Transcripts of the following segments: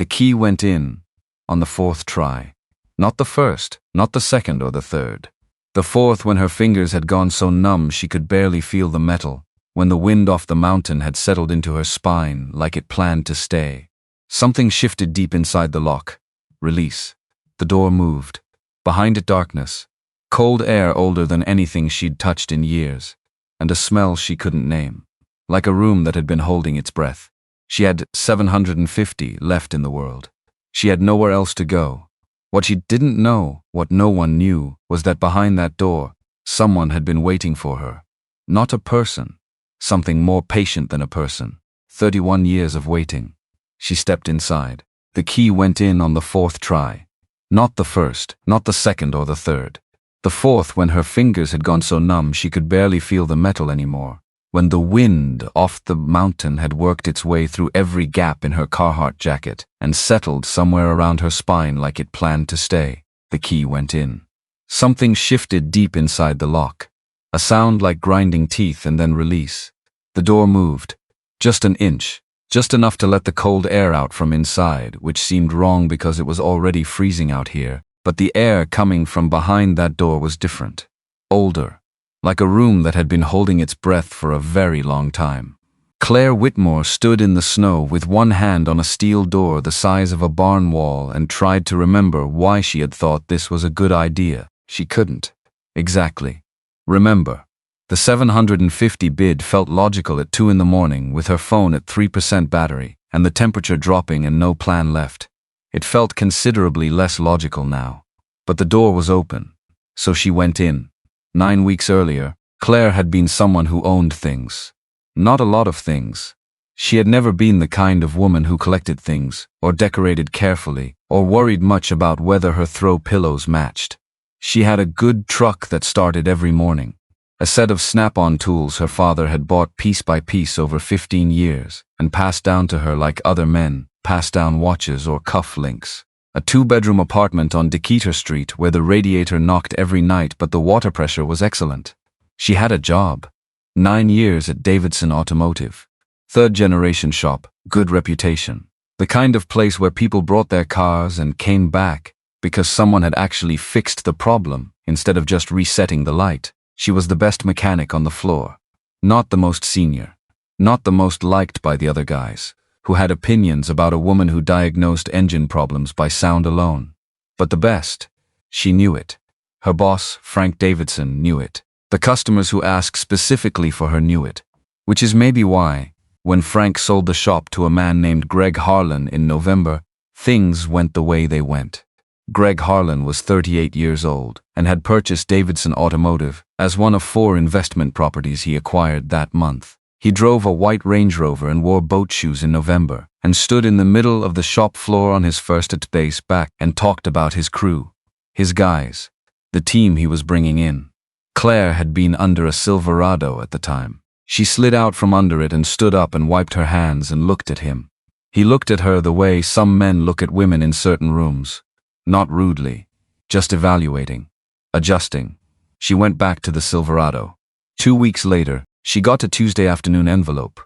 The key went in on the fourth try. Not the first, not the second or the third. The fourth, when her fingers had gone so numb she could barely feel the metal, when the wind off the mountain had settled into her spine like it planned to stay. Something shifted deep inside the lock. Release. The door moved. Behind it, darkness. Cold air older than anything she'd touched in years, and a smell she couldn't name. Like a room that had been holding its breath. She had 750 left in the world. She had nowhere else to go. What she didn't know, what no one knew, was that behind that door, someone had been waiting for her. Not a person. Something more patient than a person. 31 years of waiting. She stepped inside. The key went in on the fourth try. Not the first, not the second or the third. The fourth, when her fingers had gone so numb she could barely feel the metal anymore. When the wind off the mountain had worked its way through every gap in her Carhartt jacket and settled somewhere around her spine like it planned to stay, the key went in. Something shifted deep inside the lock. A sound like grinding teeth and then release. The door moved. Just an inch. Just enough to let the cold air out from inside, which seemed wrong because it was already freezing out here. But the air coming from behind that door was different. Older. Like a room that had been holding its breath for a very long time. Claire Whitmore stood in the snow with one hand on a steel door the size of a barn wall and tried to remember why she had thought this was a good idea. She couldn't. Exactly. Remember. The 750 bid felt logical at 2 in the morning with her phone at 3% battery and the temperature dropping and no plan left. It felt considerably less logical now. But the door was open. So she went in. 9 weeks earlier, Claire had been someone who owned things. Not a lot of things. She had never been the kind of woman who collected things, or decorated carefully, or worried much about whether her throw pillows matched. She had a good truck that started every morning. A set of snap-on tools her father had bought piece by piece over 15 years, and passed down to her like other men, passed down watches or cuff links. A 2-bedroom apartment on Decatur Street where the radiator knocked every night but the water pressure was excellent. She had a job. 9 years at Davidson Automotive. 3rd-generation shop, good reputation. The kind of place where people brought their cars and came back because someone had actually fixed the problem instead of just resetting the light. She was the best mechanic on the floor. Not the most senior. Not the most liked by the other guys, who had opinions about a woman who diagnosed engine problems by sound alone. But the best. She knew it. Her boss, Frank Davidson, knew it. The customers who asked specifically for her knew it. Which is maybe why, when Frank sold the shop to a man named Greg Heartland in November, things went the way they went. Greg Heartland was 38 years old and had purchased Davidson Automotive as one of 4 investment properties he acquired that month. He drove a white Range Rover and wore boat shoes in November and stood in the middle of the shop floor on his first at base back and talked about his crew, his guys, the team he was bringing in. Claire had been under a Silverado at the time. She slid out from under it and stood up and wiped her hands and looked at him. He looked at her the way some men look at women in certain rooms. Not rudely, just evaluating, adjusting. She went back to the Silverado. 2 weeks later, she got a Tuesday afternoon envelope.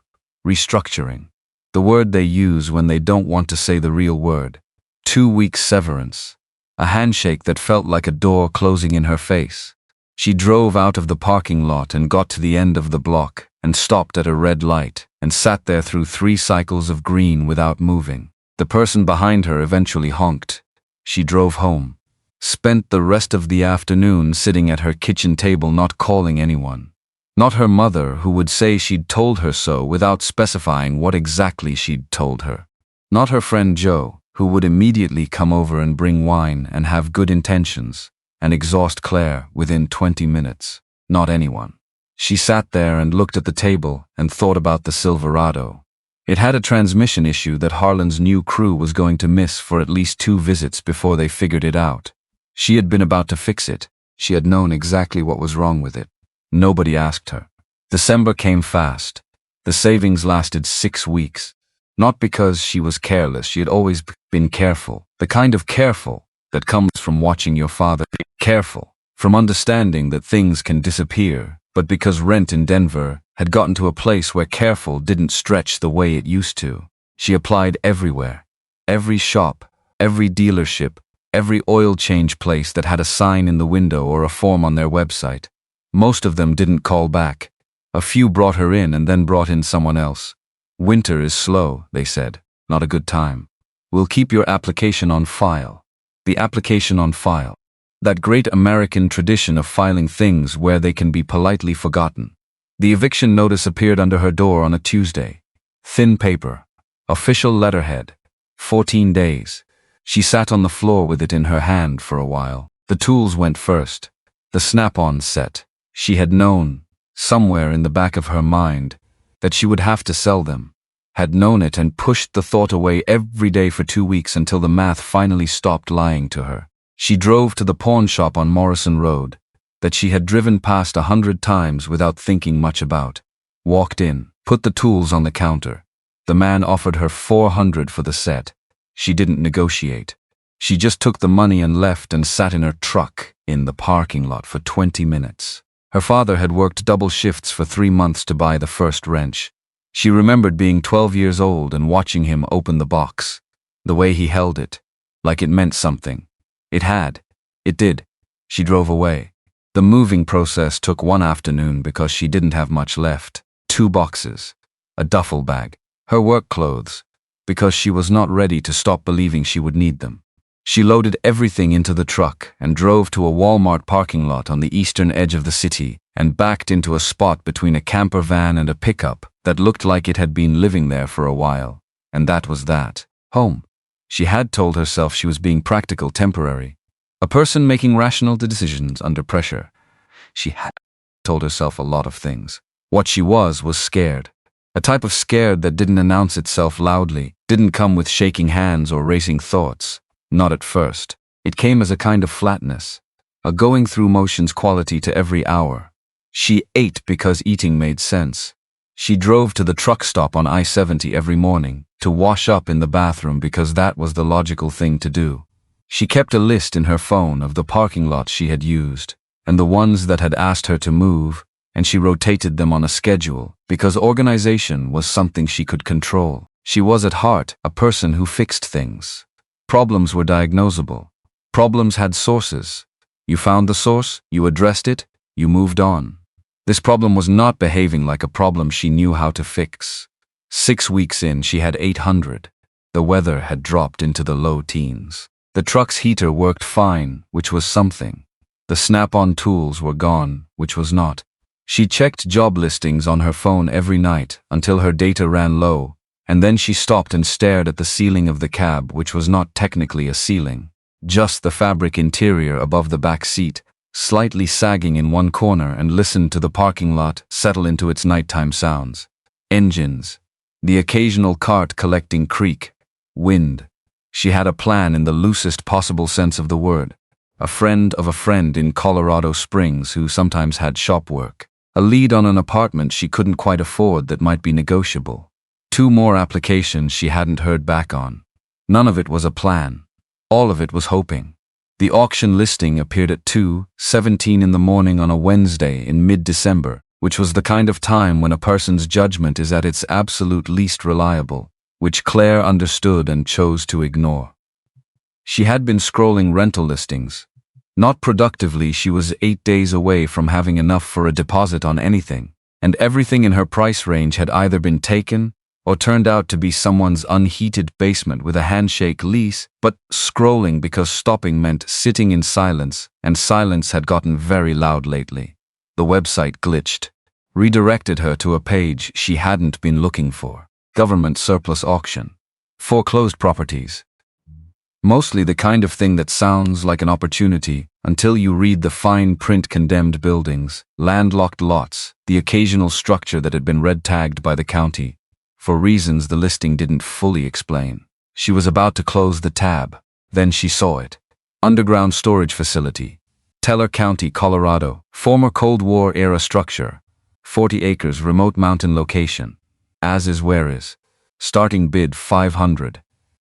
Restructuring. The word they use when they don't want to say the real word. 2 weeks severance. A handshake that felt like a door closing in her face. She drove out of the parking lot and got to the end of the block and stopped at a red light and sat there through 3 cycles of green without moving. The person behind her eventually honked. She drove home. Spent the rest of the afternoon sitting at her kitchen table not calling anyone. Not her mother, who would say she'd told her so without specifying what exactly she'd told her. Not her friend Joe, who would immediately come over and bring wine and have good intentions and exhaust Claire within 20 minutes. Not anyone. She sat there and looked at the table and thought about the Silverado. It had a transmission issue that Harlan's new crew was going to miss for at least 2 visits before they figured it out. She had been about to fix it. She had known exactly what was wrong with it. Nobody asked her. December came fast. The savings lasted 6 weeks. Not because she was careless, she had always been careful. The kind of careful that comes from watching your father be careful. From understanding that things can disappear, but because rent in Denver had gotten to a place where careful didn't stretch the way it used to. She applied everywhere. Every shop, every dealership, every oil change place that had a sign in the window or a form on their website. Most of them didn't call back. A few brought her in and then brought in someone else. Winter is slow, they said. Not a good time. We'll keep your application on file. The application on file. That great American tradition of filing things where they can be politely forgotten. The eviction notice appeared under her door on a Tuesday. Thin paper. Official letterhead. 14 days. She sat on the floor with it in her hand for a while. The tools went first. The snap-on set. She had known, somewhere in the back of her mind, that she would have to sell them. Had known it and pushed the thought away every day for 2 weeks until the math finally stopped lying to her. She drove to the pawn shop on Morrison Road, that she had driven past 100 times without thinking much about. Walked in, put the tools on the counter. The man offered her $400 for the set. She didn't negotiate. She just took the money and left and sat in her truck in the parking lot for 20 minutes. Her father had worked double shifts for 3 months to buy the first wrench. She remembered being 12 years old and watching him open the box. The way he held it, like it meant something. It had. It did. She drove away. The moving process took one afternoon because she didn't have much left. 2 boxes. A duffel bag. Her work clothes. Because she was not ready to stop believing she would need them. She loaded everything into the truck and drove to a Walmart parking lot on the eastern edge of the city and backed into a spot between a camper van and a pickup that looked like it had been living there for a while. And that was that. Home. She had told herself she was being practical, temporary. A person making rational decisions under pressure. She had told herself a lot of things. What she was scared. A type of scared that didn't announce itself loudly, didn't come with shaking hands or racing thoughts. Not at first. It came as a kind of flatness, a going through motions quality to every hour. She ate because eating made sense. She drove to the truck stop on I-70 every morning to wash up in the bathroom because that was the logical thing to do. She kept a list in her phone of the parking lots she had used and the ones that had asked her to move, and she rotated them on a schedule because organization was something she could control. She was at heart a person who fixed things. Problems were diagnosable. Problems had sources. You found the source, you addressed it, you moved on. This problem was not behaving like a problem she knew how to fix. 6 weeks in, she had 800. The weather had dropped into the low teens. The truck's heater worked fine, which was something. The snap-on tools were gone, which was not. She checked job listings on her phone every night until her data ran low, and then she stopped and stared at the ceiling of the cab, which was not technically a ceiling. Just the fabric interior above the back seat, slightly sagging in one corner, and listened to the parking lot settle into its nighttime sounds. Engines. The occasional cart collecting creak. Wind. She had a plan in the loosest possible sense of the word. A friend of a friend in Colorado Springs who sometimes had shop work. A lead on an apartment she couldn't quite afford that might be negotiable. 2 more applications she hadn't heard back on. None of it was a plan. All of it was hoping. The auction listing appeared at 2:17 in the morning on a Wednesday in mid-December, which was the kind of time when a person's judgment is at its absolute least reliable, which Claire understood and chose to ignore. She had been scrolling rental listings. Not productively, she was 8 days away from having enough for a deposit on anything, and everything in her price range had either been taken or turned out to be someone's unheated basement with a handshake lease, but scrolling because stopping meant sitting in silence, and silence had gotten very loud lately. The website glitched, redirected her to a page she hadn't been looking for. Government surplus auction. Foreclosed properties. Mostly the kind of thing that sounds like an opportunity until you read the fine print: condemned buildings, landlocked lots, the occasional structure that had been red tagged by the county, for reasons the listing didn't fully explain. She was about to close the tab. Then she saw it. Underground storage facility. Teller County, Colorado. Former Cold War era structure. 40 acres, remote mountain location. As is where is. Starting bid $500.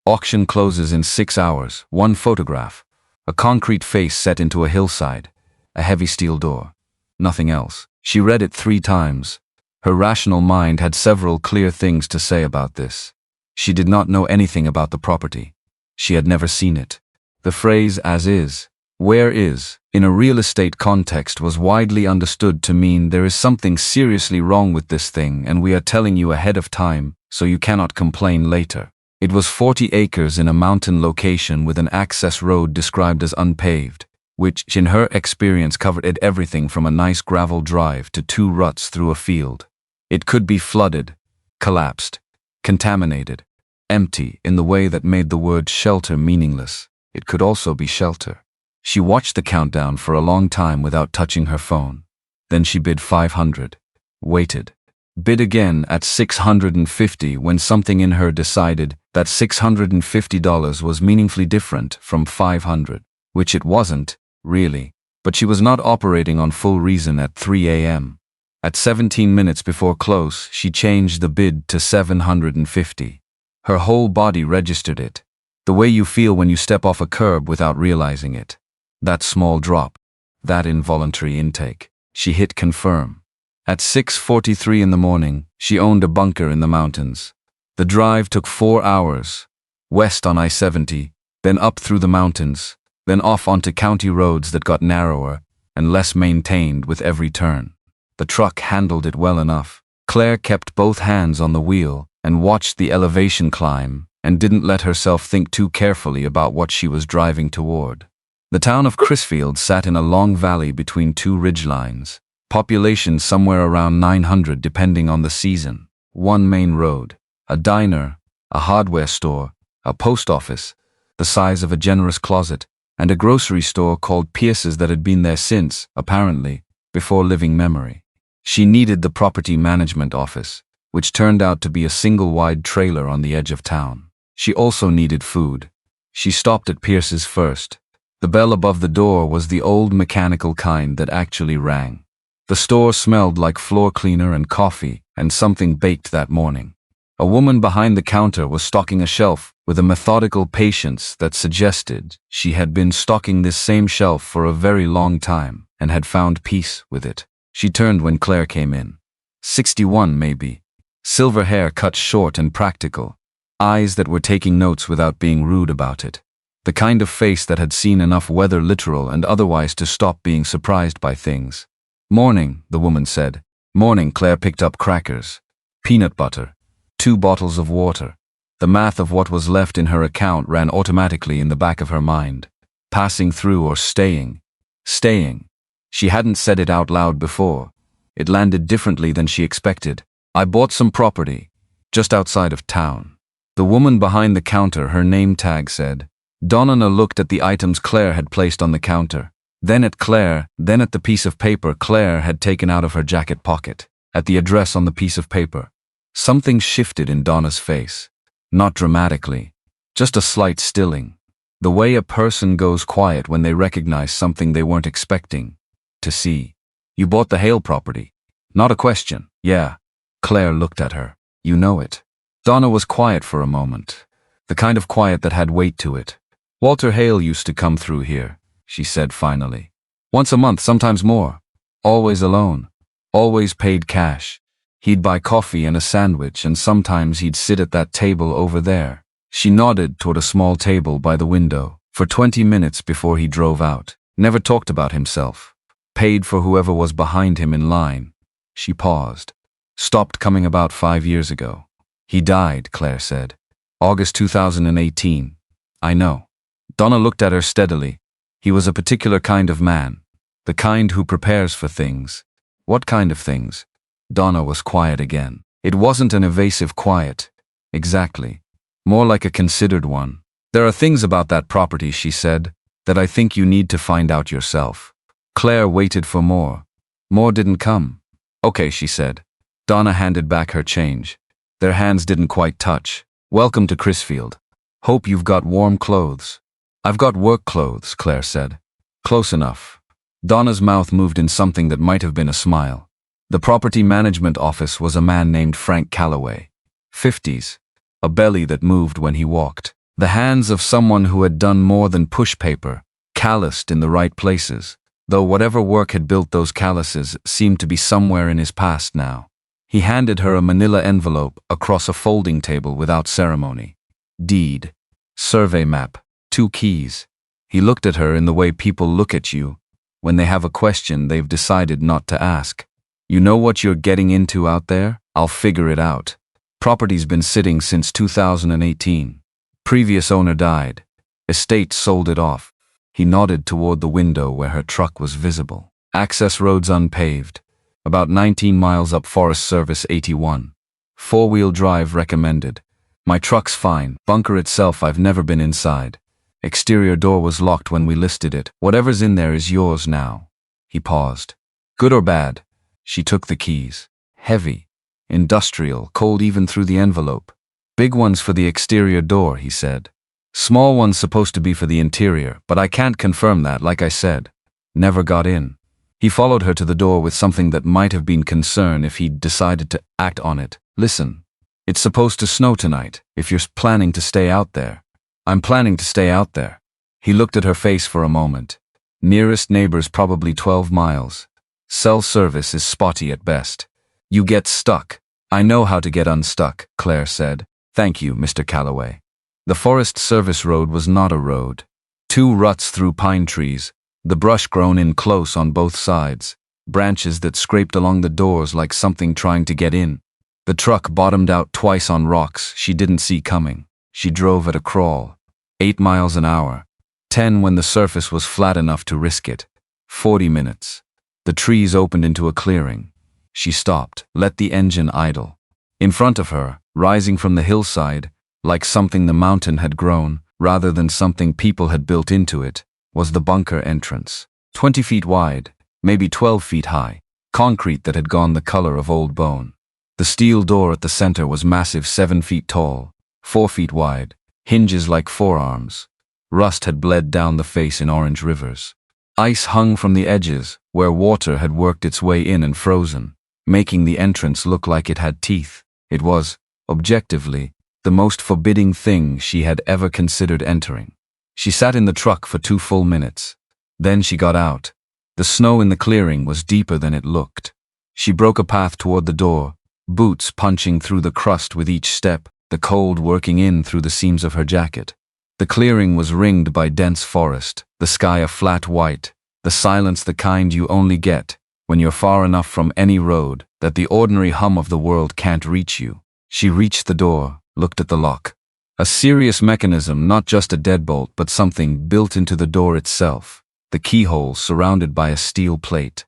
Auction closes in 6 hours. 1 photograph. A concrete face set into a hillside. A heavy steel door. Nothing else. She read it 3 times. Her rational mind had several clear things to say about this. She did not know anything about the property. She had never seen it. The phrase "as is, where is," in a real estate context was widely understood to mean there is something seriously wrong with this thing and we are telling you ahead of time so you cannot complain later. It was 40 acres in a mountain location with an access road described as unpaved, which in her experience covered everything from a nice gravel drive to 2 ruts through a field. It could be flooded, collapsed, contaminated, empty in the way that made the word shelter meaningless. It could also be shelter. She watched the countdown for a long time without touching her phone. Then she bid 500. Waited. Bid again at 650 when something in her decided that $650 was meaningfully different from 500, which it wasn't, really. But she was not operating on full reason at 3 a.m. At 17 minutes before close, she changed the bid to 750. Her whole body registered it. The way you feel when you step off a curb without realizing it. That small drop. That involuntary intake. She hit confirm. At 6:43 in the morning, she owned a bunker in the mountains. The drive took 4 hours. West on I-70, then up through the mountains, then off onto county roads that got narrower and less maintained with every turn. The truck handled it well enough. Claire kept both hands on the wheel and watched the elevation climb and didn't let herself think too carefully about what she was driving toward. The town of Crisfield sat in a long valley between 2 ridgelines. Population somewhere around 900 depending on the season. 1 main road, a diner, a hardware store, a post office, the size of a generous closet, and a grocery store called Pierce's that had been there since, apparently, before living memory. She needed the property management office, which turned out to be a single-wide trailer on the edge of town. She also needed food. She stopped at Pierce's first. The bell above the door was the old mechanical kind that actually rang. The store smelled like floor cleaner and coffee and something baked that morning. A woman behind the counter was stocking a shelf with a methodical patience that suggested she had been stocking this same shelf for a very long time and had found peace with it. She turned when Claire came in. 61 maybe. Silver hair cut short and practical. Eyes that were taking notes without being rude about it. The kind of face that had seen enough weather literal and otherwise to stop being surprised by things. "Morning," the woman said. "Morning." Claire picked up crackers, peanut butter, 2 bottles of water. The math of what was left in her account ran automatically in the back of her mind. Passing through or staying. Staying. She hadn't said it out loud before. It landed differently than she expected. "I bought some property, just outside of town." The woman behind the counter, her name tag said. Donna looked at the items Claire had placed on the counter. Then at Claire, then at the piece of paper Claire had taken out of her jacket pocket, at the address on the piece of paper. Something shifted in Donna's face. Not dramatically, just a slight stilling. The way a person goes quiet when they recognize something they weren't expecting to see. "You bought the Hale property?" "Not a question." "Yeah." Claire looked at her. "You know it." Donna was quiet for a moment. The kind of quiet that had weight to it. "Walter Hale used to come through here," she said finally. "Once a month, sometimes more. Always alone. Always paid cash. He'd buy coffee and a sandwich and sometimes he'd sit at that table over there." She nodded toward a small table by the window. "For 20 minutes before he drove out. Never talked about himself. Paid for whoever was behind him in line." She paused. "Stopped coming about 5 years ago." "He died," Claire said. "August 2018. "I know." Donna looked at her steadily. "He was a particular kind of man. The kind who prepares for things." "What kind of things?" Donna was quiet again. It wasn't an evasive quiet. Exactly. More like a considered one. "There are things about that property," she said, "that I think you need to find out yourself." Claire waited for more. More didn't come. "Okay," she said. Donna handed back her change. Their hands didn't quite touch. "Welcome to Crisfield. Hope you've got warm clothes." "I've got work clothes," Claire said. "Close enough." Donna's mouth moved in something that might have been a smile. The property management office was a man named Frank Calloway. 50s. A belly that moved when he walked. The hands of someone who had done more than push paper, calloused in the right places, though whatever work had built those calluses seemed to be somewhere in his past now. He handed her a manila envelope across a folding table without ceremony. "Deed." Survey map. 2 keys. He looked at her in the way people look at you when they have a question they've decided not to ask. You know what you're getting into out there? I'll figure it out. Property's been sitting since 2018. Previous owner died. Estate sold it off. He nodded toward the window where her truck was visible. Access roads unpaved. About 19 miles up Forest Service 81. 4-wheel drive recommended. My truck's fine. Bunker itself, I've never been inside. Exterior door was locked when we listed it. Whatever's in there is yours now. He paused. Good or bad? She took the keys. Heavy. Industrial, cold even through the envelope. Big ones for the exterior door, he said. Small ones supposed to be for the interior, but I can't confirm that, like I said. Never got in. He followed her to the door with something that might have been concern if he'd decided to act on it. Listen, it's supposed to snow tonight, if you're planning to stay out there. I'm planning to stay out there. He looked at her face for a moment. Nearest neighbor's probably 12 miles. Cell service is spotty at best. You get stuck. I know how to get unstuck, Claire said. Thank you, Mr. Calloway. The Forest Service road was not a road. 2 ruts through pine trees, the brush grown in close on both sides, branches that scraped along the doors like something trying to get in. The truck bottomed out twice on rocks she didn't see coming. She drove at a crawl. 8 miles an hour. 10 when the surface was flat enough to risk it. 40 minutes. The trees opened into a clearing. She stopped, let the engine idle. In front of her, rising from the hillside, like something the mountain had grown, rather than something people had built into it, was the bunker entrance. 20 feet wide, maybe 12 feet high, concrete that had gone the color of old bone. The steel door at the center was massive, 7 feet tall, 4 feet wide, hinges like forearms. Rust had bled down the face in orange rivers. Ice hung from the edges, where water had worked its way in and frozen, making the entrance look like it had teeth. It was, objectively, the most forbidding thing she had ever considered entering. She sat in the truck for 2 full minutes. Then she got out. The snow in the clearing was deeper than it looked. She broke a path toward the door, boots punching through the crust with each step, the cold working in through the seams of her jacket. The clearing was ringed by dense forest, the sky a flat white, the silence the kind you only get when you're far enough from any road that the ordinary hum of the world can't reach you. She reached the door, looked at the lock. A serious mechanism, not just a deadbolt, but something built into the door itself. The keyhole surrounded by a steel plate.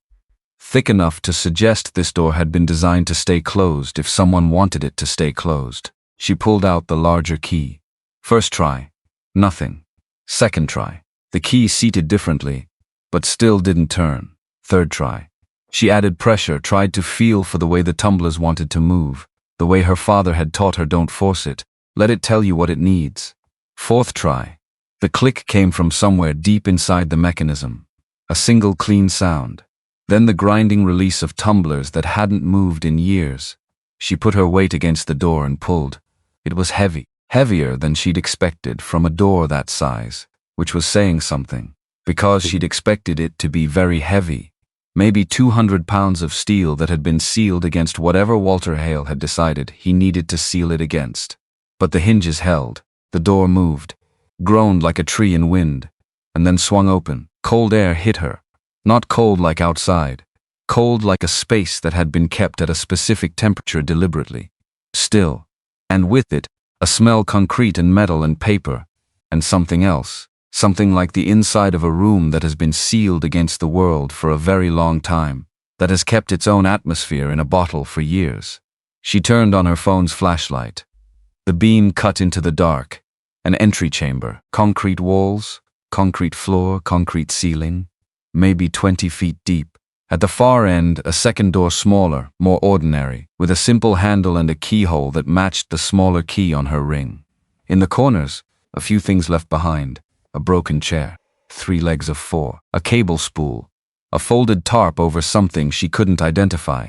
Thick enough to suggest this door had been designed to stay closed if someone wanted it to stay closed. She pulled out the larger key. First try. Nothing. Second try. The key seated differently, but still didn't turn. Third try. She added pressure, tried to feel for the way the tumblers wanted to move, the way her father had taught her, don't force it, let it tell you what it needs. Fourth try. The click came from somewhere deep inside the mechanism. A single clean sound. Then the grinding release of tumblers that hadn't moved in years. She put her weight against the door and pulled. It was heavy, heavier than she'd expected from a door that size, which was saying something, because she'd expected it to be very heavy. Maybe 200 pounds of steel that had been sealed against whatever Walter Hale had decided he needed to seal it against. But the hinges held. The door moved, groaned like a tree in wind, and then swung open. Cold air hit her. Not cold like outside. Cold like a space that had been kept at a specific temperature deliberately. Still. And with it, a smell, concrete and metal and paper, and something else. Something like the inside of a room that has been sealed against the world for a very long time, that has kept its own atmosphere in a bottle for years. She turned on her phone's flashlight. The beam cut into the dark. An entry chamber, concrete walls, concrete floor, concrete ceiling, maybe 20 feet deep. At the far end, a second door, smaller, more ordinary, with a simple handle and a keyhole that matched the smaller key on her ring. In the corners, a few things left behind. A broken chair, 3 legs of 4, a cable spool, a folded tarp over something she couldn't identify.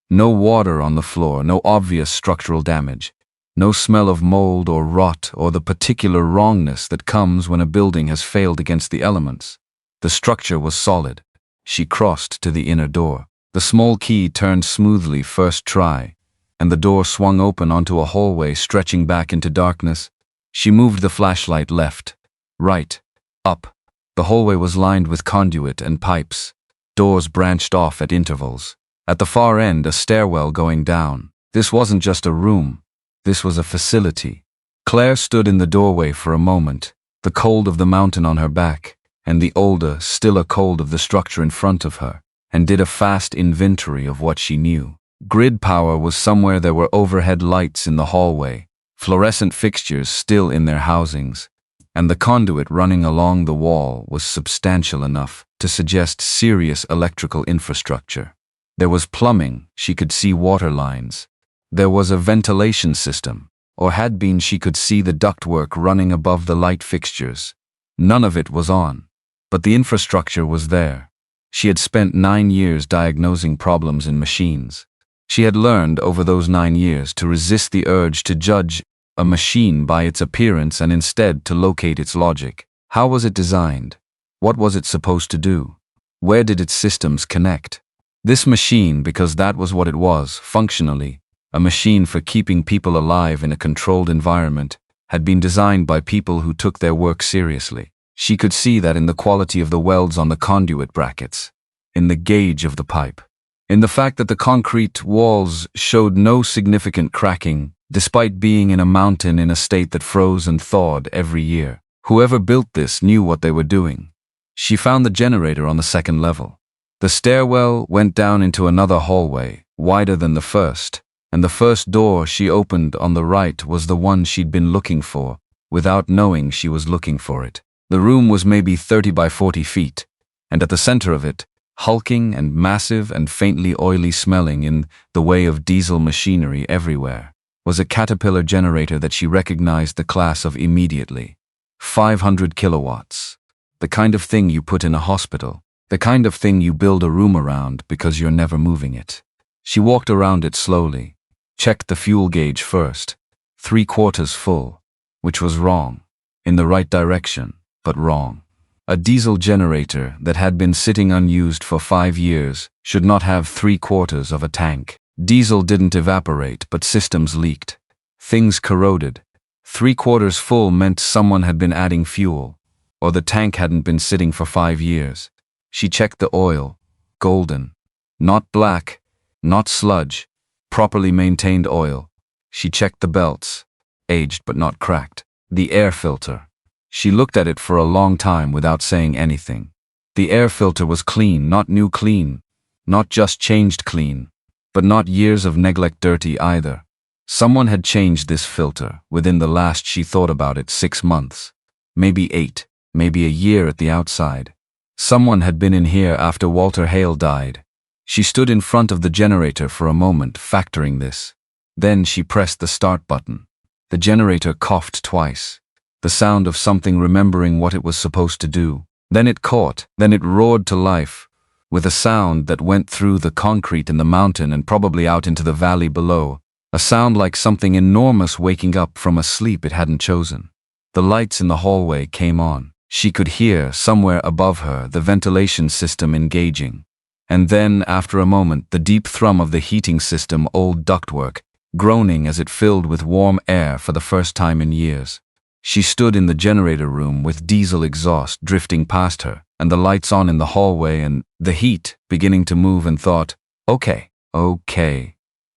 No water on the floor, no obvious structural damage, no smell of mold or rot or the particular wrongness that comes when a building has failed against the elements. The structure was solid. She crossed to the inner door. The small key turned smoothly first try, and the door swung open onto a hallway stretching back into darkness. She moved the flashlight left, right, up. The hallway was lined with conduit and pipes. Doors branched off at intervals. At the far end, a stairwell going down. This wasn't just a room. This was a facility. Claire stood in the doorway for a moment, the cold of the mountain on her back, and the older, stiller cold of the structure in front of her, and did a fast inventory of what she knew. Grid power was somewhere. There were overhead lights in the hallway, fluorescent fixtures still in their housings, and the conduit running along the wall was substantial enough to suggest serious electrical infrastructure. There was plumbing. She could see water lines. There was a ventilation system, or had been. She could see the ductwork running above the light fixtures. None of it was on, but the infrastructure was there. She had spent 9 years diagnosing problems in machines. She had learned over those 9 years to resist the urge to judge a machine by its appearance and instead to locate its logic. How was it designed? What was it supposed to do? Where did its systems connect? This machine, because that was what it was, functionally, a machine for keeping people alive in a controlled environment, had been designed by people who took their work seriously. She could see that in the quality of the welds on the conduit brackets, in the gauge of the pipe, in the fact that the concrete walls showed no significant cracking, despite being in a mountain in a state that froze and thawed every year. Whoever built this knew what they were doing. She found the generator on the second level. The stairwell went down into another hallway, wider than the first, and the first door she opened on the right was the one she'd been looking for, without knowing she was looking for it. The room was maybe 30 by 40 feet, and at the center of it, hulking and massive and faintly oily smelling in the way of diesel machinery everywhere, was a Caterpillar generator that she recognized the class of immediately. 500 kilowatts. The kind of thing you put in a hospital. The kind of thing you build a room around because you're never moving it. She walked around it slowly, checked the fuel gauge first. 3/4 full, which was wrong. In the right direction, but wrong. A diesel generator that had been sitting unused for 5 years should not have 3/4 of a tank. Diesel didn't evaporate, but systems leaked. Things corroded. 3/4 full meant someone had been adding fuel, or the tank hadn't been sitting for 5 years. She checked the oil. Golden. Not black, not sludge. Properly maintained oil. She checked the belts. Aged but not cracked. The air filter. She looked at it for a long time without saying anything. The air filter was clean, not new clean. Not just changed clean, but not years of neglect dirty either. Someone had changed this filter within the last, she thought about it, 6 months. Maybe 8, maybe a year at the outside. Someone had been in here after Walter Hale died. She stood in front of the generator for a moment, factoring this. Then she pressed the start button. The generator coughed twice. The sound of something remembering what it was supposed to do. Then it caught, then it roared to life, with a sound that went through the concrete in the mountain and probably out into the valley below. A sound like something enormous waking up from a sleep it hadn't chosen. The lights in the hallway came on. She could hear, somewhere above her, the ventilation system engaging. And then, after a moment, the deep thrum of the heating system, old ductwork, groaning as it filled with warm air for the first time in years. She stood in the generator room with diesel exhaust drifting past her, and the lights on in the hallway and the heat beginning to move, and thought, okay.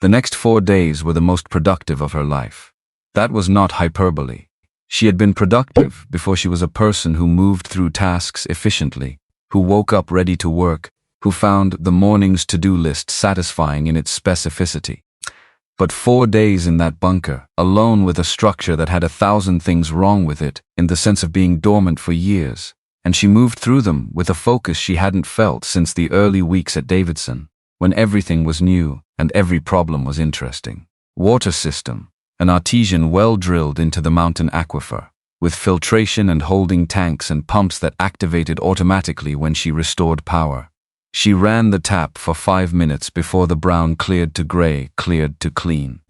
The next 4 days were the most productive of her life. That was not hyperbole. She had been productive before she was a person who moved through tasks efficiently, who woke up ready to work, who found the morning's to-do list satisfying in its specificity. But 4 days in that bunker, alone with a structure that had 1,000 things wrong with it, in the sense of being dormant for years, and she moved through them with a focus she hadn't felt since the early weeks at Davidson, when everything was new and every problem was interesting. Water system. An artesian well drilled into the mountain aquifer, with filtration and holding tanks and pumps that activated automatically when she restored power. She ran the tap for 5 minutes before the brown cleared to gray, cleared to clean.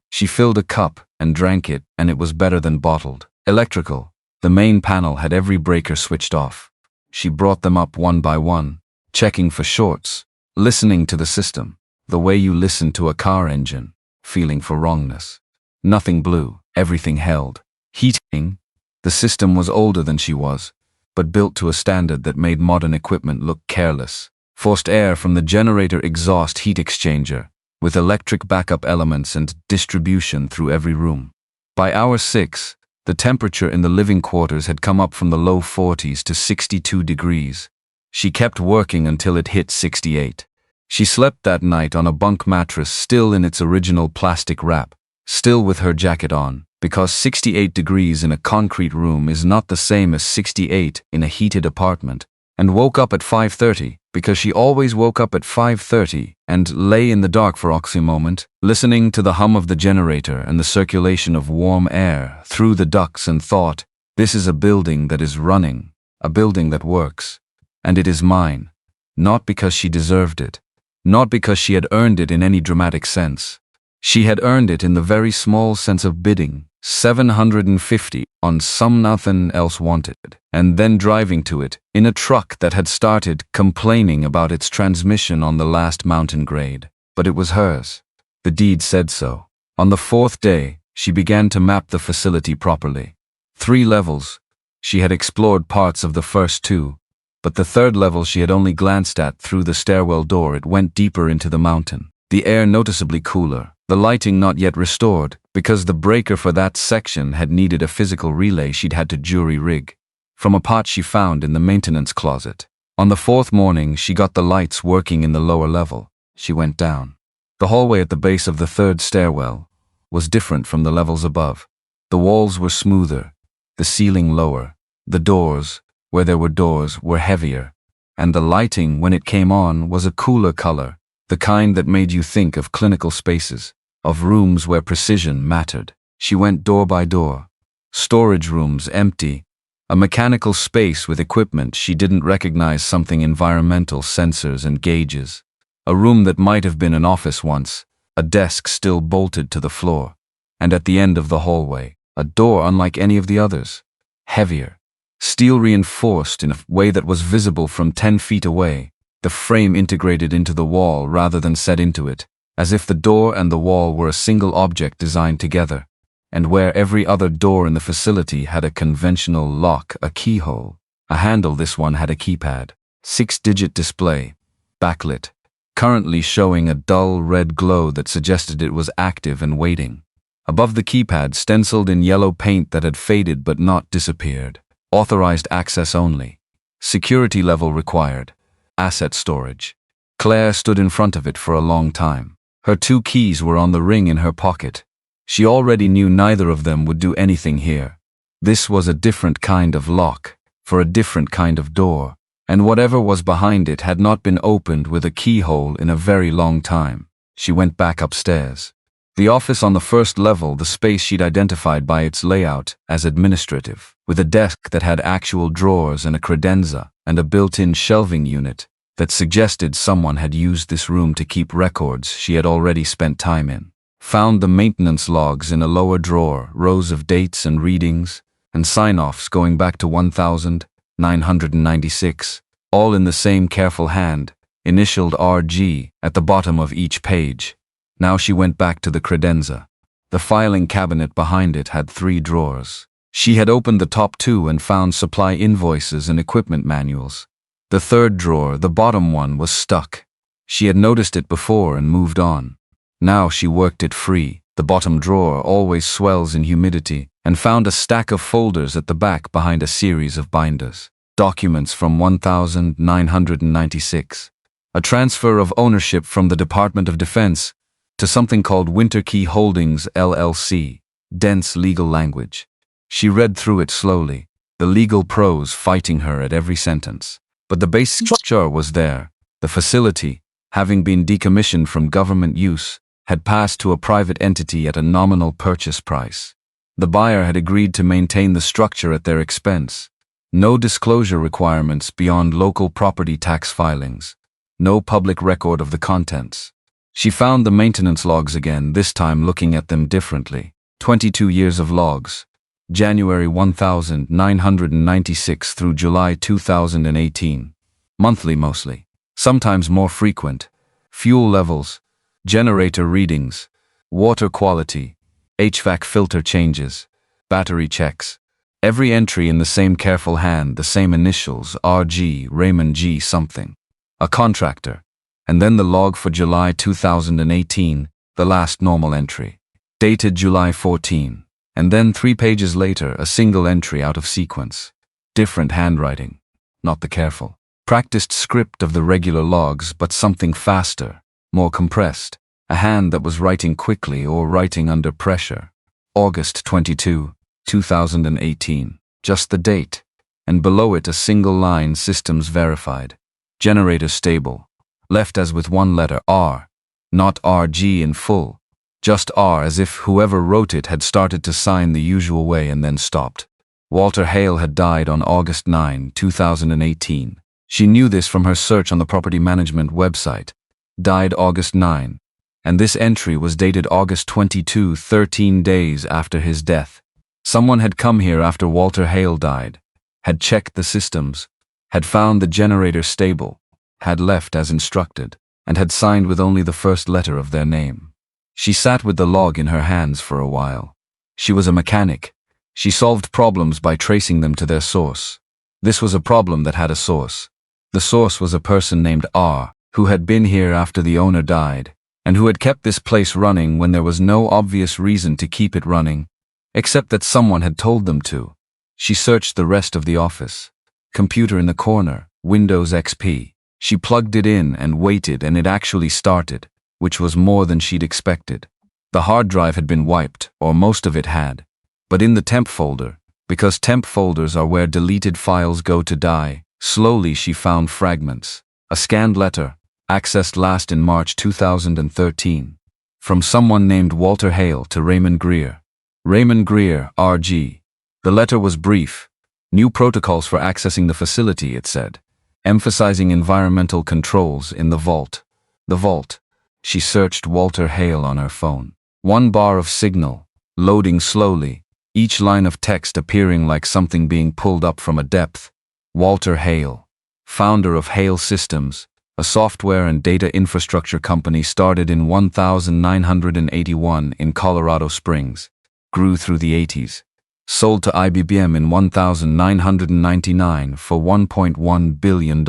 She filled a cup and drank it, and it was better than bottled. Electrical. The main panel had every breaker switched off. She brought them up one by one, checking for shorts, listening to the system, the way you listen to a car engine, feeling for wrongness. Nothing blew, everything held. Heating. The system was older than she was, but built to a standard that made modern equipment look careless. Forced air from the generator exhaust heat exchanger, with electric backup elements and distribution through every room. By hour 6, the temperature in the living quarters had come up from the low 40s to 62 degrees. She kept working until it hit 68. She slept that night on a bunk mattress still in its original plastic wrap, still with her jacket on, because 68 degrees in a concrete room is not the same as 68 in a heated apartment, and woke up at 5:30 because she always woke up at 5:30 and lay in the dark for a moment, listening to the hum of the generator and the circulation of warm air through the ducts, and thought, this is a building that is running, a building that works, and it is mine, not because she deserved it, not because she had earned it in any dramatic sense. She had earned it in the very small sense of bidding 750 on some nothing else wanted, and then driving to it in a truck that had started complaining about its transmission on the last mountain grade. But it was hers. The deed said so. On the 4th day, she began to map the facility properly. 3 levels. She had explored parts of the first 2, but the 3rd level she had only glanced at through the stairwell door. It went deeper into the mountain. The air noticeably cooler, the lighting not yet restored, because the breaker for that section had needed a physical relay she'd had to jury-rig from a pot she found in the maintenance closet. On the 4th morning, she got the lights working in the lower level. She went down. The hallway at the base of the 3rd stairwell was different from the levels above. The walls were smoother, the ceiling lower, the doors, where there were doors, were heavier, and the lighting, when it came on, was a cooler color, the kind that made you think of clinical spaces, of rooms where precision mattered. She went door by door. Storage rooms empty, a mechanical space with equipment she didn't recognize, something environmental, sensors and gauges. A room that might have been an office once, a desk still bolted to the floor, and at the end of the hallway, a door unlike any of the others, heavier, steel reinforced in a way that was visible from 10 feet away, the frame integrated into the wall rather than set into it, as if the door and the wall were a single object designed together, and where every other door in the facility had a conventional lock, a keyhole, a handle, this one had a keypad. 6-digit display, backlit, currently showing a dull red glow that suggested it was active and waiting. Above the keypad, stenciled in yellow paint that had faded but not disappeared, authorized access only. Security level required. Asset storage. Claire stood in front of it for a long time. Her 2 keys were on the ring in her pocket. She already knew neither of them would do anything here. This was a different kind of lock, for a different kind of door, and whatever was behind it had not been opened with a keyhole in a very long time. She went back upstairs. The office on the 1st level, the space she'd identified by its layout as administrative, with a desk that had actual drawers and a credenza, and a built-in shelving unit that suggested someone had used this room to keep records she had already spent time in. Found the maintenance logs in a lower drawer, rows of dates and readings, and sign-offs going back to 1996, all in the same careful hand, initialed RG at the bottom of each page. Now she went back to the credenza. The filing cabinet behind it had 3 drawers. She had opened the top 2 and found supply invoices and equipment manuals. The 3rd drawer, the bottom one, was stuck. She had noticed it before and moved on. Now she worked it free. The bottom drawer always swells in humidity, and found a stack of folders at the back behind a series of binders. Documents from 1996. A transfer of ownership from the Department of Defense to something called Winterkey Holdings LLC. Dense legal language. She read through it slowly, the legal prose fighting her at every sentence. But the base structure was there. The facility, having been decommissioned from government use, had passed to a private entity at a nominal purchase price. The buyer had agreed to maintain the structure at their expense. No disclosure requirements beyond local property tax filings. No public record of the contents. She found the maintenance logs again, this time looking at them differently. 22 years of logs. January 1996 through July 2018. Monthly mostly. Sometimes more frequent. Fuel levels. Generator readings. Water quality. HVAC filter changes. battery checks. Every entry in the same careful hand, the same initials, RG, Raymond G. something. A contractor. And then the log for July 2018, the last normal entry. Dated July 14. And then 3 pages later, a single entry out of sequence. Different handwriting. Not the careful, practiced script of the regular logs, but something faster, more compressed. A hand that was writing quickly or writing under pressure. August 22, 2018. Just the date. And below it a single line, systems verified. Generator stable. Left as with one letter, R. Not RG in full. Just R, as if whoever wrote it had started to sign the usual way and then stopped. Walter Hale had died on August 9, 2018. She knew this from her search on the property management website. Died August 9. And this entry was dated August 22, 13 days after his death. Someone had come here after Walter Hale died, had checked the systems, had found the generator stable, had left as instructed, and had signed with only the first letter of their name. She sat with the log in her hands for a while. She was a mechanic. She solved problems by tracing them to their source. This was a problem that had a source. The source was a person named R, who had been here after the owner died, and who had kept this place running when there was no obvious reason to keep it running, except that someone had told them to. She searched the rest of the office. Computer in the corner, Windows XP. She plugged it in and waited, and it actually started, which was more than she'd expected. The hard drive had been wiped, or most of it had. But in the temp folder, because temp folders are where deleted files go to die, slowly she found fragments. A scanned letter, accessed last in March 2013. From someone named Walter Hale to Raymond Greer. Raymond Greer, RG. The letter was brief. New protocols for accessing the facility, it said. Emphasizing environmental controls in the vault. The vault. She searched Walter Hale on her phone. 1 bar of signal, loading slowly, each line of text appearing like something being pulled up from a depth. Walter Hale, founder of Hale Systems, a software and data infrastructure company started in 1981 in Colorado Springs, grew through the 80s, sold to IBM in 1999 for $1.1 billion,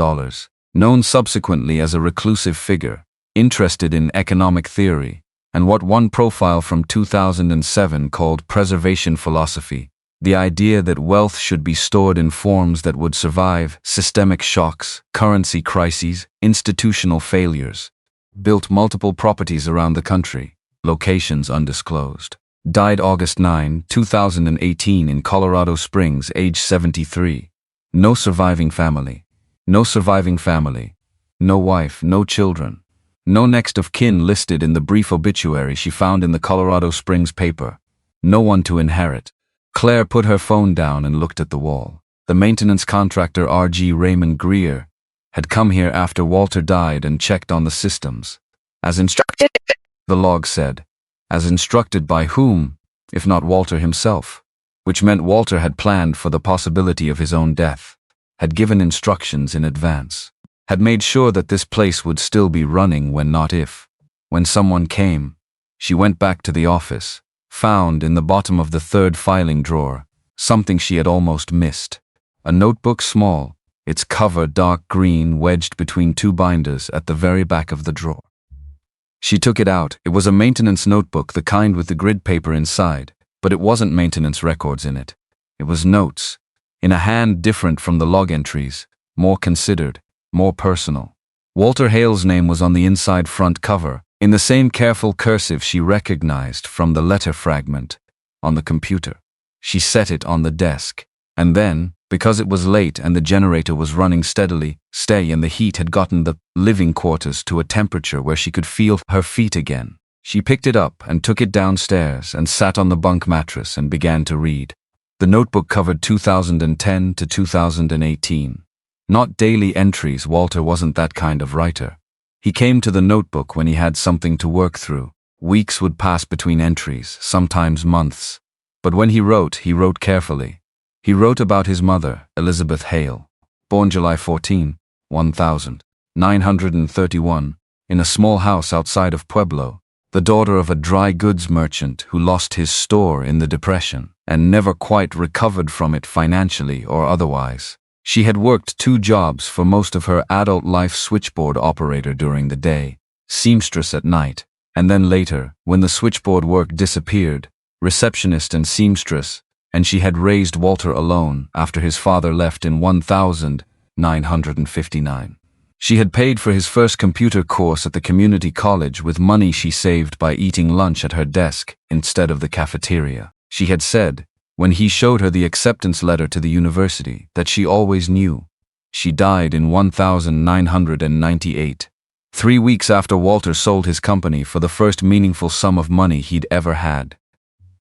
known subsequently as a reclusive figure, interested in economic theory, and what one profile from 2007 called preservation philosophy, the idea that wealth should be stored in forms that would survive systemic shocks, currency crises, institutional failures. Built multiple properties around the country, locations undisclosed. Died August 9, 2018 in Colorado Springs, age 73. No surviving family. No surviving family. No wife, no children. No next of kin listed in the brief obituary she found in the Colorado Springs paper. No one to inherit. Claire put her phone down and looked at the wall. The maintenance contractor R.G. Raymond Greer had come here after Walter died and checked on the systems. As instructed, the log said. As instructed by whom, if not Walter himself? Which meant Walter had planned for the possibility of his own death, had given instructions in advance, had made sure that this place would still be running when not if. When someone came, she went back to the office, found in the bottom of the 3rd filing drawer something she had almost missed. A notebook small, its cover dark green wedged between 2 binders at the very back of the drawer. She took it out. It was a maintenance notebook, the kind with the grid paper inside, but it wasn't maintenance records in it. It was notes, in a hand different from the log entries, more considered, more personal. Walter Hale's name was on the inside front cover, in the same careful cursive she recognized from the letter fragment on the computer. She set it on the desk, and then, because it was late and the generator was running steadily, and the heat had gotten the living quarters to a temperature where she could feel her feet again, she picked it up and took it downstairs and sat on the bunk mattress and began to read. The notebook covered 2010 to 2018. Not daily entries. Walter wasn't that kind of writer. He came to the notebook when he had something to work through. Weeks would pass between entries, sometimes months. But when he wrote carefully. He wrote about his mother, Elizabeth Hale, born July 14, 1931, in a small house outside of Pueblo, the daughter of a dry goods merchant who lost his store in the Depression and never quite recovered from it financially or otherwise. She had worked 2 jobs for most of her adult life: switchboard operator during the day, seamstress at night, and then later, when the switchboard work disappeared, receptionist and seamstress, and she had raised Walter alone after his father left in 1959. She had paid for his first computer course at the community college with money she saved by eating lunch at her desk instead of the cafeteria. She had said, when he showed her the acceptance letter to the university, that she always knew. She died in 1998, 3 weeks after Walter sold his company for the first meaningful sum of money he'd ever had.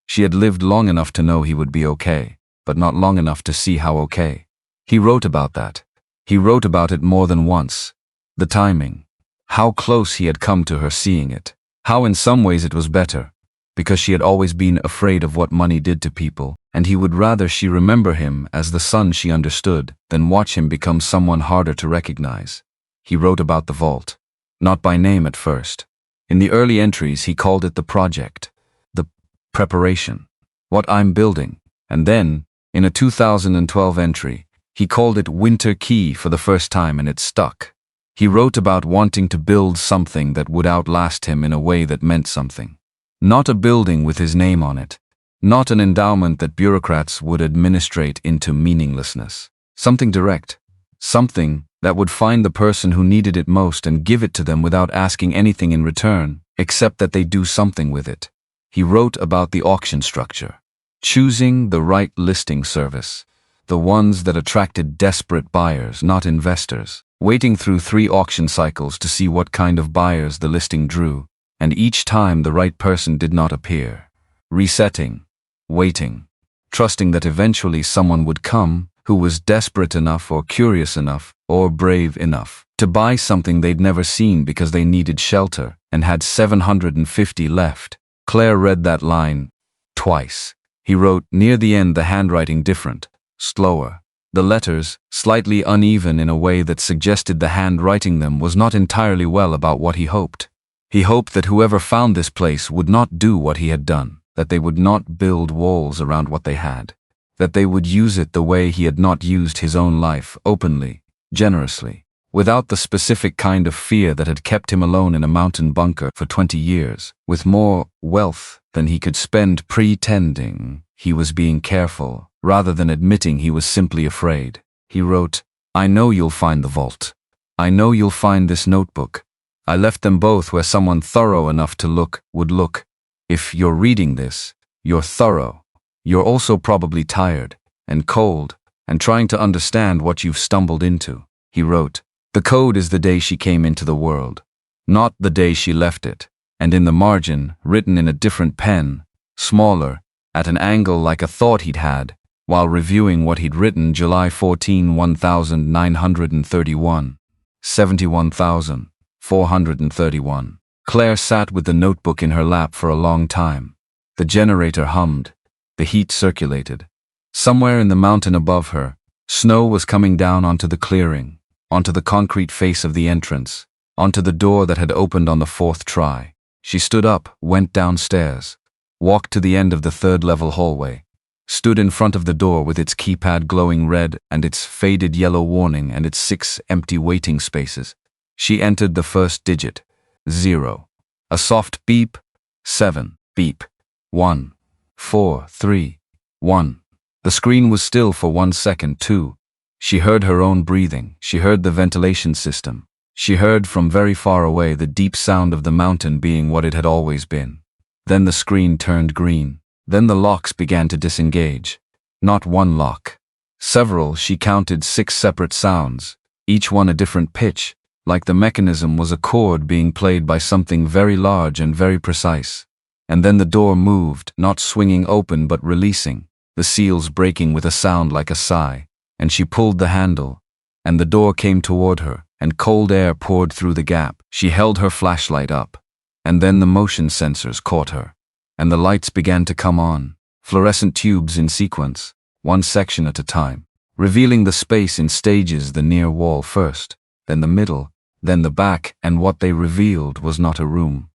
She had lived long enough to know he would be okay, but not long enough to see how okay. He wrote about that. He wrote about it more than once. The timing. How close he had come to her seeing it. How in some ways it was better, because she had always been afraid of what money did to people, and he would rather she remember him as the son she understood than watch him become someone harder to recognize. He wrote about the vault. Not by name at first. In the early entries he called it the project, the preparation, what I'm building, and then, in a 2012 entry, he called it Winter Key for the first time, and it stuck. He wrote about wanting to build something that would outlast him in a way that meant something. Not a building with his name on it. Not an endowment that bureaucrats would administrate into meaninglessness. Something direct. Something that would find the person who needed it most and give it to them without asking anything in return, except that they do something with it. He wrote about the auction structure. Choosing the right listing service. The ones that attracted desperate buyers, not investors. Waiting through 3 auction cycles to see what kind of buyers the listing drew, and each time the right person did not appear. Resetting. Waiting. Trusting that eventually someone would come who was desperate enough or curious enough or brave enough to buy something they'd never seen because they needed shelter and had 750 left. Claire read that line twice. He wrote near the end, the handwriting different, slower. The letters slightly uneven in a way that suggested the hand writing them was not entirely well about what he hoped. He hoped that whoever found this place would not do what he had done, that they would not build walls around what they had, that they would use it the way he had not used his own life, openly, generously, without the specific kind of fear that had kept him alone in a mountain bunker for 20 years, with more wealth than he could spend pretending he was being careful, rather than admitting he was simply afraid. He wrote, I know you'll find the vault. I know you'll find this notebook. I left them both where someone thorough enough to look would look. If you're reading this, you're thorough. You're also probably tired and cold and trying to understand what you've stumbled into. He wrote, the code is the day she came into the world, not the day she left it, and in the margin, written in a different pen, smaller, at an angle like a thought he'd had, while reviewing what he'd written July 14, 1931, 71,431. Claire sat with the notebook in her lap for a long time. The generator hummed. The heat circulated. Somewhere in the mountain above her, snow was coming down onto the clearing, onto the concrete face of the entrance, onto the door that had opened on the 4th try. She stood up, went downstairs, walked to the end of the 3rd-level hallway, stood in front of the door with its keypad glowing red and its faded yellow warning and its 6 empty waiting spaces. She entered the first digit, 0. A soft beep, 7, beep, 1, 4, 3, 1. The screen was still for 1 second, too. She heard her own breathing. She heard the ventilation system. She heard from very far away the deep sound of the mountain being what it had always been. Then the screen turned green. Then the locks began to disengage. Not one lock. Several. She counted 6 separate sounds, each one a different pitch, like the mechanism was a chord being played by something very large and very precise. And then the door moved, not swinging open but releasing, the seals breaking with a sound like a sigh, and she pulled the handle, and the door came toward her, and cold air poured through the gap. She held her flashlight up, and then the motion sensors caught her, and the lights began to come on, fluorescent tubes in sequence, one section at a time, revealing the space in stages, the near wall first, then the middle, then the back, and what they revealed was not a room.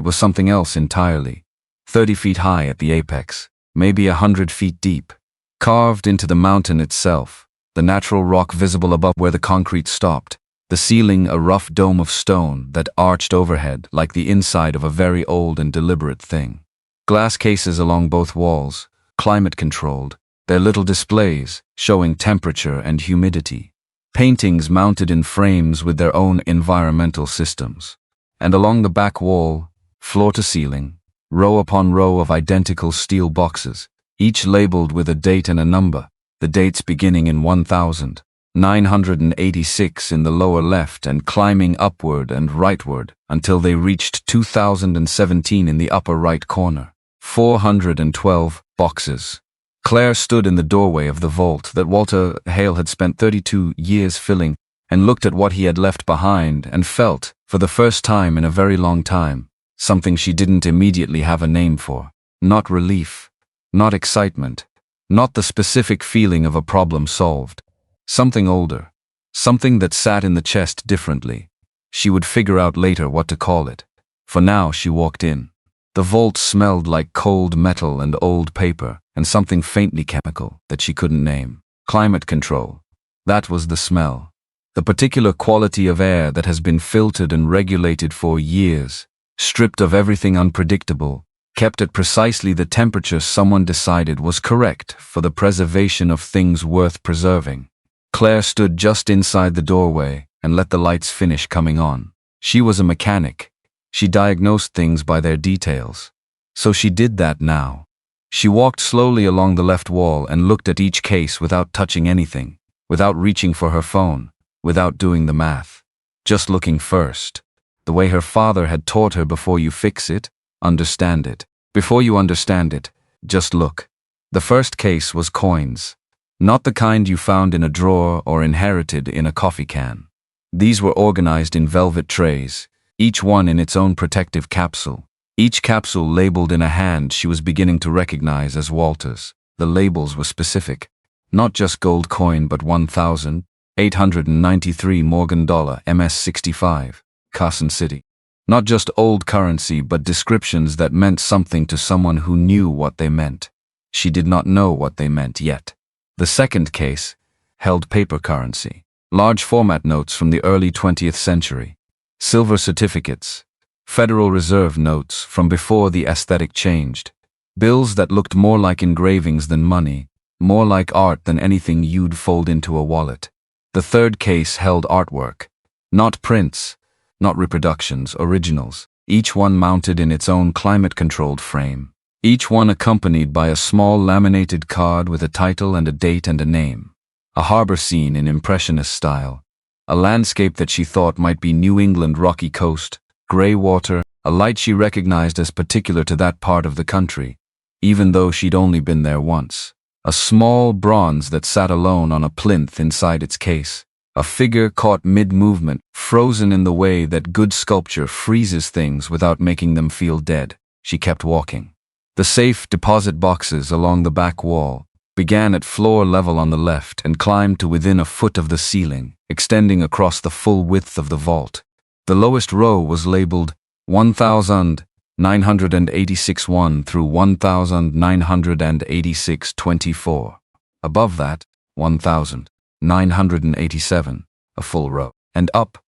It was something else entirely. 30 feet high at the apex, maybe 100 feet deep. Carved into the mountain itself, the natural rock visible above where the concrete stopped, the ceiling a rough dome of stone that arched overhead like the inside of a very old and deliberate thing. Glass cases along both walls, climate-controlled, their little displays showing temperature and humidity. Paintings mounted in frames with their own environmental systems. And along the back wall, floor to ceiling, row upon row of identical steel boxes, each labeled with a date and a number, the dates beginning in 1986 in the lower left and climbing upward and rightward until they reached 2017 in the upper right corner. 412 boxes. Claire stood in the doorway of the vault that Walter Hale had spent 32 years filling and looked at what he had left behind and felt, for the first time in a very long time, something she didn't immediately have a name for. Not relief, not excitement, not the specific feeling of a problem solved. Something older, something that sat in the chest differently. She would figure out later what to call it. For now she walked in. The vault smelled like cold metal and old paper, and something faintly chemical that she couldn't name. Climate control. That was the smell. The particular quality of air that has been filtered and regulated for years, stripped of everything unpredictable, kept at precisely the temperature someone decided was correct for the preservation of things worth preserving. Claire stood just inside the doorway and let the lights finish coming on. She was a mechanic. She diagnosed things by their details. So she did that now. She walked slowly along the left wall and looked at each case without touching anything, without reaching for her phone, without doing the math. Just looking first. The way her father had taught her: before you fix it, understand it. Before you understand it, just look. The first case was coins. Not the kind you found in a drawer or inherited in a coffee can. These were organized in velvet trays, each one in its own protective capsule. Each capsule labeled in a hand she was beginning to recognize as Walter's. The labels were specific. Not just gold coin, but 1,893 Morgan dollar MS-65, Carson City. Not just old currency, but descriptions that meant something to someone who knew what they meant. She did not know what they meant yet. The second case held paper currency. Large format notes from the early 20th century. Silver certificates. Federal Reserve notes from before the aesthetic changed. Bills that looked more like engravings than money, more like art than anything you'd fold into a wallet. The third case held artwork. Not prints, not reproductions, originals. Each one mounted in its own climate-controlled frame. Each one accompanied by a small laminated card with a title and a date and a name. A harbor scene in Impressionist style. A landscape that she thought might be New England rocky coast, gray water, a light she recognized as particular to that part of the country, even though she'd only been there once. A small bronze that sat alone on a plinth inside its case. A figure caught mid-movement, frozen in the way that good sculpture freezes things without making them feel dead. She kept walking. The safe deposit boxes along the back wall began at floor level on the left and climbed to within a foot of the ceiling, extending across the full width of the vault. The lowest row was labeled 1,986-1 through 1,986-24. Above that, 1,987, a full row. And up,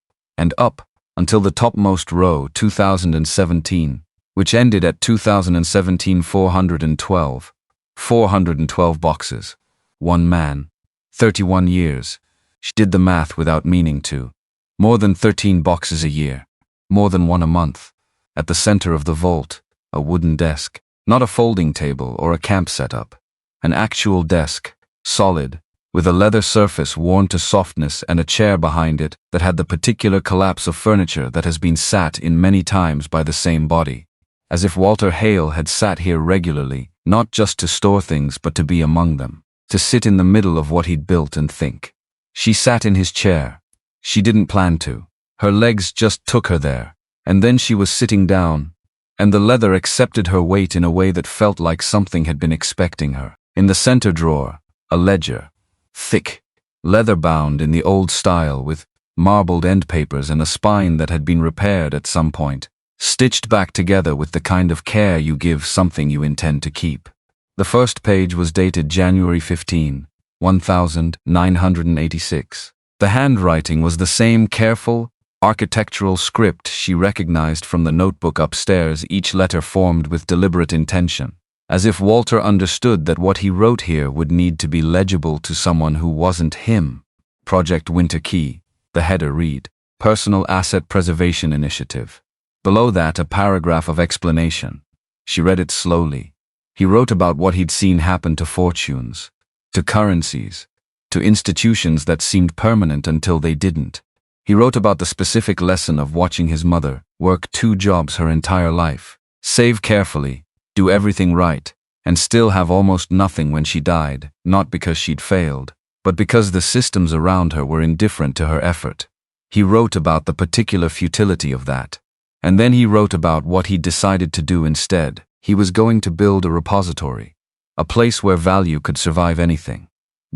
until the topmost row, 2017, which ended at 2017 412. 412 boxes. One man. 31 years. She did the math without meaning to. More than 13 boxes a year. More than one a month. At the center of the vault, a wooden desk. Not a folding table or a camp setup. An actual desk, solid, with a leather surface worn to softness and a chair behind it that had the particular collapse of furniture that has been sat in many times by the same body. As if Walter Hale had sat here regularly, not just to store things but to be among them, to sit in the middle of what he'd built and think. She sat in his chair. She didn't plan to. Her legs just took her there, and then she was sitting down, and the leather accepted her weight in a way that felt like something had been expecting her. In the center drawer, a ledger, thick, leather-bound in the old style with marbled end papers and a spine that had been repaired at some point, stitched back together with the kind of care you give something you intend to keep. The first page was dated January 15, 1986. The handwriting was the same careful, architectural script she recognized from the notebook upstairs, each letter formed with deliberate intention, as if Walter understood that what he wrote here would need to be legible to someone who wasn't him. Project Winter Key. The header read, Personal Asset Preservation Initiative. Below that, a paragraph of explanation. She read it slowly. He wrote about what he'd seen happen to fortunes, to currencies, to institutions that seemed permanent until they didn't. He wrote about the specific lesson of watching his mother work 2 jobs her entire life, save carefully, do everything right, and still have almost nothing when she died, not because she'd failed, but because the systems around her were indifferent to her effort. He wrote about the particular futility of that. And then he wrote about what he'd decided to do instead. He was going to build a repository, a place where value could survive anything.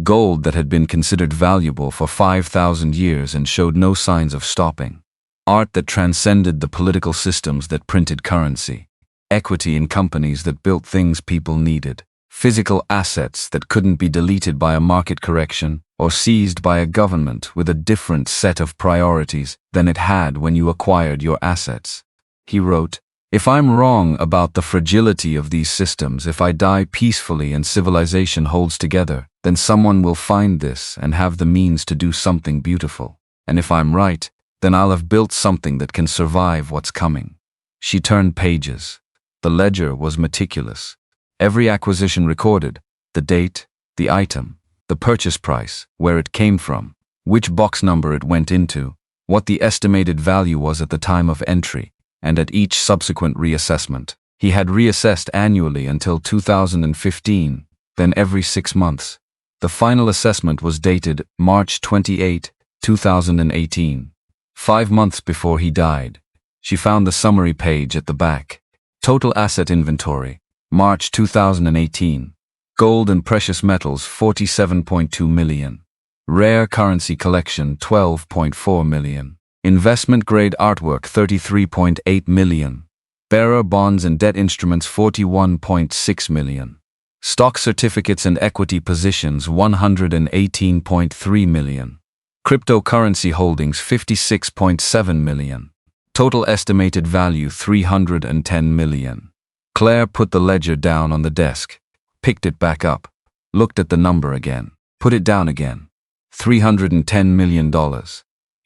Gold that had been considered valuable for 5,000 years and showed no signs of stopping. Art that transcended the political systems that printed currency. Equity in companies that built things people needed. Physical assets that couldn't be deleted by a market correction or seized by a government with a different set of priorities than it had when you acquired your assets. He wrote, If I'm wrong about the fragility of these systems, if I die peacefully and civilization holds together, then someone will find this and have the means to do something beautiful. And if I'm right, then I'll have built something that can survive what's coming. She turned pages. The ledger was meticulous. Every acquisition recorded, the date, the item, the purchase price, where it came from, which box number it went into, what the estimated value was at the time of entry, and at each subsequent reassessment. He had reassessed annually until 2015, then every 6 months. The final assessment was dated March 28, 2018. 5 months before he died. She found the summary page at the back. Total asset inventory, March 2018. Gold and precious metals 47.2 million. Rare currency collection 12.4 million. Investment grade artwork 33.8 million. Bearer bonds and debt instruments 41.6 million. Stock certificates and equity positions 118.3 million. Cryptocurrency holdings 56.7 million. Total estimated value 310 million. Claire put the ledger down on the desk, picked it back up, looked at the number again, put it down again. $310 million.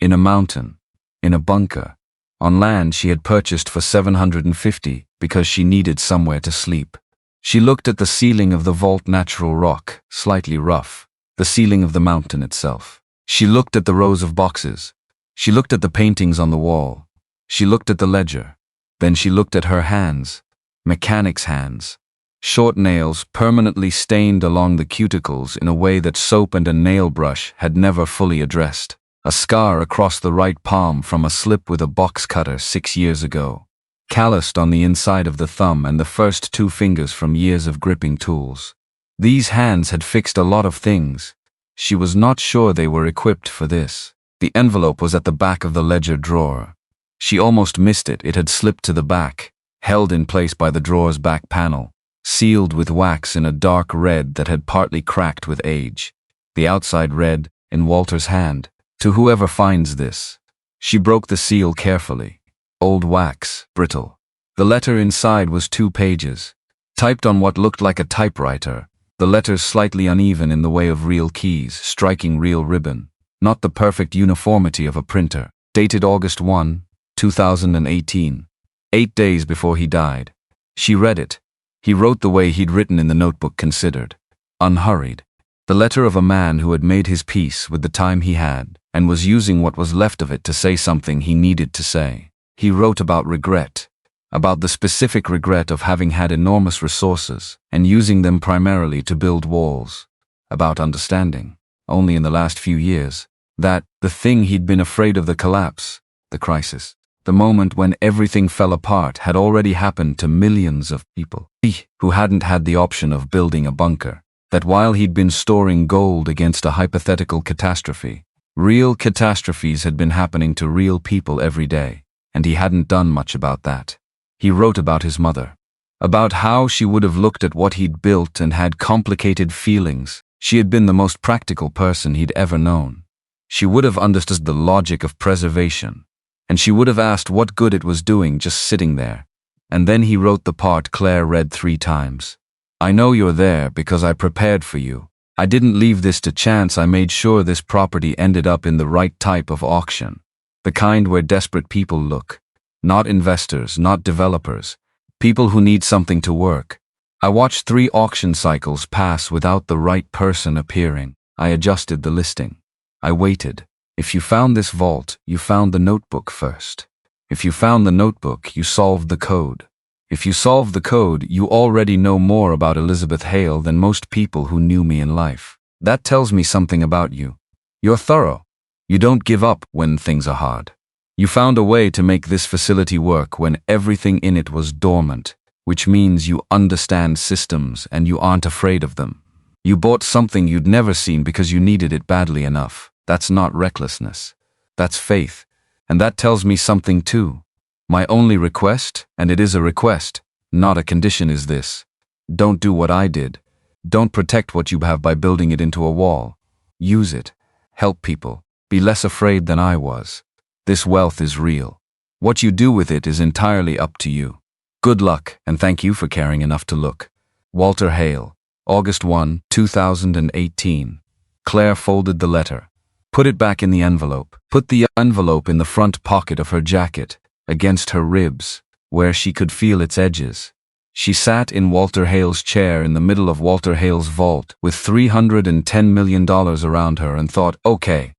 In a mountain, in a bunker, on land she had purchased for $750 because she needed somewhere to sleep. She looked at the ceiling of the vault, natural rock, slightly rough, the ceiling of the mountain itself. She looked at the rows of boxes. She looked at the paintings on the wall. She looked at the ledger. Then she looked at her hands. Mechanic's hands. Short nails permanently stained along the cuticles in a way that soap and a nail brush had never fully addressed. A scar across the right palm from a slip with a box cutter 6 years ago. Calloused on the inside of the thumb and the first 2 fingers from years of gripping tools. These hands had fixed a lot of things. She was not sure they were equipped for this. The envelope was at the back of the ledger drawer. She almost missed it. It had slipped to the back, held in place by the drawer's back panel, sealed with wax in a dark red that had partly cracked with age. The outside read, in Walter's hand, "To whoever finds this." She broke the seal carefully. Old wax, brittle. The letter inside was 2 pages, typed on what looked like a typewriter, the letters slightly uneven in the way of real keys, striking real ribbon, not the perfect uniformity of a printer. Dated August 1, 2018. 8 days before he died. She read it. He wrote the way he'd written in the notebook, considered. Unhurried. The letter of a man who had made his peace with the time he had, and was using what was left of it to say something he needed to say. He wrote about regret. About the specific regret of having had enormous resources, and using them primarily to build walls. About understanding, only in the last few years, that the thing he'd been afraid of, the collapse, the crisis, the moment when everything fell apart, had already happened to millions of people. He, who hadn't had the option of building a bunker, that while he'd been storing gold against a hypothetical catastrophe, real catastrophes had been happening to real people every day. and he hadn't done much about that. He wrote about his mother, about how she would have looked at what he'd built and had complicated feelings. She had been the most practical person he'd ever known. She would have understood the logic of preservation, and she would have asked what good it was doing just sitting there. And then he wrote the part Claire read 3 times. I know you're there because I prepared for you. I didn't leave this to chance. I made sure this property ended up in the right type of auction. The kind where desperate people look. Not investors, not developers. People who need something to work. I watched 3 auction cycles pass without the right person appearing. I adjusted the listing. I waited. If you found this vault, you found the notebook first. If you found the notebook, you solved the code. If you solved the code, you already know more about Elizabeth Hale than most people who knew me in life. That tells me something about you. You're thorough. You don't give up when things are hard. You found a way to make this facility work when everything in it was dormant, which means you understand systems and you aren't afraid of them. You bought something you'd never seen because you needed it badly enough. That's not recklessness. That's faith. And that tells me something too. My only request, and it is a request, not a condition, is this. Don't do what I did. Don't protect what you have by building it into a wall. Use it. Help people. Be less afraid than I was. This wealth is real. What you do with it is entirely up to you. Good luck, and thank you for caring enough to look. Walter Hale, August 1, 2018. Claire folded the letter. Put it back in the envelope. Put the envelope in the front pocket of her jacket, against her ribs, where she could feel its edges. She sat in Walter Hale's chair in the middle of Walter Hale's vault with $310 million around her and thought, okay.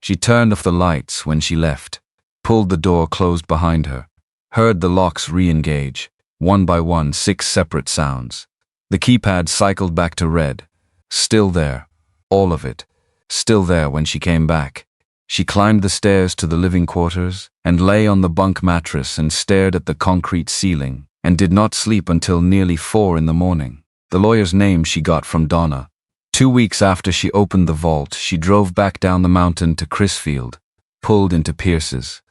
She turned off the lights when she left, pulled the door closed behind her, heard the locks re-engage, one by one, 6 separate sounds. The keypad cycled back to red. Still there. All of it. Still there when she came back. She climbed the stairs to the living quarters and lay on the bunk mattress and stared at the concrete ceiling and did not sleep until nearly 4 in the morning. The lawyer's name she got from Donna. 2 weeks after she opened the vault, she drove back down the mountain to Crisfield, pulled into Pierce's.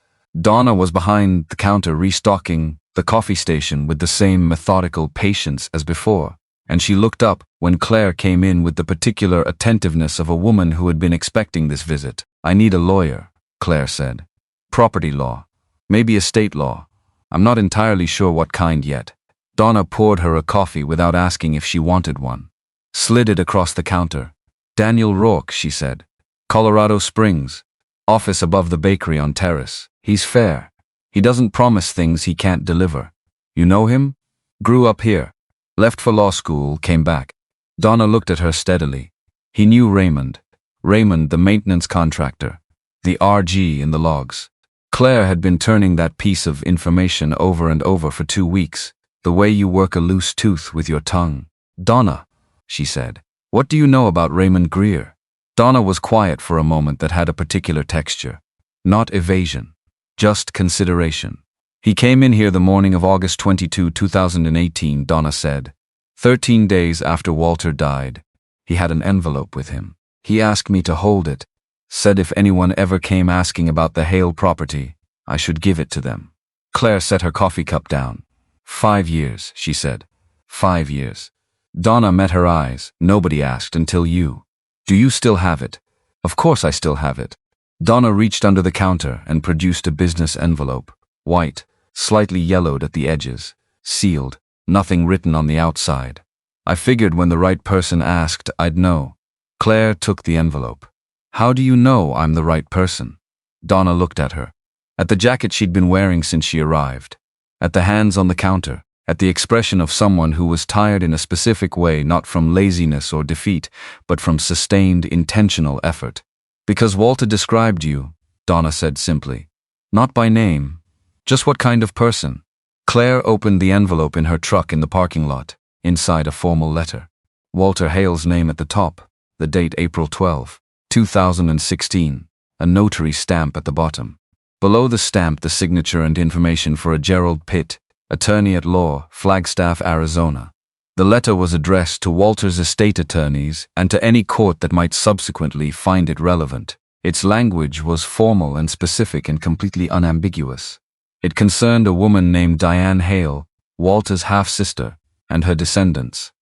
Donna was behind the counter restocking the coffee station with the same methodical patience as before, and she looked up when Claire came in with the particular attentiveness of a woman who had been expecting this visit. I need a lawyer, Claire said. Property law. Maybe estate law. I'm not entirely sure what kind yet. Donna poured her a coffee without asking if she wanted one. Slid it across the counter. Daniel Rourke, she said. Colorado Springs. Office above the bakery on Terrace. He's fair. He doesn't promise things he can't deliver. You know him? Grew up here. Left for law school, came back. Donna looked at her steadily. He knew Raymond. Raymond, the maintenance contractor. The RG in the logs. Claire had been turning that piece of information over and over for 2 weeks. The way you work a loose tooth with your tongue. Donna, she said. What do you know about Raymond Greer? Donna was quiet for a moment that had a particular texture. Not evasion. Just consideration. He came in here the morning of August 22, 2018, Donna said. 13 days after Walter died. He had an envelope with him. He asked me to hold it. Said if anyone ever came asking about the Hale property, I should give it to them. Claire set her coffee cup down. 5 years, she said. 5 years. Donna met her eyes. Nobody asked until you. Do you still have it? Of course I still have it. Donna reached under the counter and produced a business envelope. White, slightly yellowed at the edges. Sealed, nothing written on the outside. I figured when the right person asked, I'd know. Claire took the envelope. How do you know I'm the right person? Donna looked at her. At the jacket she'd been wearing since she arrived. At the hands on the counter. At the expression of someone who was tired in a specific way, not from laziness or defeat, but from sustained, intentional effort. Because Walter described you, Donna said simply. Not by name. Just what kind of person? Claire opened the envelope in her truck in the parking lot, inside a formal letter. Walter Hale's name at the top, the date April 12, 2016, a notary stamp at the bottom. Below the stamp, the signature and information for a Gerald Pitt, attorney at law, Flagstaff, Arizona. The letter was addressed to Walter's estate attorneys and to any court that might subsequently find it relevant. Its language was formal and specific and completely unambiguous. It concerned a woman named Diane Hale, Walter's half-sister, and her descendants.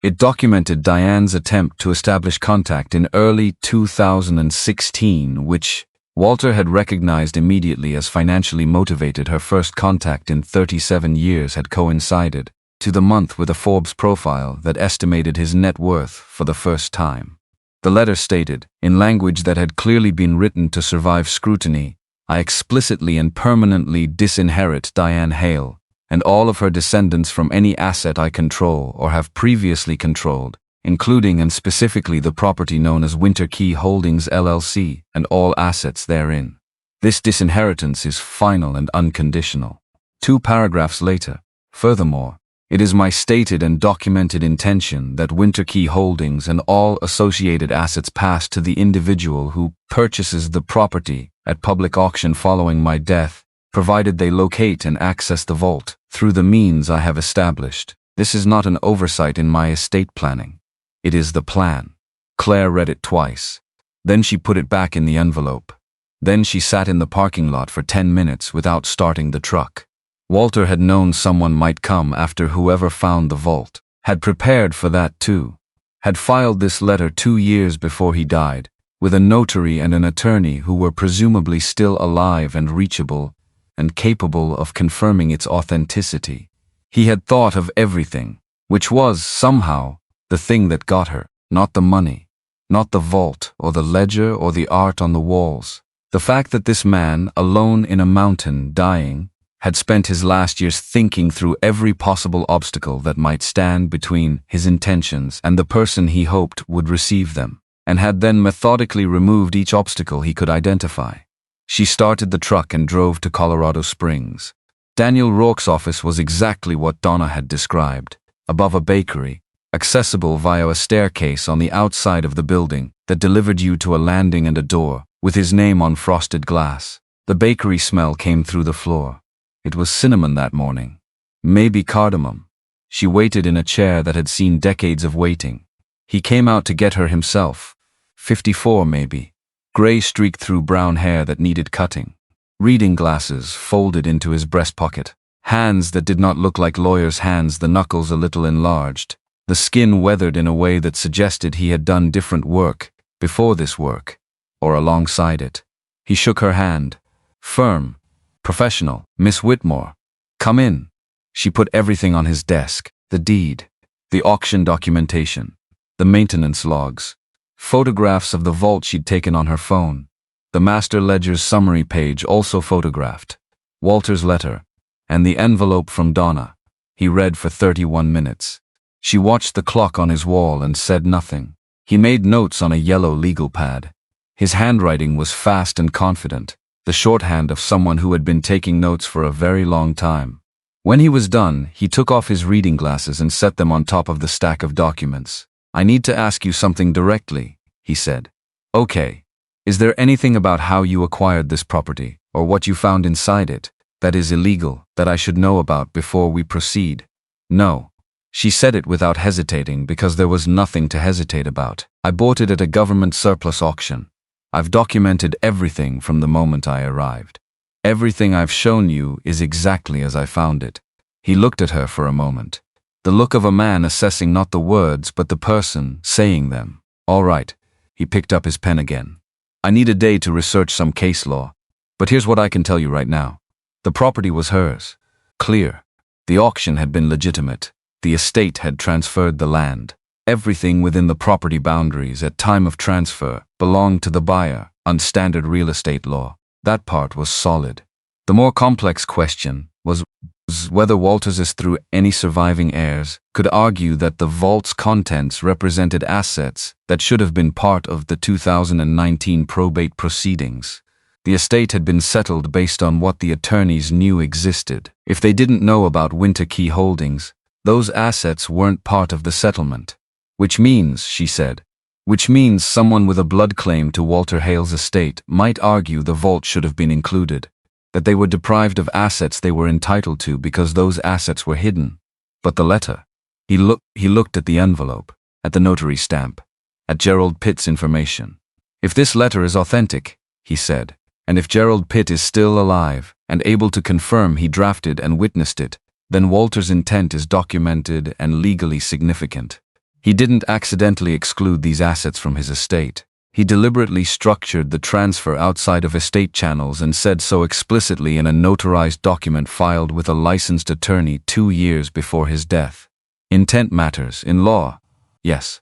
It documented Diane's attempt to establish contact in early 2016, which Walter had recognized immediately as financially motivated. Her first contact in 37 years had coincided to the month with a Forbes profile that estimated his net worth for the first time. The letter stated, in language that had clearly been written to survive scrutiny, "I explicitly and permanently disinherit Diane Hale and all of her descendants from any asset I control or have previously controlled, including and specifically the property known as Winter Key Holdings LLC and all assets therein. This disinheritance is final and unconditional." 2 paragraphs later, furthermore, "It is my stated and documented intention that Winter Key Holdings and all associated assets pass to the individual who purchases the property at public auction following my death, provided they locate and access the vault through the means I have established. This is not an oversight in my estate planning. It is the plan." Claire read it twice. Then she put it back in the envelope. Then she sat in the parking lot for 10 minutes without starting the truck. Walter had known someone might come after whoever found the vault, had prepared for that too, had filed this letter 2 years before he died, with a notary and an attorney who were presumably still alive and reachable, and capable of confirming its authenticity. He had thought of everything, which was, somehow, the thing that got her, not the money, not the vault or the ledger or the art on the walls. The fact that this man, alone in a mountain, dying, had spent his last years thinking through every possible obstacle that might stand between his intentions and the person he hoped would receive them, and had then methodically removed each obstacle he could identify. She started the truck and drove to Colorado Springs. Daniel Rourke's office was exactly what Donna had described, above a bakery, accessible via a staircase on the outside of the building that delivered you to a landing and a door, with his name on frosted glass. The bakery smell came through the floor. It was cinnamon that morning. Maybe cardamom. She waited in a chair that had seen decades of waiting. He came out to get her himself. 54 maybe. Gray streaked through brown hair that needed cutting. Reading glasses folded into his breast pocket. Hands that did not look like lawyers' hands, the knuckles a little enlarged. The skin weathered in a way that suggested he had done different work before this work, or alongside it. He shook her hand. Firm. Professional. "Miss Whitmore. Come in." She put everything on his desk. The deed. The auction documentation. The maintenance logs. Photographs of the vault she'd taken on her phone. The master ledger's summary page also photographed. Walter's letter. And the envelope from Donna. He read for 31 minutes. She watched the clock on his wall and said nothing. He made notes on a yellow legal pad. His handwriting was fast and confident, the shorthand of someone who had been taking notes for a very long time. When he was done, he took off his reading glasses and set them on top of the stack of documents. "I need to ask you something directly," he said. "Okay. Is there anything about how you acquired this property, or what you found inside it, that is illegal, that I should know about before we proceed?" "No." She said it without hesitating because there was nothing to hesitate about. "I bought it at a government surplus auction. I've documented everything from the moment I arrived. Everything I've shown you is exactly as I found it." He looked at her for a moment. The look of a man assessing not the words but the person saying them. "All right." He picked up his pen again. "I need a day to research some case law. But here's what I can tell you right now. The property was hers. Clear. The auction had been legitimate. The estate had transferred the land. Everything within the property boundaries at time of transfer belonged to the buyer, on standard real estate law. That part was solid. The more complex question was whether Walters, through any surviving heirs, could argue that the vault's contents represented assets that should have been part of the 2019 probate proceedings. The estate had been settled based on what the attorneys knew existed. If they didn't know about Winter Key Holdings, those assets weren't part of the settlement. Which means, she said, someone with a blood claim to Walter Hale's estate might argue the vault should have been included, that they were deprived of assets they were entitled to because those assets were hidden. But the letter. He looked at the envelope, at the notary stamp, at Gerald Pitt's information. If this letter is authentic, he said, and if Gerald Pitt is still alive and able to confirm he drafted and witnessed it, then Walter's intent is documented and legally significant. He didn't accidentally exclude these assets from his estate. He deliberately structured the transfer outside of estate channels and said so explicitly in a notarized document filed with a licensed attorney 2 years before his death. Intent matters in law. Yes.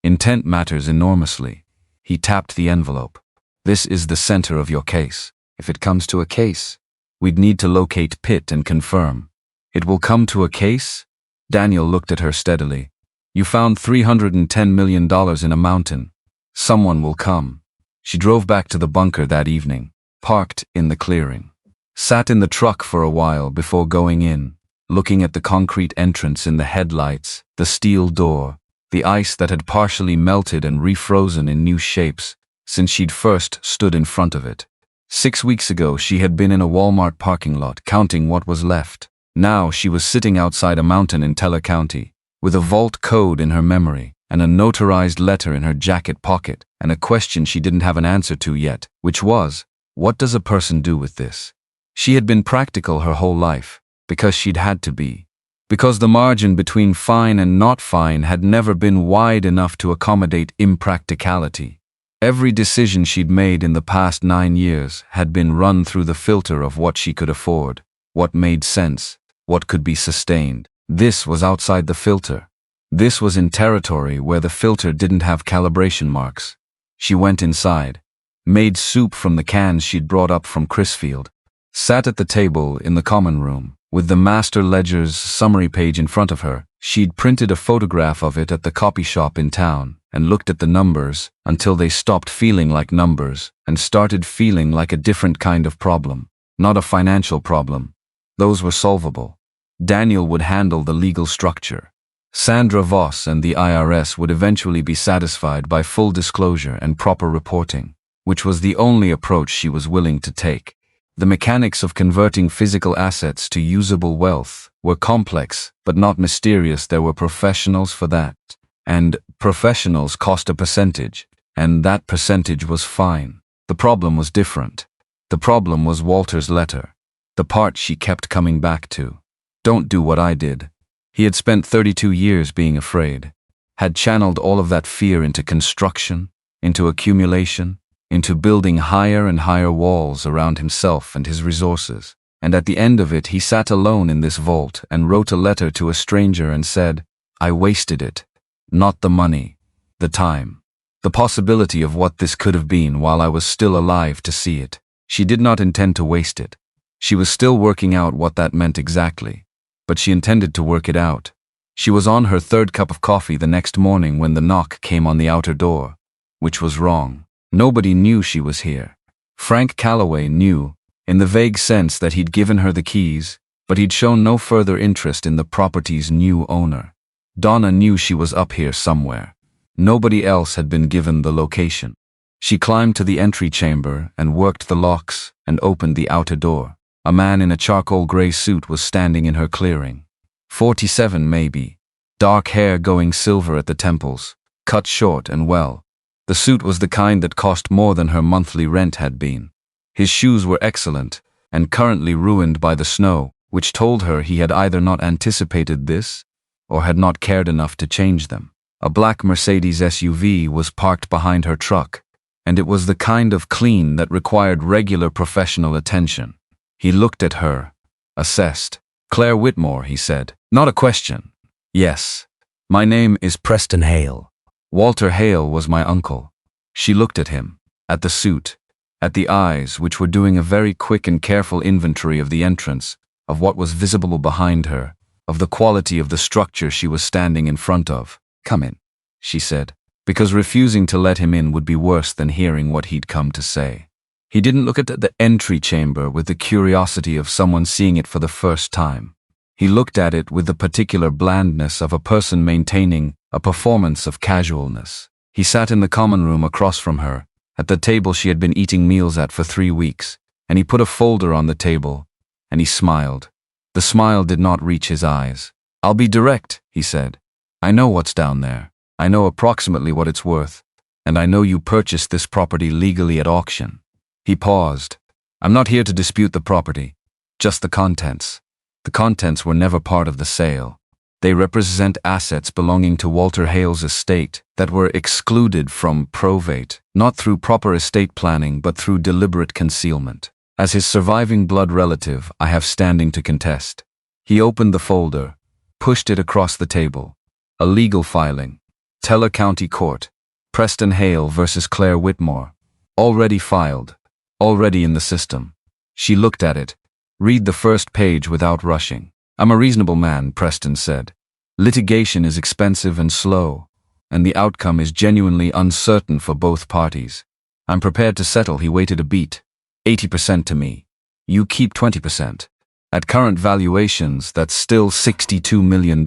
Intent matters enormously. He tapped the envelope. This is the center of your case. If it comes to a case, we'd need to locate Pitt and confirm. It will come to a case? Daniel looked at her steadily. You found $310 million in a mountain. Someone will come. She drove back to the bunker that evening, parked in the clearing. Sat in the truck for a while before going in, looking at the concrete entrance in the headlights, the steel door, the ice that had partially melted and refrozen in new shapes since she'd first stood in front of it. 6 weeks ago she had been in a Walmart parking lot counting what was left. Now she was sitting outside a mountain in Teller County, with a vault code in her memory and a notarized letter in her jacket pocket and a question she didn't have an answer to yet, which was, what does a person do with this? She had been practical her whole life, because she'd had to be. Because the margin between fine and not fine had never been wide enough to accommodate impracticality. Every decision she'd made in the past 9 years had been run through the filter of what she could afford, what made sense, what could be sustained. This was outside the filter. This was in territory where the filter didn't have calibration marks. She went inside, made soup from the cans she'd brought up from Crisfield, sat at the table in the common room, with the master ledger's summary page in front of her. She'd printed a photograph of it at the copy shop in town and looked at the numbers until they stopped feeling like numbers and started feeling like a different kind of problem, not a financial problem. Those were solvable. Daniel would handle the legal structure. Sandra Voss and the IRS would eventually be satisfied by full disclosure and proper reporting, which was the only approach she was willing to take. The mechanics of converting physical assets to usable wealth were complex but not mysterious. There were professionals for that. And professionals cost a percentage, and that percentage was fine. The problem was different. The problem was Walter's letter, the part she kept coming back to. Don't do what I did. He had spent 32 years being afraid, had channeled all of that fear into construction, into accumulation, into building higher and higher walls around himself and his resources. And at the end of it, he sat alone in this vault and wrote a letter to a stranger and said, I wasted it. Not the money, the time, the possibility of what this could have been while I was still alive to see it. She did not intend to waste it. She was still working out what that meant exactly. But she intended to work it out. She was on her 3rd cup of coffee the next morning when the knock came on the outer door, which was wrong. Nobody knew she was here. Frank Calloway knew, in the vague sense that he'd given her the keys, but he'd shown no further interest in the property's new owner. Donna knew she was up here somewhere. Nobody else had been given the location. She climbed to the entry chamber and worked the locks and opened the outer door. A man in a charcoal gray suit was standing in her clearing. 47 maybe. Dark hair going silver at the temples, cut short and well. The suit was the kind that cost more than her monthly rent had been. His shoes were excellent and currently ruined by the snow, which told her he had either not anticipated this or had not cared enough to change them. A black Mercedes SUV was parked behind her truck, and it was the kind of clean that required regular professional attention. He looked at her, assessed. Claire Whitmore, he said. Not a question. Yes. My name is Preston Hale. Walter Hale was my uncle. She looked at him, at the suit, at the eyes which were doing a very quick and careful inventory of the entrance, of what was visible behind her, of the quality of the structure she was standing in front of. Come in, she said, because refusing to let him in would be worse than hearing what he'd come to say. He didn't look at the entry chamber with the curiosity of someone seeing it for the first time. He looked at it with the particular blandness of a person maintaining a performance of casualness. He sat in the common room across from her, at the table she had been eating meals at for 3 weeks, and he put a folder on the table, and he smiled. The smile did not reach his eyes. I'll be direct, he said. I know what's down there. I know approximately what it's worth. And I know you purchased this property legally at auction. He paused. I'm not here to dispute the property, just the contents. The contents were never part of the sale. They represent assets belonging to Walter Hale's estate that were excluded from probate, not through proper estate planning but through deliberate concealment. As his surviving blood relative, I have standing to contest. He opened the folder, pushed it across the table. A legal filing. Teller County Court. Preston Hale versus Claire Whitmore. Already filed. Already in the system. She looked at it. Read the first page without rushing. I'm a reasonable man, Preston said. Litigation is expensive and slow, and the outcome is genuinely uncertain for both parties. I'm prepared to settle, he waited a beat. 80% to me. You keep 20%. At current valuations, that's still $62 million,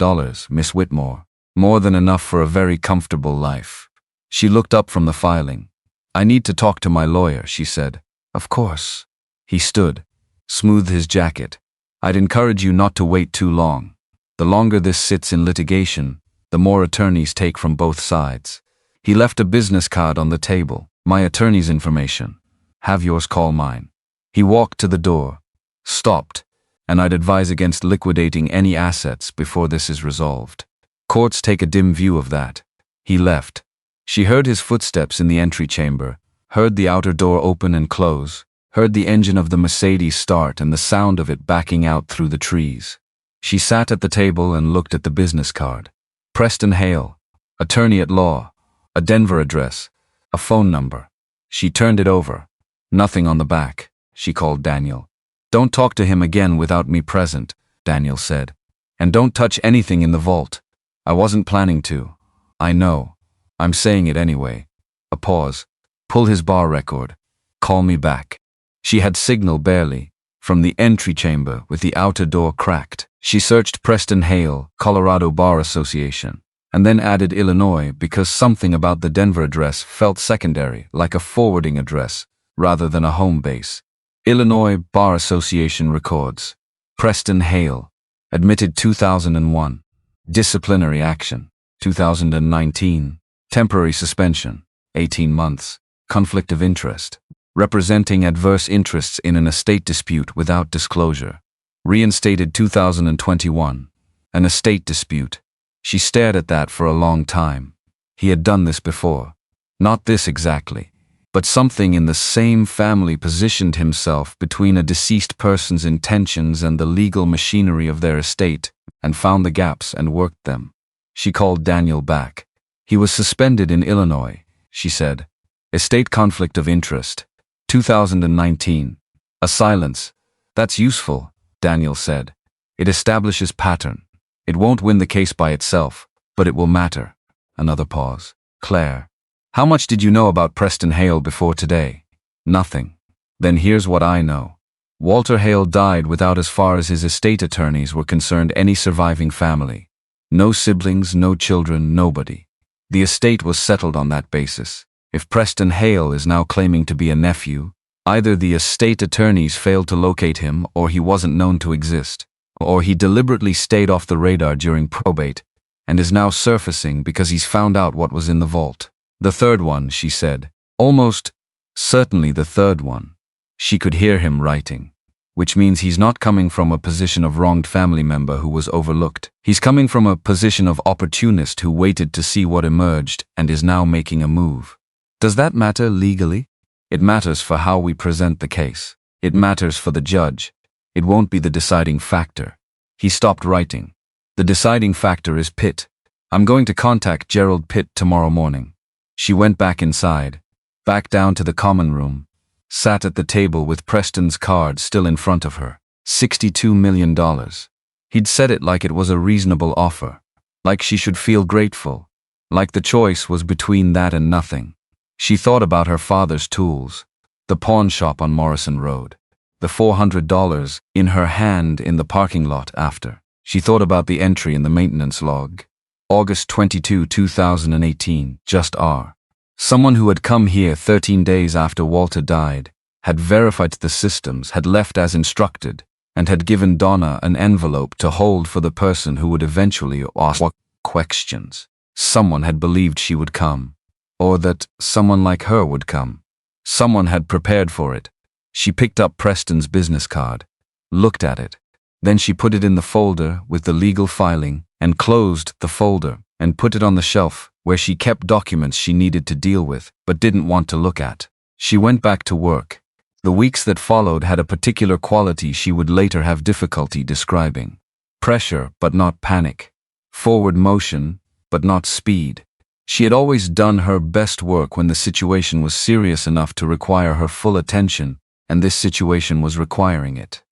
Miss Whitmore. More than enough for a very comfortable life. She looked up from the filing. I need to talk to my lawyer, she said. Of course. He stood, smoothed his jacket. I'd encourage you not to wait too long. The longer this sits in litigation, the more attorneys take from both sides. He left a business card on the table. My attorney's information. Have yours call mine. He walked to the door, stopped, and I'd advise against liquidating any assets before this is resolved. Courts take a dim view of that. He left. She heard his footsteps in the entry chamber, heard the outer door open and close, heard the engine of the Mercedes start and the sound of it backing out through the trees. She sat at the table and looked at the business card. Preston Hale, attorney at law, a Denver address, a phone number. She turned it over. Nothing on the back. She called Daniel. Don't talk to him again without me present, Daniel said. And don't touch anything in the vault. I wasn't planning to. I know. I'm saying it anyway. A pause. Pull his bar record. Call me back. She had signal barely. From the entry chamber with the outer door cracked, she searched Preston Hale, Colorado Bar Association, and then added Illinois because something about the Denver address felt secondary, like a forwarding address, rather than a home base. Illinois Bar Association records. Preston Hale. Admitted 2001. Disciplinary action. 2019. Temporary suspension. 18 months. Conflict of interest. Representing adverse interests in an estate dispute without disclosure. Reinstated 2021. An estate dispute. She stared at that for a long time. He had done this before. Not this exactly, but something in the same family positioned himself between a deceased person's intentions and the legal machinery of their estate, and found the gaps and worked them. She called Daniel back. He was suspended in Illinois, she said. Estate conflict of interest. 2019. A silence. That's useful, Daniel said. It establishes pattern. It won't win the case by itself, but it will matter. Another pause. Claire. How much did you know about Preston Hale before today? Nothing. Then here's what I know. Walter Hale died without, as far as his estate attorneys were concerned, any surviving family. No siblings, no children, nobody. The estate was settled on that basis. If Preston Hale is now claiming to be a nephew, either the estate attorneys failed to locate him or he wasn't known to exist, or he deliberately stayed off the radar during probate and is now surfacing because he's found out what was in the vault. The third one, she said. Almost certainly the third one. She could hear him writing. Which means he's not coming from a position of wronged family member who was overlooked. He's coming from a position of opportunist who waited to see what emerged and is now making a move. Does that matter legally? It matters for how we present the case. It matters for the judge. It won't be the deciding factor. He stopped writing. The deciding factor is Pitt. I'm going to contact Gerald Pitt tomorrow morning. She went back inside, back down to the common room, sat at the table with Preston's card still in front of her. $62 million. He'd said it like it was a reasonable offer, like she should feel grateful, like the choice was between that and nothing. She thought about her father's tools, the pawn shop on Morrison Road, the $400 in her hand in the parking lot after. She thought about the entry in the maintenance log. August 22, 2018, just R. Someone who had come here 13 days after Walter died, had verified the systems, had left as instructed, and had given Donna an envelope to hold for the person who would eventually ask questions. Someone had believed she would come. or that someone like her would come. Someone had prepared for it. She picked up Preston's business card, looked at it. Then she put it in the folder with the legal filing and closed the folder and put it on the shelf where she kept documents she needed to deal with but didn't want to look at. She went back to work. The weeks that followed had a particular quality she would later have difficulty describing. Pressure, but not panic. Forward motion, but not speed. She had always done her best work when the situation was serious enough to require her full attention, and this situation was requiring it.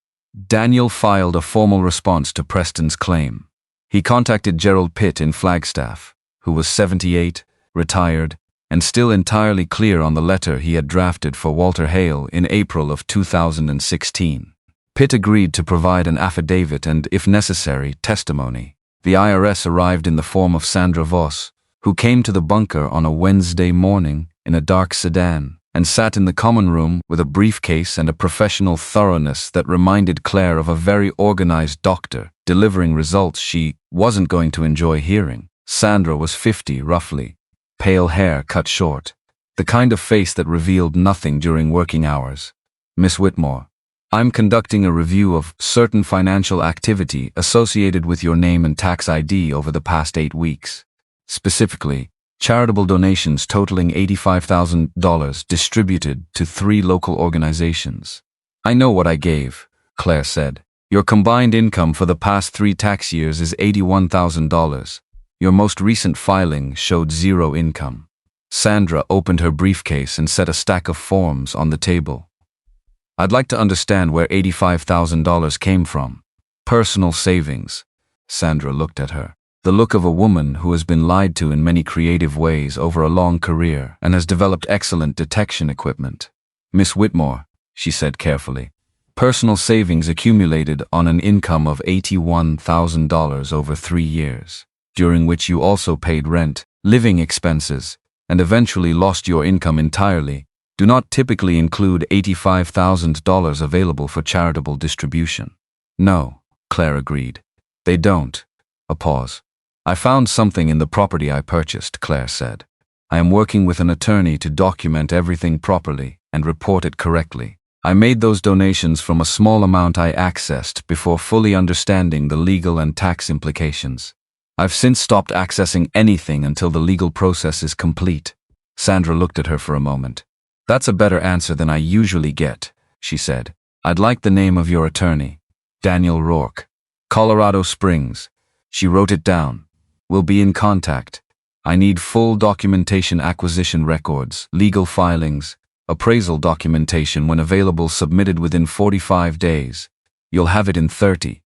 Daniel filed a formal response to Preston's claim. He contacted Gerald Pitt in Flagstaff, who was 78, retired, and still entirely clear on the letter he had drafted for Walter Hale in April of 2016. Pitt agreed to provide an affidavit and, if necessary, testimony. The IRS arrived in the form of Sandra Voss, who came to the bunker on a Wednesday morning in a dark sedan and sat in the common room with a briefcase and a professional thoroughness that reminded Claire of a very organized doctor delivering results she wasn't going to enjoy hearing. Sandra was 50, roughly. Pale hair cut short. The kind of face that revealed nothing during working hours. Miss Whitmore, I'm conducting a review of certain financial activity associated with your name and tax ID over the past 8 weeks. Specifically, charitable donations totaling $85,000 distributed to 3 local organizations. I know what I gave, Claire said. Your combined income for the past 3 tax years is $81,000. Your most recent filing showed 0 income. Sandra opened her briefcase and set a stack of forms on the table. I'd like to understand where $85,000 came from. Personal savings. Sandra looked at her. The look of a woman who has been lied to in many creative ways over a long career and has developed excellent detection equipment. Miss Whitmore, she said carefully, personal savings accumulated on an income of $81,000 over 3 years, during which you also paid rent, living expenses, and eventually lost your income entirely, do not typically include $85,000 available for charitable distribution. No, Claire agreed. They don't. A pause. I found something in the property I purchased, Claire said. I am working with an attorney to document everything properly and report it correctly. I made those donations from a small amount I accessed before fully understanding the legal and tax implications. I've since stopped accessing anything until the legal process is complete. Sandra looked at her for a moment. That's a better answer than I usually get, she said. I'd like the name of your attorney. Daniel Rourke. Colorado Springs. She wrote it down. We'll be in contact. I need full documentation, acquisition records, legal filings, appraisal documentation when available, submitted within 45 days. You'll have it in 30.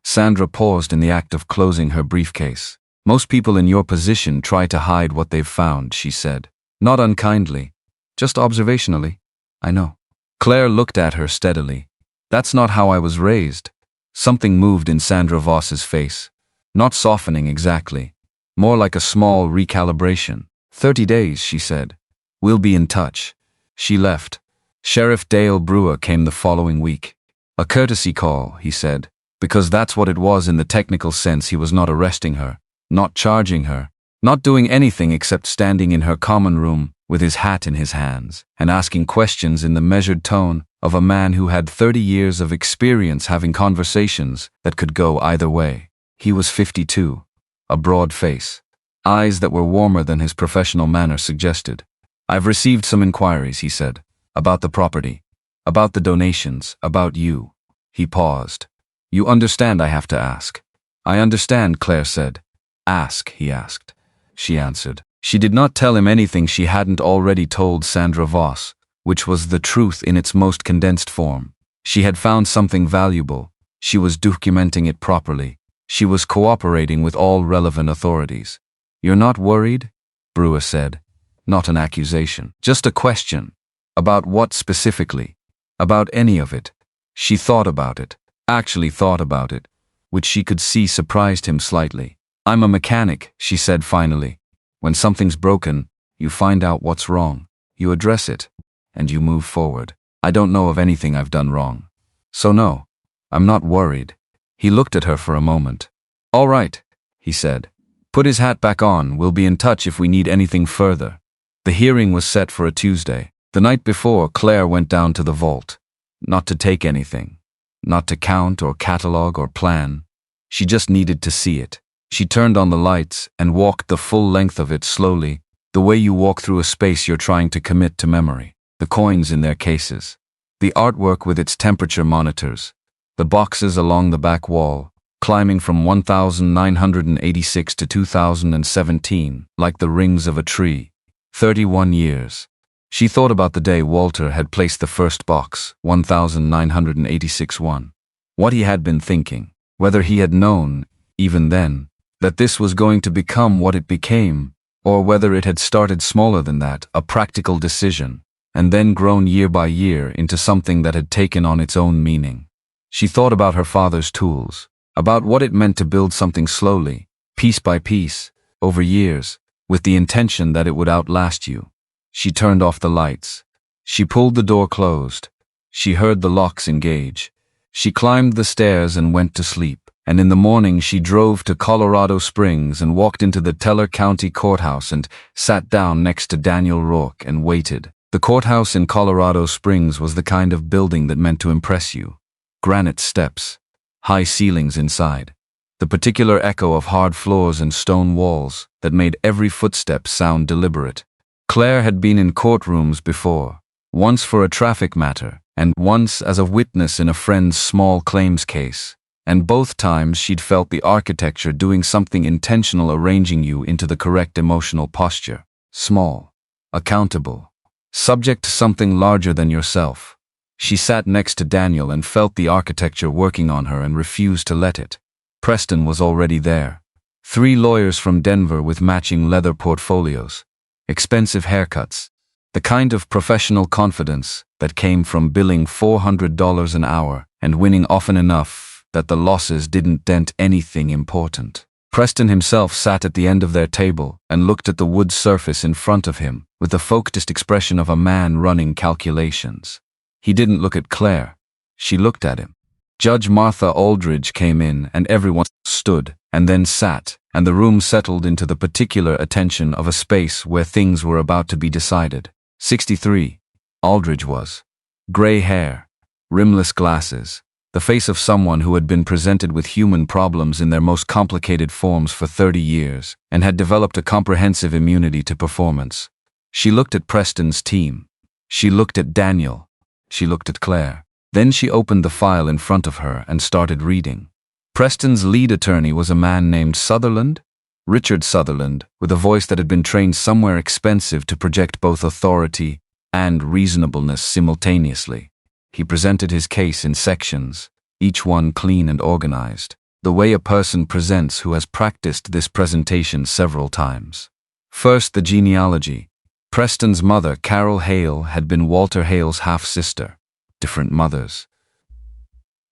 Sandra paused in the act of closing her briefcase. Most people in your position try to hide what they've found, she said. Not unkindly, just observationally. I know. Claire looked at her steadily. That's not how I was raised. Something moved in Sandra Voss's face. Not softening exactly. More like a small recalibration. 30 days, she said. We'll be in touch. She left. Sheriff Dale Brewer came the following week. A courtesy call, he said, because that's what it was in the technical sense. He was not arresting her, not charging her, not doing anything except standing in her common room with his hat in his hands and asking questions in the measured tone of a man who had 30 years of experience having conversations that could go either way. He was 52, a broad face, eyes that were warmer than his professional manner suggested. I've received some inquiries, he said, about the property, about the donations, about you. He paused. You understand I have to ask. I understand, Claire said. Ask, he asked. She answered. She did not tell him anything she hadn't already told Sandra Voss, which was the truth in its most condensed form. She had found something valuable. She was documenting it properly. She was cooperating with all relevant authorities. You're not worried? Brewer said. Not an accusation, just a question. About what specifically? About any of it. She thought about it, actually thought about it, which she could see surprised him slightly. I'm a mechanic, she said finally. When something's broken, you find out what's wrong, you address it, and you move forward. I don't know of anything I've done wrong. So no, I'm not worried. He looked at her for a moment. All right, he said. Put his hat back on. We'll be in touch if we need anything further. The hearing was set for a Tuesday. The night before, Claire went down to the vault. Not to take anything. Not to count or catalog or plan. She just needed to see it. She turned on the lights and walked the full length of it slowly, the way you walk through a space you're trying to commit to memory. The coins in their cases. The artwork with its temperature monitors. The boxes along the back wall, climbing from 1986 to 2017, like the rings of a tree. 31 years. She thought about the day Walter had placed the first box, 1986-1. What he had been thinking. Whether he had known, even then, that this was going to become what it became, or whether it had started smaller than that, a practical decision, and then grown year by year into something that had taken on its own meaning. She thought about her father's tools, about what it meant to build something slowly, piece by piece, over years, with the intention that it would outlast you. She turned off the lights. She pulled the door closed. She heard the locks engage. She climbed the stairs and went to sleep. And in the morning she drove to Colorado Springs and walked into the Teller County Courthouse and sat down next to Daniel Rourke and waited. The courthouse in Colorado Springs was the kind of building that meant to impress you. Granite steps, high ceilings inside, the particular echo of hard floors and stone walls that made every footstep sound deliberate. Claire had been in courtrooms before, once for a traffic matter, and once as a witness in a friend's small claims case. And both times she'd felt the architecture doing something intentional, arranging you into the correct emotional posture. Small, accountable, subject to something larger than yourself. She sat next to Daniel and felt the architecture working on her and refused to let it. Preston was already there. 3 lawyers from Denver with matching leather portfolios. Expensive haircuts. The kind of professional confidence that came from billing $400 an hour and winning often enough that the losses didn't dent anything important. Preston himself sat at the end of their table and looked at the wood surface in front of him with the focused expression of a man running calculations. He didn't look at Claire. She looked at him. Judge Martha Aldridge came in and everyone stood and then sat, and the room settled into the particular attention of a space where things were about to be decided. 63. Aldridge was. Gray hair, rimless glasses, the face of someone who had been presented with human problems in their most complicated forms for 30 years and had developed a comprehensive immunity to performance. She looked at Preston's team. She looked at Daniel. She looked at Claire. Then she opened the file in front of her and started reading. Preston's lead attorney was a man named Sutherland, Richard Sutherland, with a voice that had been trained somewhere expensive to project both authority and reasonableness simultaneously. He presented his case in sections, each one clean and organized, the way a person presents who has practiced this presentation several times. First, the genealogy. Preston's mother, Carol Hale, had been Walter Hale's half-sister. Different mothers.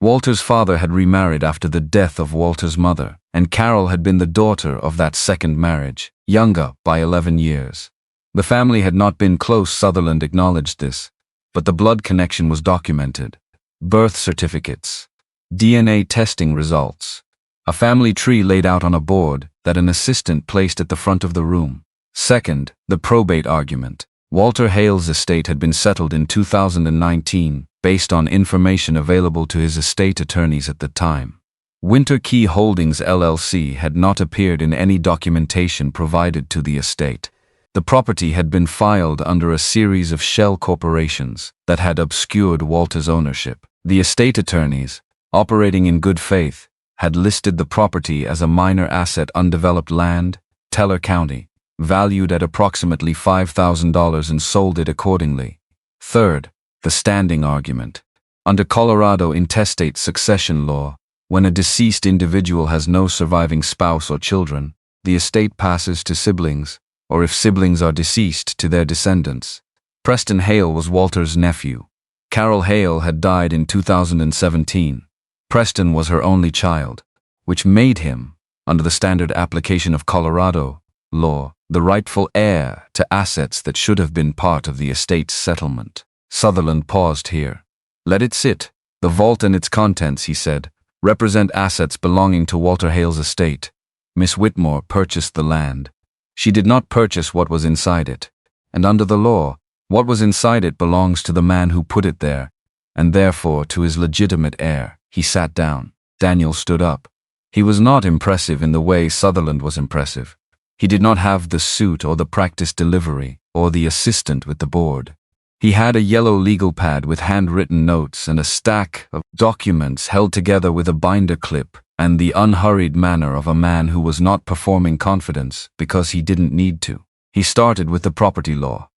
Walter's father had remarried after the death of Walter's mother, and Carol had been the daughter of that second marriage, younger by 11 years. The family had not been close, Sutherland acknowledged this, but the blood connection was documented. Birth certificates, DNA testing results, a family tree laid out on a board that an assistant placed at the front of the room. Second, the probate argument. Walter Hale's estate had been settled in 2019 based on information available to his estate attorneys at the time. Winter Key Holdings LLC had not appeared in any documentation provided to the estate. The property had been filed under a series of shell corporations that had obscured Walter's ownership. The estate attorneys, operating in good faith, had listed the property as a minor asset, undeveloped land, Teller County, valued at approximately $5,000, and sold it accordingly. Third, the standing argument. Under Colorado intestate succession law, when a deceased individual has no surviving spouse or children, the estate passes to siblings, or if siblings are deceased, to their descendants. Preston Hale was Walter's nephew. Carol Hale had died in 2017. Preston was her only child, which made him, under the standard application of Colorado law, the rightful heir to assets that should have been part of the estate's settlement. Sutherland paused here. Let it sit. The vault and its contents, he said, represent assets belonging to Walter Hale's estate. Miss Whitmore purchased the land. She did not purchase what was inside it. And under the law, what was inside it belongs to the man who put it there, and therefore to his legitimate heir. He sat down. Daniel stood up. He was not impressive in the way Sutherland was impressive. He did not have the suit or the practiced delivery or the assistant with the board. He had a yellow legal pad with handwritten notes and a stack of documents held together with a binder clip, and the unhurried manner of a man who was not performing confidence because he didn't need to. He started with the property law.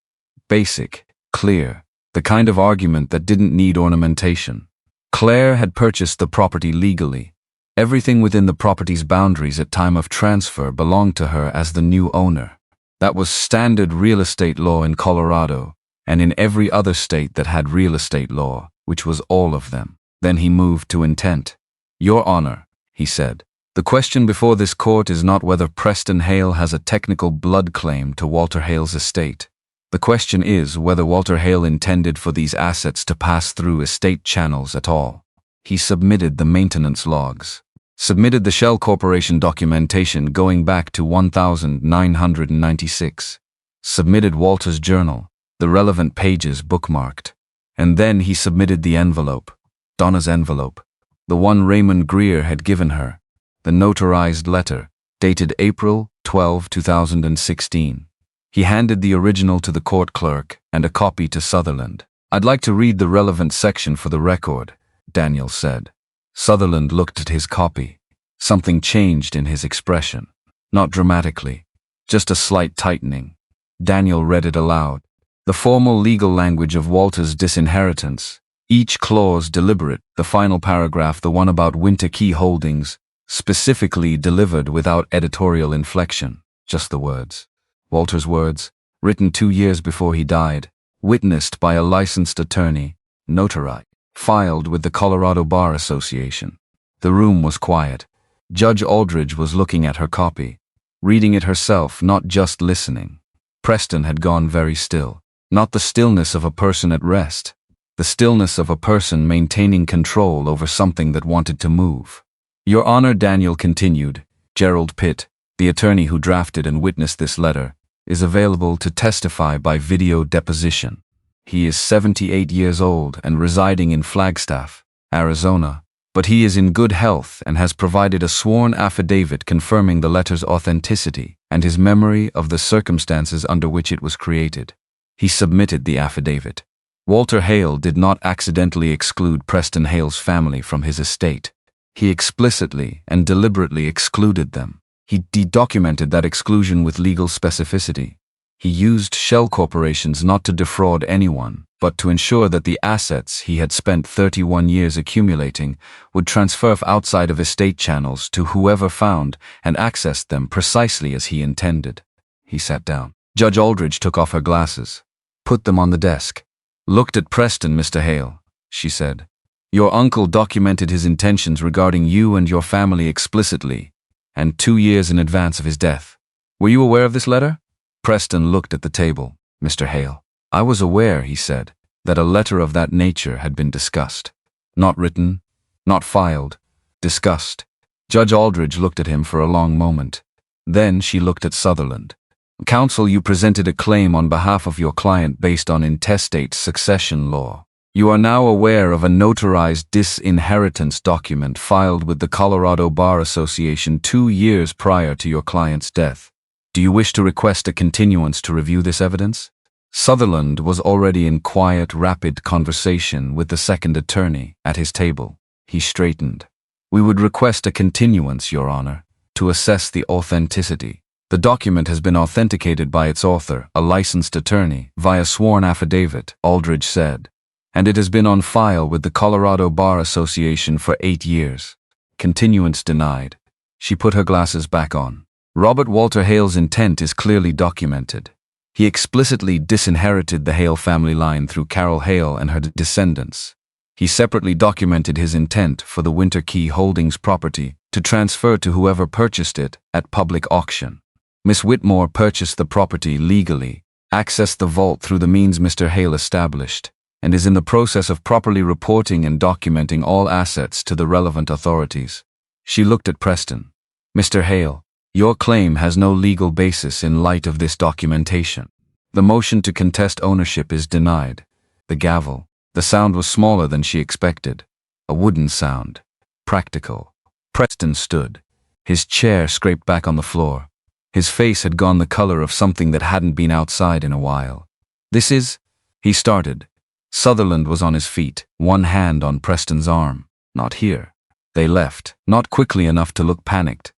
Basic, clear, the kind of argument that didn't need ornamentation. Claire had purchased the property legally. Everything within the property's boundaries at time of transfer belonged to her as the new owner. That was standard real estate law in Colorado, and in every other state that had real estate law, which was all of them. Then he moved to intent. Your Honor, he said, the question before this court is not whether Preston Hale has a technical blood claim to Walter Hale's estate. The question is whether Walter Hale intended for these assets to pass through estate channels at all. He submitted the maintenance logs, submitted the Shell Corporation documentation going back to 1996, submitted Walter's journal, the relevant pages bookmarked, and then he submitted the envelope, Donna's envelope, the one Raymond Greer had given her, the notarized letter, dated April 12, 2016. He handed the original to the court clerk and a copy to Sutherland. I'd like to read the relevant section for the record, Daniel said. Sutherland looked at his copy. Something changed in his expression. Not dramatically, just a slight tightening. Daniel read it aloud. The formal legal language of Walter's disinheritance. Each clause deliberate, the final paragraph, the one about Winter Key Holdings, specifically delivered without editorial inflection, just the words. Walter's words, written 2 years before he died, witnessed by a licensed attorney, notarized, filed with the Colorado Bar Association. The room was quiet. Judge Aldridge was looking at her copy, reading it herself, not just listening. Preston had gone very still. Not the stillness of a person at rest, the stillness of a person maintaining control over something that wanted to move. Your Honor, Daniel continued, Gerald Pitt, the attorney who drafted and witnessed this letter, is available to testify by video deposition. He is 78 years old and residing in Flagstaff, Arizona, but he is in good health and has provided a sworn affidavit confirming the letter's authenticity and his memory of the circumstances under which it was created. He submitted the affidavit. Walter Hale did not accidentally exclude Preston Hale's family from his estate. He explicitly and deliberately excluded them. He de-documented that exclusion with legal specificity. He used shell corporations not to defraud anyone, but to ensure that the assets he had spent 31 years accumulating would transfer outside of estate channels to whoever found and accessed them precisely as he intended. He sat down. Judge Aldridge took off her glasses, put them on the desk. Looked at Preston, Mr. Hale, she said. Your uncle documented his intentions regarding you and your family explicitly, and 2 years in advance of his death. Were you aware of this letter? Preston looked at the table. Mr. Hale. I was aware, he said, that a letter of that nature had been discussed. Not written, not filed, discussed. Judge Aldridge looked at him for a long moment. Then she looked at Sutherland. Counsel, you presented a claim on behalf of your client based on intestate succession law. You are now aware of a notarized disinheritance document filed with the Colorado Bar Association 2 years prior to your client's death. Do you wish to request a continuance to review this evidence? Sutherland was already in quiet, rapid conversation with the second attorney at his table. He straightened. We would request a continuance, Your Honor, to assess the authenticity. The document has been authenticated by its author, a licensed attorney, via sworn affidavit, Aldridge said, and it has been on file with the Colorado Bar Association for 8 years. Continuance denied. She put her glasses back on. Robert Walter Hale's intent is clearly documented. He explicitly disinherited the Hale family line through Carol Hale and her descendants. He separately documented his intent for the Winter Key Holdings property to transfer to whoever purchased it at public auction. Miss Whitmore purchased the property legally, accessed the vault through the means Mr. Hale established, and is in the process of properly reporting and documenting all assets to the relevant authorities. She looked at Preston. Mr. Hale, your claim has no legal basis in light of this documentation. The motion to contest ownership is denied. The gavel. The sound was smaller than she expected. A wooden sound. Practical. Preston stood. His chair scraped back on the floor. His face had gone the color of something that hadn't been outside in a while. This is... He started. Sutherland was on his feet, one hand on Preston's arm. Not here. They left, not quickly enough to look panicked,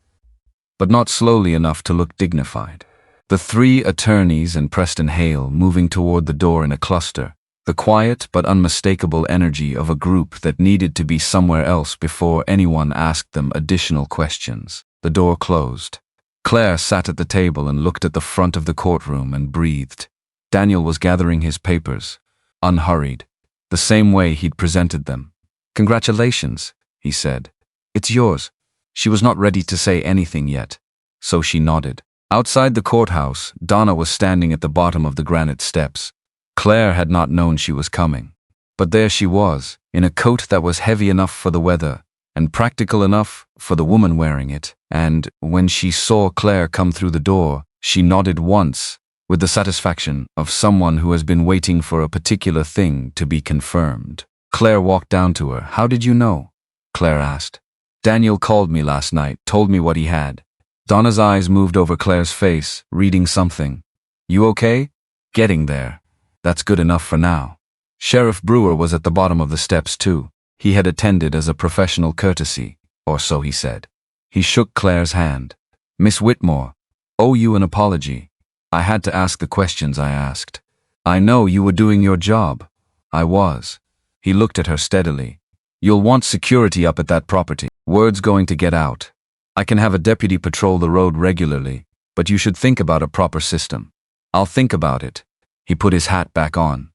but not slowly enough to look dignified. The three attorneys and Preston Hale moving toward the door in a cluster, the quiet but unmistakable energy of a group that needed to be somewhere else before anyone asked them additional questions. The door closed. Claire sat at the table and looked at the front of the courtroom and breathed. Daniel was gathering his papers, unhurried, the same way he'd presented them. "Congratulations," he said. "It's yours." She was not ready to say anything yet, so she nodded. Outside the courthouse, Donna was standing at the bottom of the granite steps. Claire had not known she was coming. But there she was, in a coat that was heavy enough for the weather, and practical enough for the woman wearing it. And when she saw Claire come through the door, she nodded once, with the satisfaction of someone who has been waiting for a particular thing to be confirmed. Claire walked down to her. "How did you know?" Claire asked. "Daniel called me last night, told me what he had." Donna's eyes moved over Claire's face, reading something. "You okay?" "Getting there. That's good enough for now." Sheriff Brewer was at the bottom of the steps too. He had attended as a professional courtesy, or so he said. He shook Claire's hand. "Miss Whitmore, owe you an apology. I had to ask the questions I asked. I know you were doing your job." "I was." He looked at her steadily. "You'll want security up at that property. Word's going to get out. I can have a deputy patrol the road regularly, but you should think about a proper system." "I'll think about it." He put his hat back on.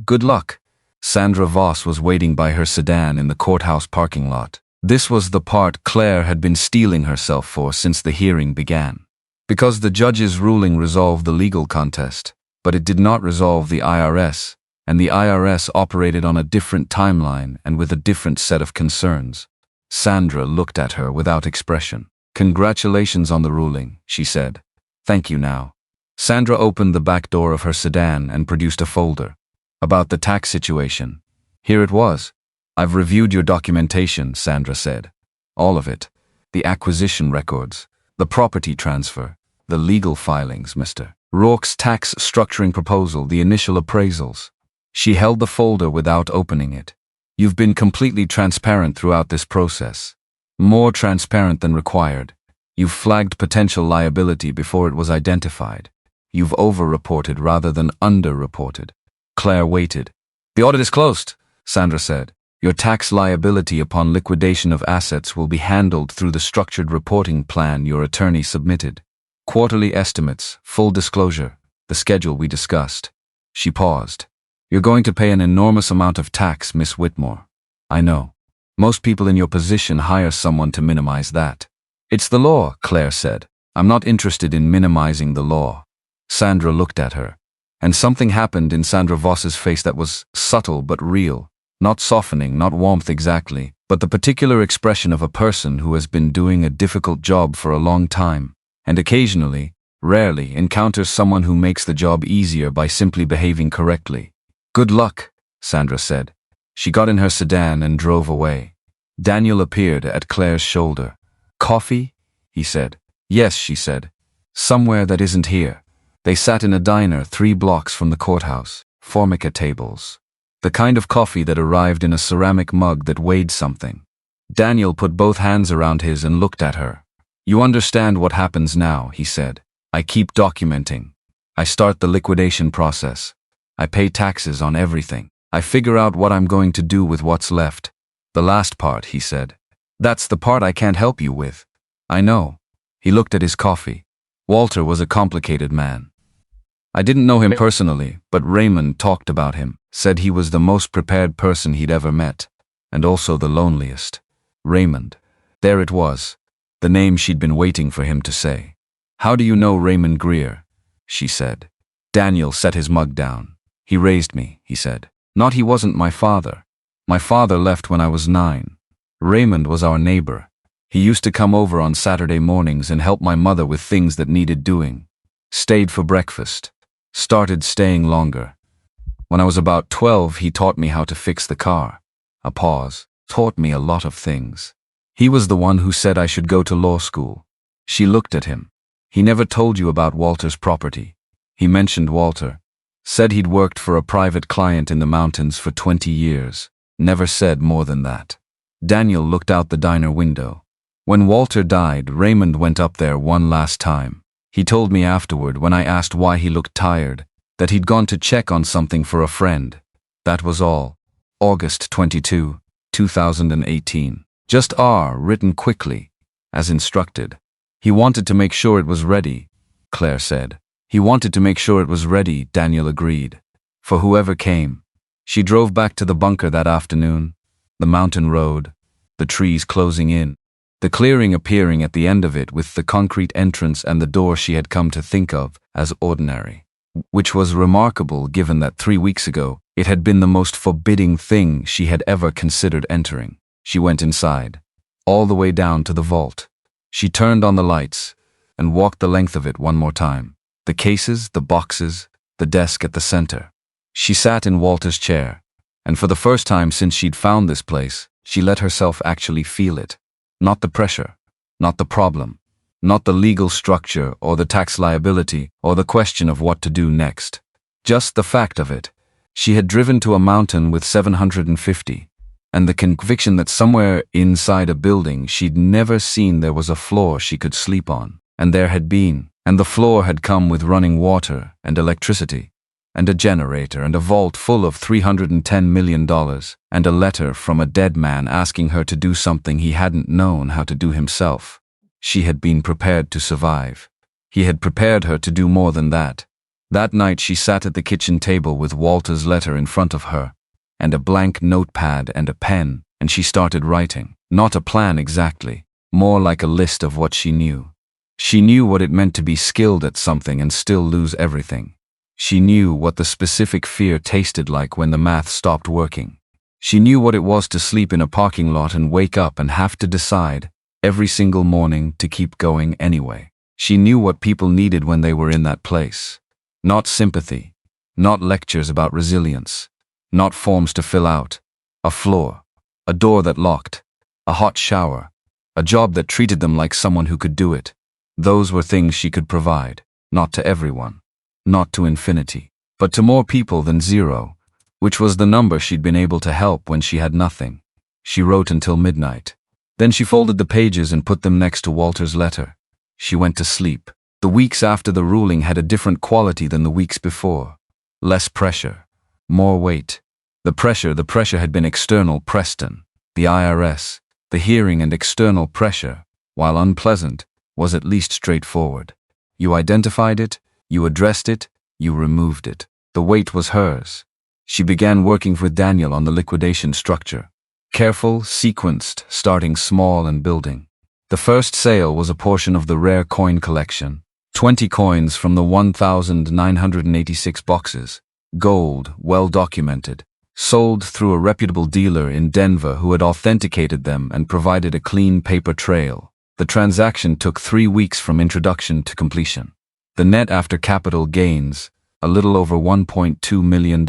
"Good luck." Sandra Voss was waiting by her sedan in the courthouse parking lot. This was the part Claire had been steeling herself for since the hearing began. Because the judge's ruling resolved the legal contest, but it did not resolve the IRS, and the IRS operated on a different timeline and with a different set of concerns. Sandra looked at her without expression. "Congratulations on the ruling," she said. "Thank you now." Sandra opened the back door of her sedan and produced a folder. "About the tax situation." Here it was. "I've reviewed your documentation," Sandra said. "All of it. The acquisition records, the property transfer, the legal filings, Mr. Rourke's tax structuring proposal, the initial appraisals." She held the folder without opening it. "You've been completely transparent throughout this process. More transparent than required. You've flagged potential liability before it was identified. You've over-reported rather than under-reported." Claire waited. "The audit is closed," Sandra said. "Your tax liability upon liquidation of assets will be handled through the structured reporting plan your attorney submitted. Quarterly estimates, full disclosure, the schedule we discussed." She paused. "You're going to pay an enormous amount of tax, Miss Whitmore. I know. Most people in your position hire someone to minimize that." "It's the law," Claire said. "I'm not interested in minimizing the law." Sandra looked at her, and something happened in Sandra Voss's face that was subtle but real, not softening, not warmth exactly, but the particular expression of a person who has been doing a difficult job for a long time, and occasionally, rarely, encounters someone who makes the job easier by simply behaving correctly. "Good luck," Sandra said. She got in her sedan and drove away. Daniel appeared at Claire's shoulder. "Coffee?" he said. "Yes," she said. "Somewhere that isn't here." They sat in a diner 3 blocks from the courthouse, formica tables. The kind of coffee that arrived in a ceramic mug that weighed something. Daniel put both hands around his and looked at her. "You understand what happens now," he said. "I keep documenting. I start the liquidation process. I pay taxes on everything. I figure out what I'm going to do with what's left. The last part," he said. "That's the part I can't help you with." "I know." He looked at his coffee. Walter was a complicated man. I didn't know him personally, but Raymond talked about him, said he was the most prepared person he'd ever met, and also the loneliest. Raymond. There it was, the name she'd been waiting for him to say. "How do you know Raymond Greer?" she said. Daniel set his mug down. "He raised me," he said. "Not he wasn't my father. My father left when I was 9. Raymond was our neighbor. He used to come over on Saturday mornings and help my mother with things that needed doing. Stayed for breakfast. Started staying longer. When I was about 12, he taught me how to fix the car. A pause. Taught me a lot of things. He was the one who said I should go to law school. She looked at him. He never told you about Walter's property. He mentioned Walter. Said he'd worked for a private client in the mountains for 20 years. Never said more than that. Daniel looked out the diner window. When Walter died, Raymond went up there one last time. He told me afterward, when I asked why he looked tired, that he'd gone to check on something for a friend. That was all. August 22, 2018. Just R, written quickly, as instructed. He wanted to make sure it was ready, Claire said. He wanted to make sure it was ready, Daniel agreed. For whoever came. She drove back to the bunker that afternoon. The mountain road, the trees closing in, the clearing appearing at the end of it with the concrete entrance and the door she had come to think of as ordinary. Which was remarkable given that 3 weeks ago it had been the most forbidding thing she had ever considered entering. She went inside, all the way down to the vault. She turned on the lights and walked the length of it one more time. The cases, the boxes, the desk at the center. She sat in Walter's chair, and for the first time since she'd found this place, she let herself actually feel it. Not the pressure, not the problem, not the legal structure or the tax liability or the question of what to do next. Just the fact of it. She had driven to a mountain with 750, and the conviction that somewhere inside a building she'd never seen there was a floor she could sleep on, and there had been, and the floor had come with running water and electricity, and a generator and a vault full of $310 million, and a letter from a dead man asking her to do something he hadn't known how to do himself. She had been prepared to survive. He had prepared her to do more than that. That night she sat at the kitchen table with Walter's letter in front of her, and a blank notepad and a pen, and she started writing. Not a plan exactly, more like a list of what she knew. She knew what it meant to be skilled at something and still lose everything. She knew what the specific fear tasted like when the math stopped working. She knew what it was to sleep in a parking lot and wake up and have to decide, every single morning, to keep going anyway. She knew what people needed when they were in that place. Not sympathy, not lectures about resilience, not forms to fill out, a floor, a door that locked, a hot shower, a job that treated them like someone who could do it. Those were things she could provide, not to everyone, not to infinity, but to more people than zero, which was the number she'd been able to help when she had nothing. She wrote until midnight. Then she folded the pages and put them next to Walter's letter. She went to sleep. The weeks after the ruling had a different quality than the weeks before. Less pressure, more weight. The pressure had been external: Preston, the IRS. The hearing and external pressure, while unpleasant, was at least straightforward. You identified it, you addressed it, you removed it. The weight was hers. She began working with Daniel on the liquidation structure. Careful, sequenced, starting small and building. The first sale was a portion of the rare coin collection. 20 coins from the 1,986 boxes. Gold, well documented. Sold through a reputable dealer in Denver who had authenticated them and provided a clean paper trail. The transaction took 3 weeks from introduction to completion. The net after capital gains, a little over $1.2 million.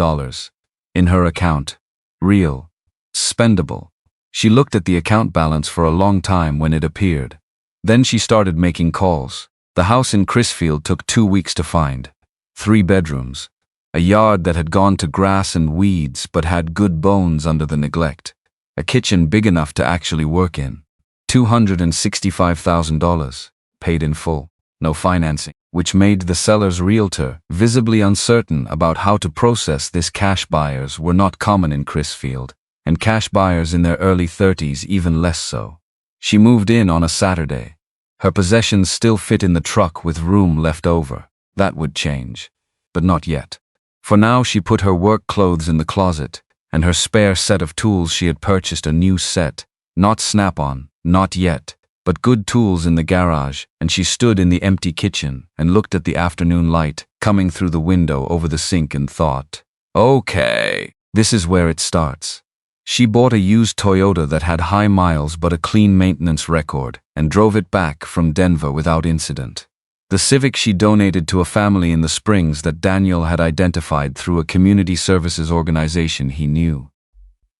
In her account. Real. Spendable. She looked at the account balance for a long time when it appeared. Then she started making calls. The house in Crisfield took 2 weeks to find. 3 bedrooms. A yard that had gone to grass and weeds but had good bones under the neglect. A kitchen big enough to actually work in. $265,000, paid in full, no financing, which made the seller's realtor visibly uncertain about how to process this. Cash buyers were not common in Crisfield, and cash buyers in their early 30s even less so. She moved in on a Saturday. Her possessions still fit in the truck with room left over. That would change, but not yet. For now she put her work clothes in the closet, and her spare set of tools. She had purchased a new set, not Snap-on, not yet, but good tools in the garage, and she stood in the empty kitchen and looked at the afternoon light coming through the window over the sink and thought, okay, this is where it starts. She bought a used Toyota that had high miles but a clean maintenance record and drove it back from Denver without incident. The Civic she donated to a family in the Springs that Daniel had identified through a community services organization he knew.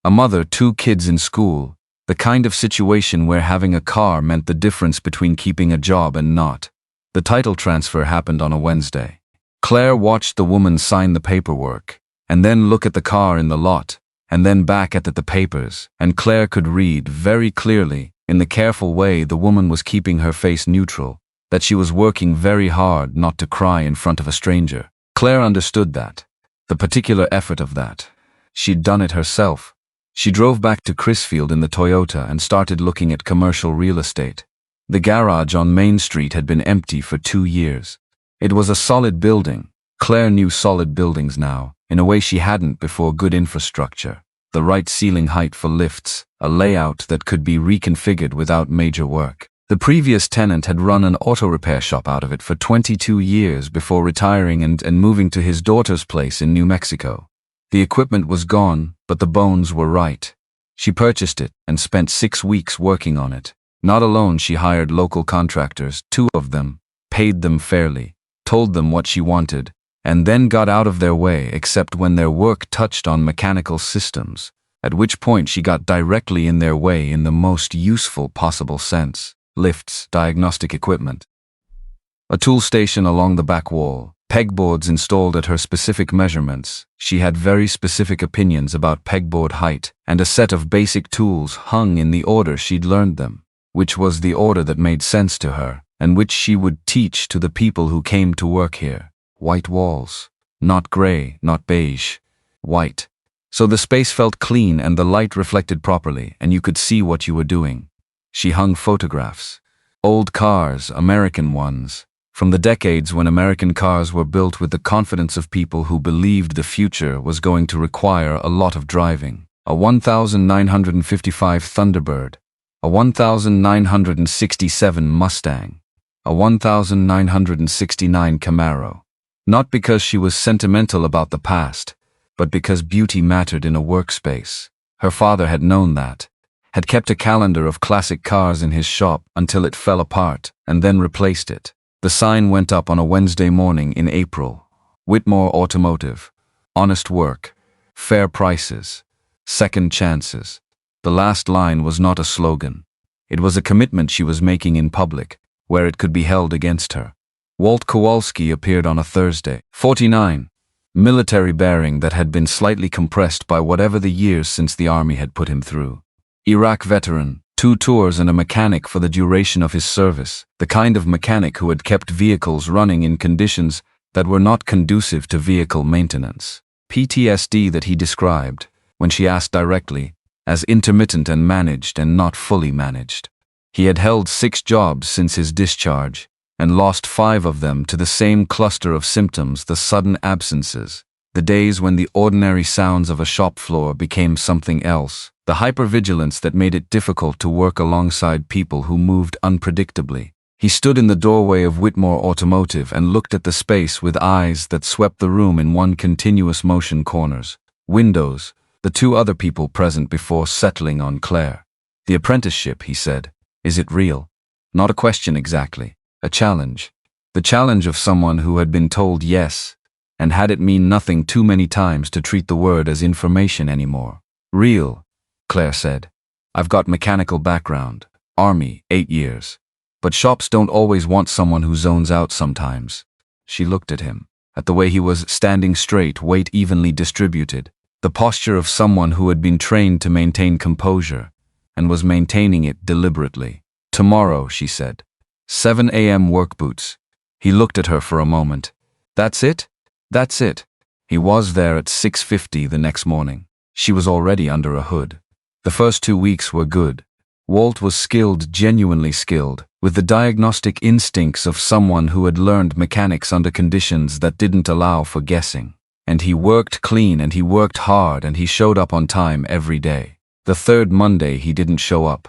A mother, 2 kids in school, the kind of situation where having a car meant the difference between keeping a job and not. The title transfer happened on a Wednesday. Claire watched the woman sign the paperwork, and then look at the car in the lot, and then back at the papers, and Claire could read very clearly, in the careful way the woman was keeping her face neutral, that she was working very hard not to cry in front of a stranger. Claire understood that. The particular effort of that. She'd done it herself. She drove back to Crisfield in the Toyota and started looking at commercial real estate. The garage on Main Street had been empty for 2 years. It was a solid building. Claire knew solid buildings now, in a way she hadn't before. Good infrastructure, the right ceiling height for lifts, a layout that could be reconfigured without major work. The previous tenant had run an auto repair shop out of it for 22 years before retiring and moving to his daughter's place in New Mexico. The equipment was gone, but the bones were right. She purchased it and spent 6 weeks working on it. Not alone, she hired local contractors, 2 of them, paid them fairly, told them what she wanted, and then got out of their way except when their work touched on mechanical systems, at which point she got directly in their way in the most useful possible sense. Lifts, diagnostic equipment. A tool station along the back wall, pegboards installed at her specific measurements. She had very specific opinions about pegboard height, and a set of basic tools hung in the order she'd learned them, which was the order that made sense to her, and which she would teach to the people who came to work here. White walls. Not gray, not beige. White. So the space felt clean and the light reflected properly, and you could see what you were doing. She hung photographs. Old cars, American ones, from the decades when American cars were built with the confidence of people who believed the future was going to require a lot of driving. A 1955 Thunderbird, a 1967 Mustang, a 1969 Camaro. Not because she was sentimental about the past, but because beauty mattered in a workspace. Her father had known that. Had kept a calendar of classic cars in his shop until it fell apart, and then replaced it. The sign went up on a Wednesday morning in April. Whitmore Automotive. Honest work. Fair prices. Second chances. The last line was not a slogan. It was a commitment she was making in public, where it could be held against her. Walt Kowalski appeared on a Thursday. 49. Military bearing that had been slightly compressed by whatever the years since the army had put him through. Iraq veteran, 2 tours and a mechanic for the duration of his service, the kind of mechanic who had kept vehicles running in conditions that were not conducive to vehicle maintenance. PTSD that he described, when she asked directly, as intermittent and managed and not fully managed. He had held 6 jobs since his discharge, and lost 5 of them to the same cluster of symptoms: the sudden absences, the days when the ordinary sounds of a shop floor became something else, the hypervigilance that made it difficult to work alongside people who moved unpredictably. He stood in the doorway of Whitmore Automotive and looked at the space with eyes that swept the room in one continuous motion: corners, windows, the 2 other people present before settling on Claire. The apprenticeship, he said. Is it real? Not a question exactly. A challenge. The challenge of someone who had been told yes, and had it mean nothing too many times to treat the word as information anymore. Real, Claire said. I've got mechanical background. Army, 8 years. But shops don't always want someone who zones out sometimes. She looked at him, at the way he was standing straight, weight evenly distributed, the posture of someone who had been trained to maintain composure, and was maintaining it deliberately. Tomorrow, she said. 7 a.m. work boots. He looked at her for a moment. That's it? That's it. He was there at 6:50 the next morning. She was already under a hood. The first 2 weeks were good. Walt was skilled, genuinely skilled, with the diagnostic instincts of someone who had learned mechanics under conditions that didn't allow for guessing. And he worked clean and he worked hard and he showed up on time every day. The 3rd Monday he didn't show up.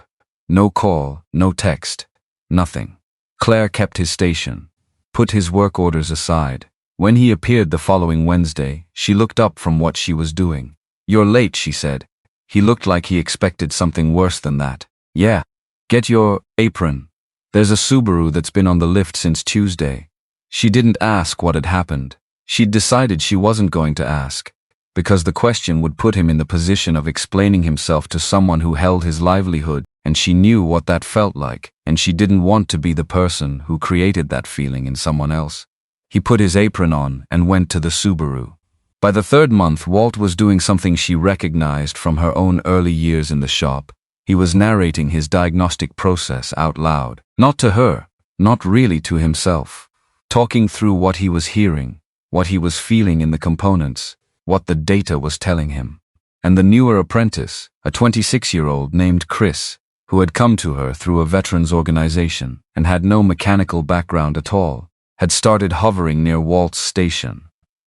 No call, no text, nothing. Claire kept his station, put his work orders aside. When he appeared the following Wednesday, she looked up from what she was doing. You're late, she said. He looked like he expected something worse than that. Yeah. Get your apron. There's a Subaru that's been on the lift since Tuesday. She didn't ask what had happened. She'd decided she wasn't going to ask, because the question would put him in the position of explaining himself to someone who held his livelihood, and she knew what that felt like, and she didn't want to be the person who created that feeling in someone else. He put his apron on and went to the Subaru. By the third month, Walt was doing something she recognized from her own early years in the shop. He was narrating his diagnostic process out loud. Not to her, not really to himself. Talking through what he was hearing, what he was feeling in the components, what the data was telling him. And the newer apprentice, a 26-year-old named Chris, who had come to her through a veterans organization and had no mechanical background at all, had started hovering near Walt's station,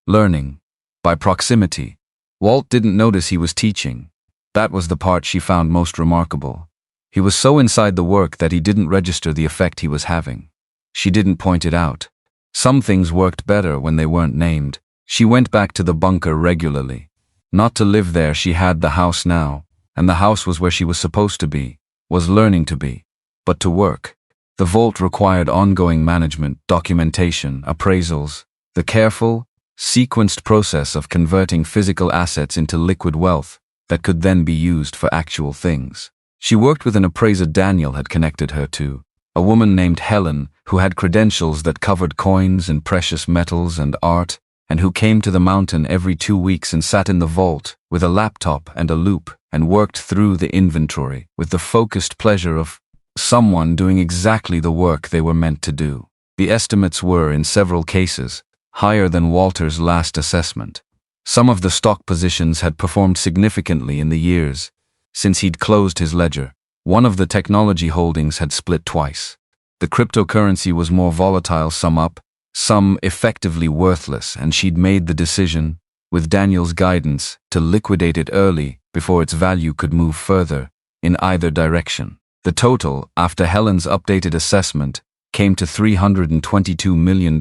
learning. By proximity. Walt didn't notice he was teaching. That was the part she found most remarkable. He was so inside the work that he didn't register the effect he was having. She didn't point it out. Some things worked better when they weren't named. She went back to the bunker regularly. Not to live there, she had the house now, and the house was where she was supposed to be, was learning to be. But to work. The vault required ongoing management, documentation, appraisals, the careful, sequenced process of converting physical assets into liquid wealth that could then be used for actual things. She worked with an appraiser Daniel had connected her to, a woman named Helen who had credentials that covered coins and precious metals and art, and who came to the mountain every 2 weeks and sat in the vault with a laptop and a loupe and worked through the inventory with the focused pleasure of someone doing exactly the work they were meant to do. The estimates were, in several cases, higher than Walter's last assessment. Some of the stock positions had performed significantly in the years since he'd closed his ledger. One of the technology holdings had split twice. The cryptocurrency was more volatile, some up, some effectively worthless, and she'd made the decision, with Daniel's guidance, to liquidate it early before its value could move further in either direction. The total, after Helen's updated assessment, came to $322 million.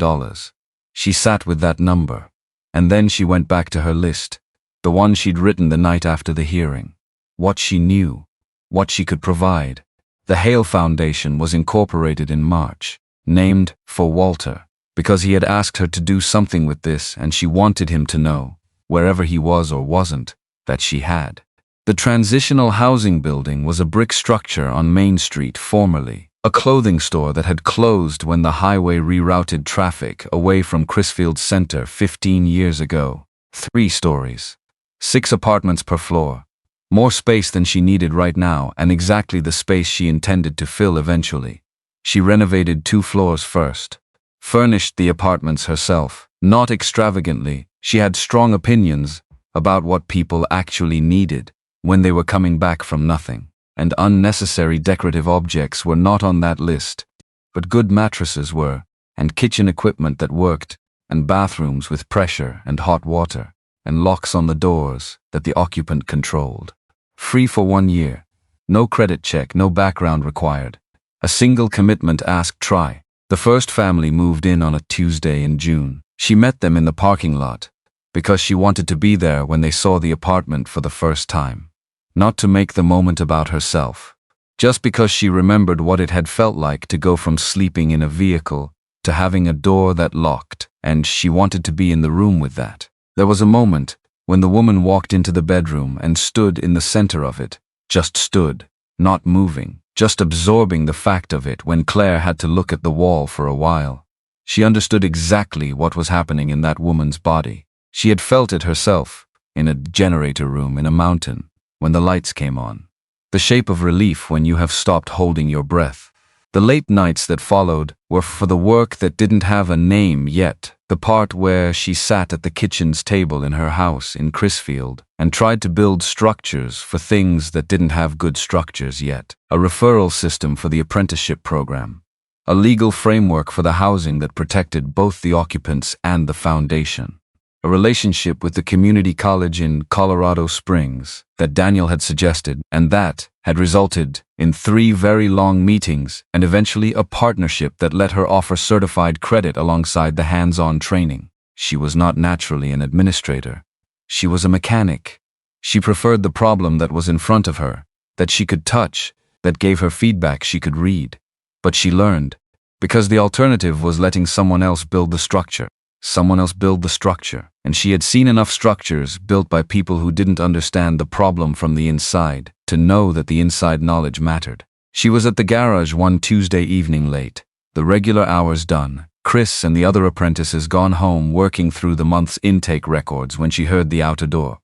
She sat with that number, and then she went back to her list, the one she'd written the night after the hearing. What she knew, what she could provide. The Hale Foundation was incorporated in March, named for Walter, because he had asked her to do something with this, and she wanted him to know, wherever he was or wasn't, that she had. The Transitional Housing Building was a brick structure on Main Street, formerly a clothing store that had closed when the highway rerouted traffic away from Crisfield Center 15 years ago. 3 stories. 6 apartments per floor. More space than she needed right now, and exactly the space she intended to fill eventually. She renovated 2 floors first. Furnished the apartments herself. Not extravagantly, she had strong opinions about what people actually needed when they were coming back from nothing. And unnecessary decorative objects were not on that list, but good mattresses were, and kitchen equipment that worked, and bathrooms with pressure and hot water, and locks on the doors that the occupant controlled. Free for 1 year. No credit check, no background required. A single commitment ask try. The first family moved in on a Tuesday in June. She met them in the parking lot, because she wanted to be there when they saw the apartment for the first time. Not to make the moment about herself, just because she remembered what it had felt like to go from sleeping in a vehicle to having a door that locked, and she wanted to be in the room with that. There was a moment when the woman walked into the bedroom and stood in the center of it, just stood, not moving, just absorbing the fact of it when Claire had to look at the wall for a while. She understood exactly what was happening in that woman's body. She had felt it herself, in a generator room in a mountain, when the lights came on. The shape of relief when you have stopped holding your breath. The late nights that followed were for the work that didn't have a name yet, the part where she sat at the kitchen's table in her house in Crisfield and tried to build structures for things that didn't have good structures yet, a referral system for the apprenticeship program, a legal framework for the housing that protected both the occupants and the foundation. A relationship with the community college in Colorado Springs that Daniel had suggested, and that had resulted in 3 very long meetings and eventually a partnership that let her offer certified credit alongside the hands-on training. She was not naturally an administrator. She was a mechanic. She preferred the problem that was in front of her, that she could touch, that gave her feedback she could read. But she learned. Because the alternative was letting someone else build the structure. Someone else build the structure. And she had seen enough structures built by people who didn't understand the problem from the inside to know that the inside knowledge mattered. She was at the garage one Tuesday evening late, the regular hours done, Chris and the other apprentices gone home working through the month's intake records when she heard the outer door.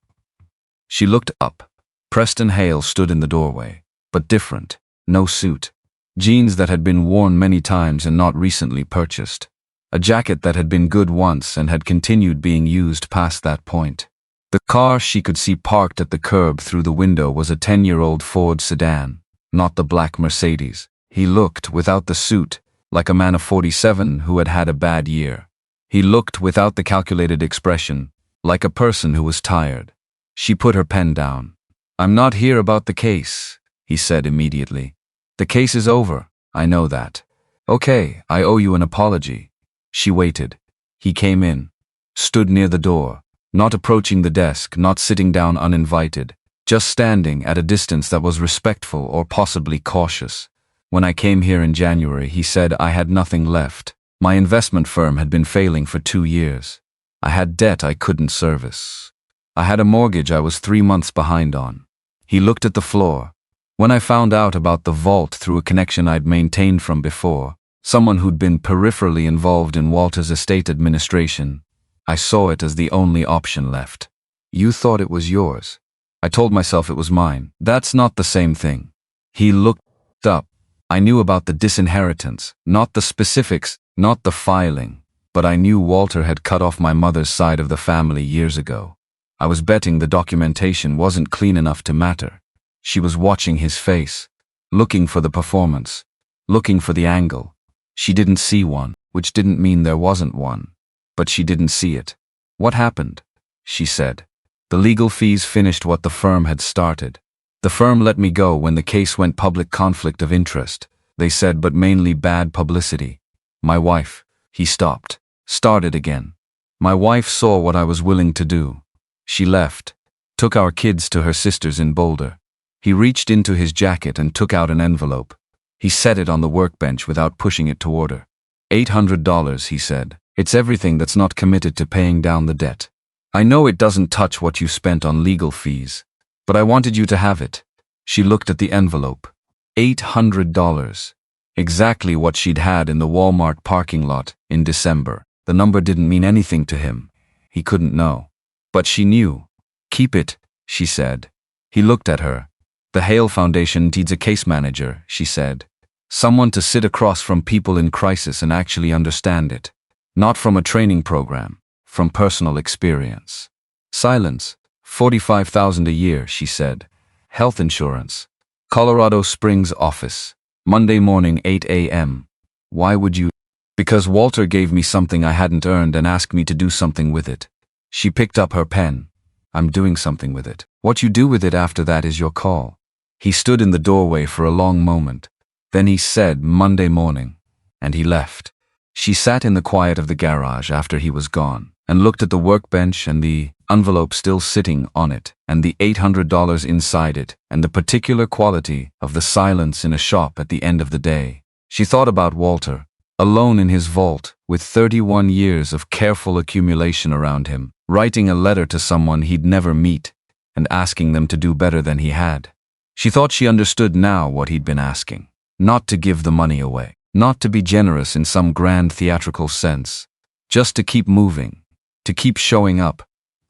She looked up. Preston Hale stood in the doorway, but different, no suit. Jeans that had been worn many times and not recently purchased. A jacket that had been good once and had continued being used past that point. The car she could see parked at the curb through the window was a 10-year-old Ford sedan, not the black Mercedes. He looked, without the suit, like a man of 47 who had had a bad year. He looked, without the calculated expression, like a person who was tired. She put her pen down. "I'm not here about the case," he said immediately. "The case is over, I know that. Okay, I owe you an apology." She waited. He came in, stood near the door, not approaching the desk, not sitting down uninvited, just standing at a distance that was respectful or possibly cautious. "When I came here in January," he said, "I had nothing left. My investment firm had been failing for 2 years. I had debt I couldn't service. I had a mortgage I was 3 months behind on." He looked at the floor. "When I found out about the vault through a connection I'd maintained from before, someone who'd been peripherally involved in Walter's estate administration, I saw it as the only option left." "You thought it was yours." "I told myself it was mine." "That's not the same thing." He looked up. "I knew about the disinheritance, not the specifics, not the filing, but I knew Walter had cut off my mother's side of the family years ago. I was betting the documentation wasn't clean enough to matter." She was watching his face, looking for the performance, looking for the angle. She didn't see one, which didn't mean there wasn't one, but she didn't see it. "What happened?" she said. "The legal fees finished what the firm had started. The firm let me go when the case went public conflict of interest, they said, but mainly bad publicity. My wife," he stopped, started again. "My wife saw what I was willing to do. She left, took our kids to her sister's in Boulder." He reached into his jacket and took out an envelope. He set it on the workbench without pushing it toward her. $800, he said. "It's everything that's not committed to paying down the debt. I know it doesn't touch what you spent on legal fees, but I wanted you to have it." She looked at the envelope. $800. Exactly what she'd had in the Walmart parking lot in December. The number didn't mean anything to him. He couldn't know. But she knew. "Keep it," she said. He looked at her. "The Hale Foundation needs a case manager," she said. "Someone to sit across from people in crisis and actually understand it. Not from a training program, from personal experience." Silence. $45,000 a year, she said. "Health insurance. Colorado Springs office. Monday morning, 8 a.m. "Why would you?" "Because Walter gave me something I hadn't earned and asked me to do something with it." She picked up her pen. "I'm doing something with it. What you do with it after that is your call." He stood in the doorway for a long moment. Then he said, "Monday morning," and he left. She sat in the quiet of the garage after he was gone, and looked at the workbench and the envelope still sitting on it, and the $800 inside it, and the particular quality of the silence in a shop at the end of the day. She thought about Walter, alone in his vault, with 31 years of careful accumulation around him, writing a letter to someone he'd never meet, and asking them to do better than he had. She thought she understood now what he'd been asking. Not to give the money away. Not to be generous in some grand theatrical sense. Just to keep moving. To keep showing up.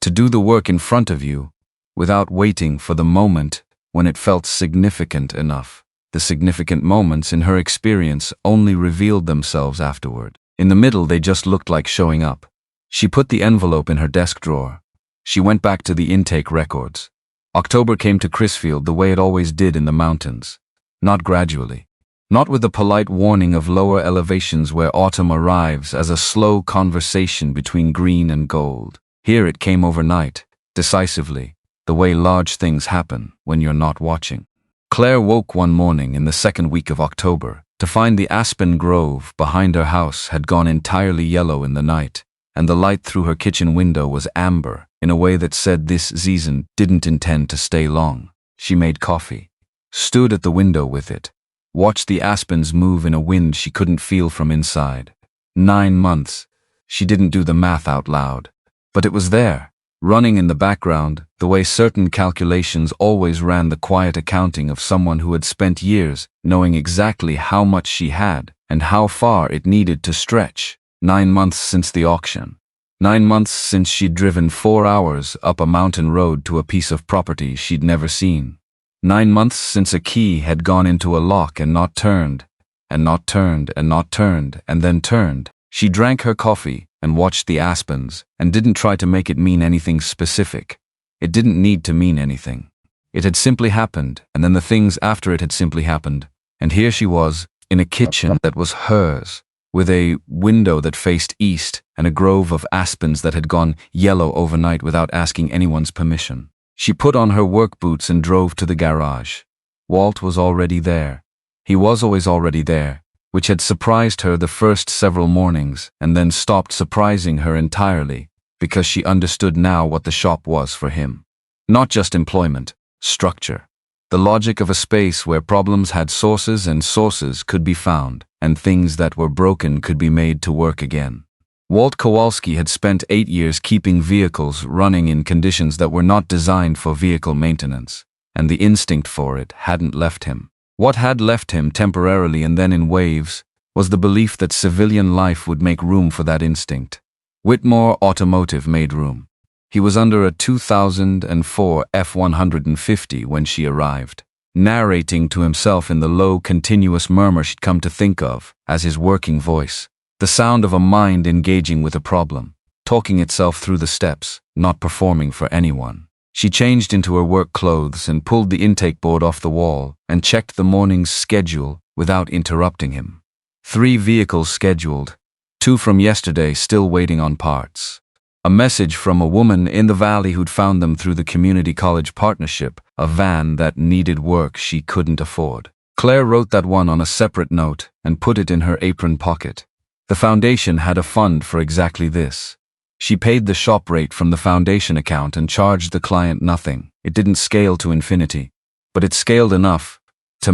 To do the work in front of you, without waiting for the moment when it felt significant enough. The significant moments, in her experience, only revealed themselves afterward. In the middle, they just looked like showing up. She put the envelope in her desk drawer. She went back to the intake records. October came to Crisfield the way it always did in the mountains. Not gradually. Not with the polite warning of lower elevations where autumn arrives as a slow conversation between green and gold. Here it came overnight, decisively, the way large things happen when you're not watching. Claire woke one morning in the second week of October to find the aspen grove behind her house had gone entirely yellow in the night, and the light through her kitchen window was amber in a way that said this season didn't intend to stay long. She made coffee, stood at the window with it, watched the aspens move in a wind she couldn't feel from inside. 9 months. She didn't do the math out loud. But it was there, running in the background, the way certain calculations always ran, the quiet accounting of someone who had spent years knowing exactly how much she had and how far it needed to stretch. 9 months since the auction. 9 months since she'd driven 4 hours up a mountain road to a piece of property she'd never seen. 9 months since a key had gone into a lock and not turned, and not turned, and not turned, and then turned. She drank her coffee and watched the aspens and didn't try to make it mean anything specific. It didn't need to mean anything. It had simply happened, and then the things after it had simply happened. And here she was, in a kitchen that was hers, with a window that faced east and a grove of aspens that had gone yellow overnight without asking anyone's permission. She put on her work boots and drove to the garage. Walt was already there. He was always already there, which had surprised her the first several mornings and then stopped surprising her entirely because she understood now what the shop was for him. Not just employment, structure. The logic of a space where problems had sources and sources could be found, and things that were broken could be made to work again. Walt Kowalski had spent 8 years keeping vehicles running in conditions that were not designed for vehicle maintenance, and the instinct for it hadn't left him. What had left him temporarily and then in waves was the belief that civilian life would make room for that instinct. Whitmore Automotive made room. He was under a 2004 F-150 when she arrived, narrating to himself in the low, continuous murmur she'd come to think of as his working voice. The sound of a mind engaging with a problem, talking itself through the steps, not performing for anyone. She changed into her work clothes and pulled the intake board off the wall and checked the morning's schedule without interrupting him. 3 vehicles scheduled, 2 from yesterday still waiting on parts. A message from a woman in the valley who'd found them through the community college partnership, a van that needed work she couldn't afford. Claire wrote that one on a separate note and put it in her apron pocket. The foundation had a fund for exactly this. She paid the shop rate from the foundation account and charged the client nothing. It didn't scale to infinity, but it scaled enough to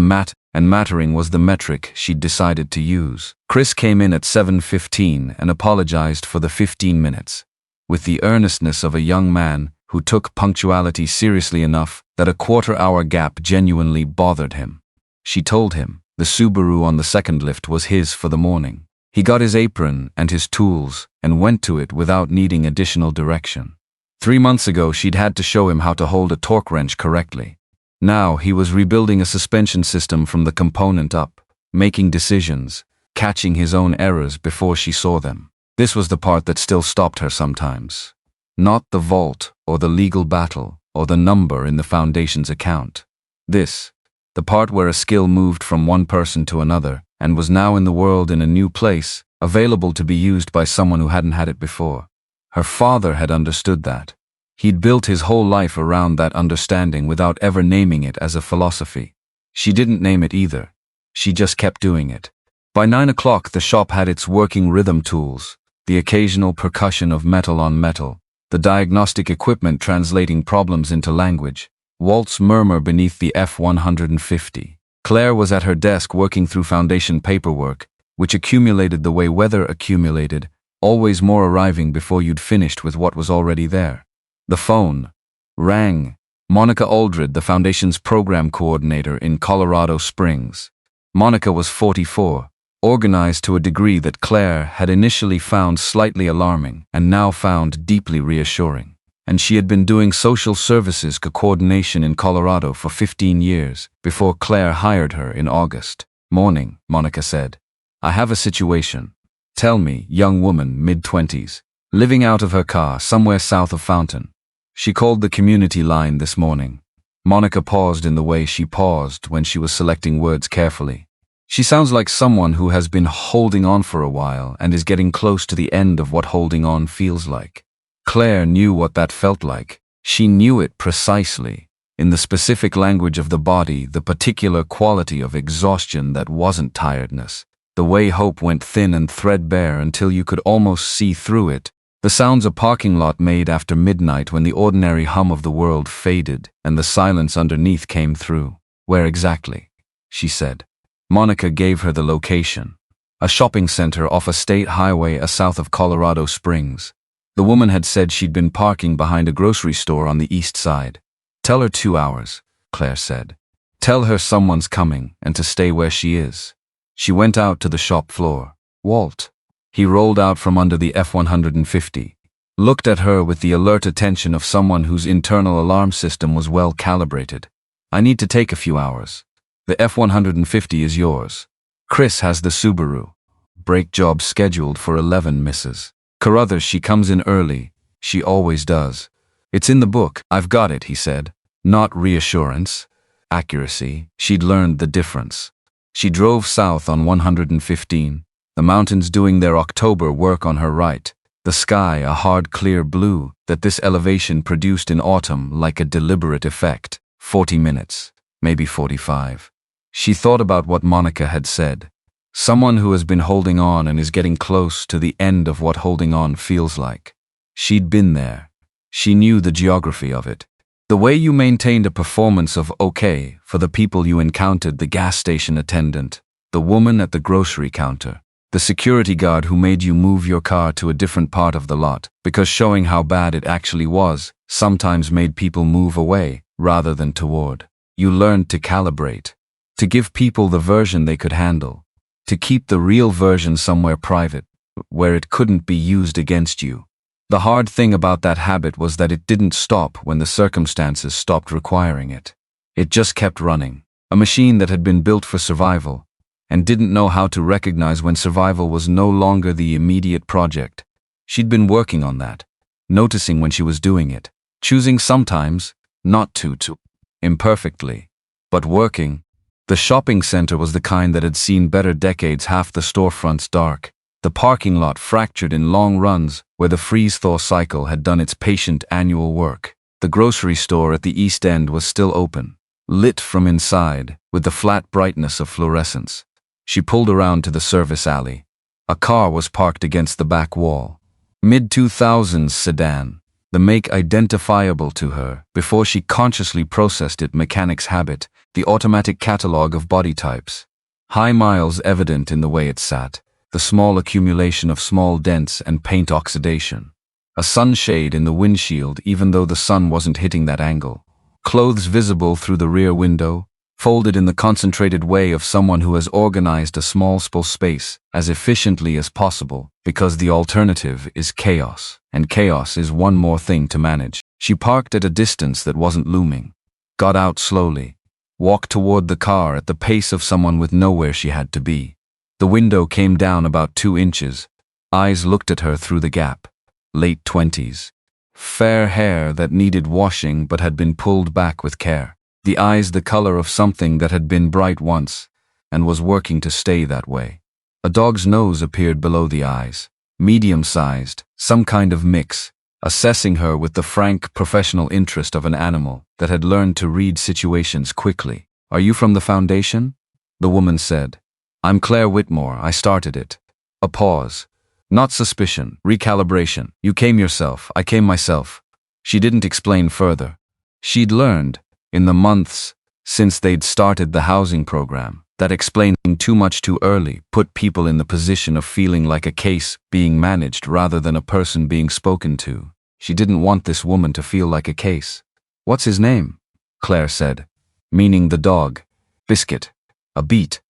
and mattering was the metric she'd decided to use. Chris came in at 7:15 and apologized for the 15 minutes, with the earnestness of a young man who took punctuality seriously enough that a quarter-hour gap genuinely bothered him. She told him the Subaru on the second lift was his for the morning. He got his apron and his tools and went to it without needing additional direction. 3 months ago, she'd had to show him how to hold a torque wrench correctly. Now he was rebuilding a suspension system from the component up, making decisions, catching his own errors before she saw them. This was the part that still stopped her sometimes. Not the vault or the legal battle or the number in the foundation's account. This, the part where a skill moved from one person to another and was now in the world in a new place, available to be used by someone who hadn't had it before. Her father had understood that. He'd built his whole life around that understanding without ever naming it as a philosophy. She didn't name it either. She just kept doing it. By 9 o'clock, the shop had its working rhythm tools, the occasional percussion of metal on metal, the diagnostic equipment translating problems into language, Walt's murmur beneath the F-150. Claire was at her desk working through foundation paperwork, which accumulated the way weather accumulated, always more arriving before you'd finished with what was already there. The phone rang. Monica Aldred, the foundation's program coordinator in Colorado Springs. Monica was 44, organized to a degree that Claire had initially found slightly alarming and now found deeply reassuring. And she had been doing social services coordination in Colorado for 15 years before Claire hired her in August. "Morning," Monica said. "I have a situation." "Tell me," young woman, mid-20s, living out of her car somewhere south of Fountain. She called the community line this morning. Monica paused in the way she paused when she was selecting words carefully. She sounds like someone who has been holding on for a while and is getting close to the end of what holding on feels like. Claire knew what that felt like. She knew it precisely. In the specific language of the body, the particular quality of exhaustion that wasn't tiredness. The way hope went thin and threadbare until you could almost see through it. The sounds a parking lot made after midnight when the ordinary hum of the world faded and the silence underneath came through. "Where exactly?" she said. Monica gave her the location. A shopping center off a state highway south of Colorado Springs. The woman had said she'd been parking behind a grocery store on the east side. "Tell her 2 hours," Claire said. "Tell her someone's coming and to stay where she is." She went out to the shop floor. Walt. He rolled out from under the F-150. Looked at her with the alert attention of someone whose internal alarm system was well calibrated. "I need to take a few hours. The F-150 is yours. Chris has the Subaru. Brake job scheduled for 11, Mrs. Carruthers. She comes in early. She always does. It's in the book." "I've got it," he said. Not reassurance. Accuracy. She'd learned the difference. She drove south on 115, the mountains doing their October work on her right. The sky a hard clear blue that this elevation produced in autumn like a deliberate effect. 40 minutes, maybe 45. She thought about what Monica had said. Someone who has been holding on and is getting close to the end of what holding on feels like. She'd been there. She knew the geography of it. The way you maintained a performance of okay for the people you encountered, the gas station attendant, the woman at the grocery counter, the security guard who made you move your car to a different part of the lot, because showing how bad it actually was sometimes made people move away rather than toward. You learned to calibrate, to give people the version they could handle, to keep the real version somewhere private, where it couldn't be used against you. The hard thing about that habit was that it didn't stop when the circumstances stopped requiring it. It just kept running, a machine that had been built for survival, and didn't know how to recognize when survival was no longer the immediate project. She'd been working on that, noticing when she was doing it, choosing sometimes not to, imperfectly, but working. The shopping center was the kind that had seen better decades, half the storefronts dark, the parking lot fractured in long runs where the freeze-thaw cycle had done its patient annual work. The grocery store at the East End was still open, lit from inside with the flat brightness of fluorescence. She pulled around to the service alley. A car was parked against the back wall. Mid-2000s sedan, the make identifiable to her before she consciously processed it, mechanic's habit, the automatic catalog of body types. High miles evident in the way it sat, the small accumulation of small dents and paint oxidation. A sunshade in the windshield even though the sun wasn't hitting that angle. Clothes visible through the rear window, folded in the concentrated way of someone who has organized a small space as efficiently as possible, because the alternative is chaos, and chaos is one more thing to manage. She parked at a distance that wasn't looming, got out slowly, walked toward the car at the pace of someone with nowhere she had to be. The window came down about 2 inches. Eyes looked at her through the gap. Late 20s. Fair hair that needed washing but had been pulled back with care. The eyes the color of something that had been bright once and was working to stay that way. A dog's nose appeared below the eyes, medium-sized, some kind of mix, assessing her with the frank professional interest of an animal that had learned to read situations quickly. "Are you from the foundation?" the woman said. "I'm Claire Whitmore, I started it." A pause. Not suspicion, recalibration. "You came yourself, I came myself." She didn't explain further. She'd learned, in the months since they'd started the housing program, that explaining too much too early put people in the position of feeling like a case being managed rather than a person being spoken to. She didn't want this woman to feel like a case. "What's his name?" Claire said, meaning the dog. "Biscuit. A beat."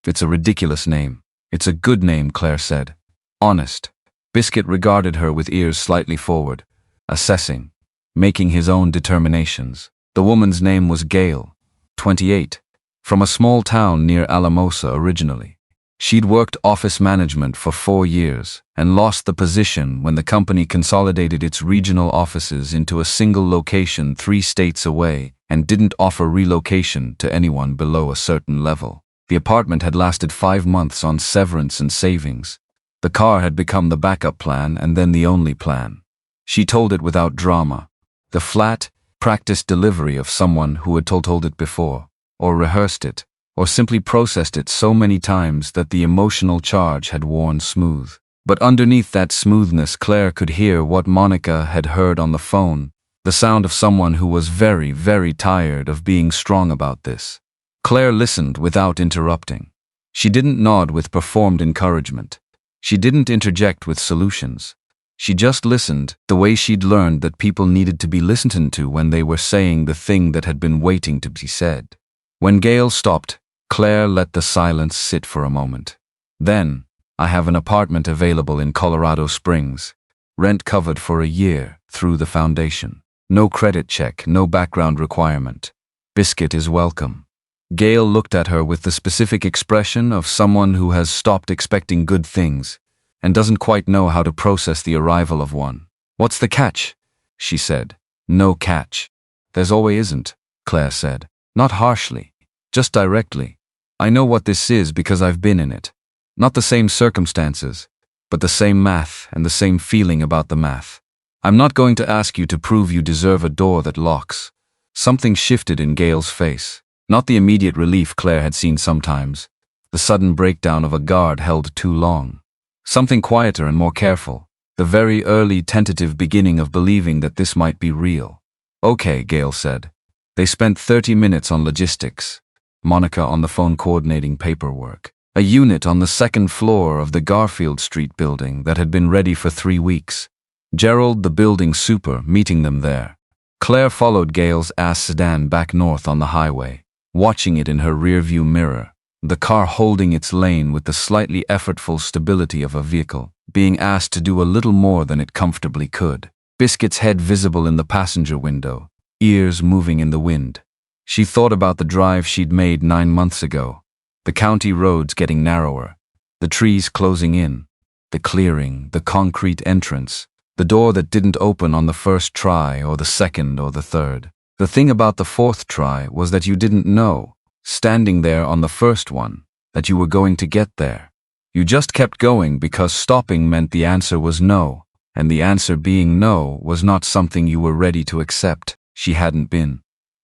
"It's a ridiculous name." "It's a good name," Claire said. "Honest." Biscuit regarded her with ears slightly forward, assessing, making his own determinations. The woman's name was Gail, 28, from a small town near Alamosa originally. She'd worked office management for 4 years and lost the position when the company consolidated its regional offices into a single location 3 states away and didn't offer relocation to anyone below a certain level. The apartment had lasted 5 months on severance and savings. The car had become the backup plan and then the only plan. She told it without drama. The flat, practiced delivery of someone who had told it before, or rehearsed it, or simply processed it so many times that the emotional charge had worn smooth. But underneath that smoothness, Claire could hear what Monica had heard on the phone, the sound of someone who was very, very tired of being strong about this. Claire listened without interrupting. She didn't nod with performed encouragement. She didn't interject with solutions. She just listened, the way she'd learned that people needed to be listened to when they were saying the thing that had been waiting to be said. When Gail stopped, Claire let the silence sit for a moment. Then, I have an apartment available in Colorado Springs. Rent covered for a year, through the foundation. No credit check, no background requirement. Biscuit is welcome. Gail looked at her with the specific expression of someone who has stopped expecting good things and doesn't quite know how to process the arrival of one. What's the catch? She said. No catch. There's always isn't, Claire said. Not harshly, just directly. I know what this is because I've been in it. Not the same circumstances, but the same math and the same feeling about the math. I'm not going to ask you to prove you deserve a door that locks. Something shifted in Gail's face. Not the immediate relief Claire had seen sometimes, the sudden breakdown of a guard held too long. Something quieter and more careful, the very early tentative beginning of believing that this might be real. Okay, Gail said. They spent 30 minutes on logistics. Monica on the phone coordinating paperwork. A unit on the second floor of the Garfield Street building that had been ready for 3 weeks. Gerald, the building super, meeting them there. Claire followed Gail's sedan back north on the highway, watching it in her rearview mirror, the car holding its lane with the slightly effortful stability of a vehicle, being asked to do a little more than it comfortably could. Biscuit's head visible in the passenger window, ears moving in the wind. She thought about the drive she'd made 9 months ago, the county roads getting narrower, the trees closing in, the clearing, the concrete entrance, the door that didn't open on the first try or the second or the third. The thing about the fourth try was that you didn't know, standing there on the first one, that you were going to get there. You just kept going because stopping meant the answer was no, and the answer being no was not something you were ready to accept. She hadn't been.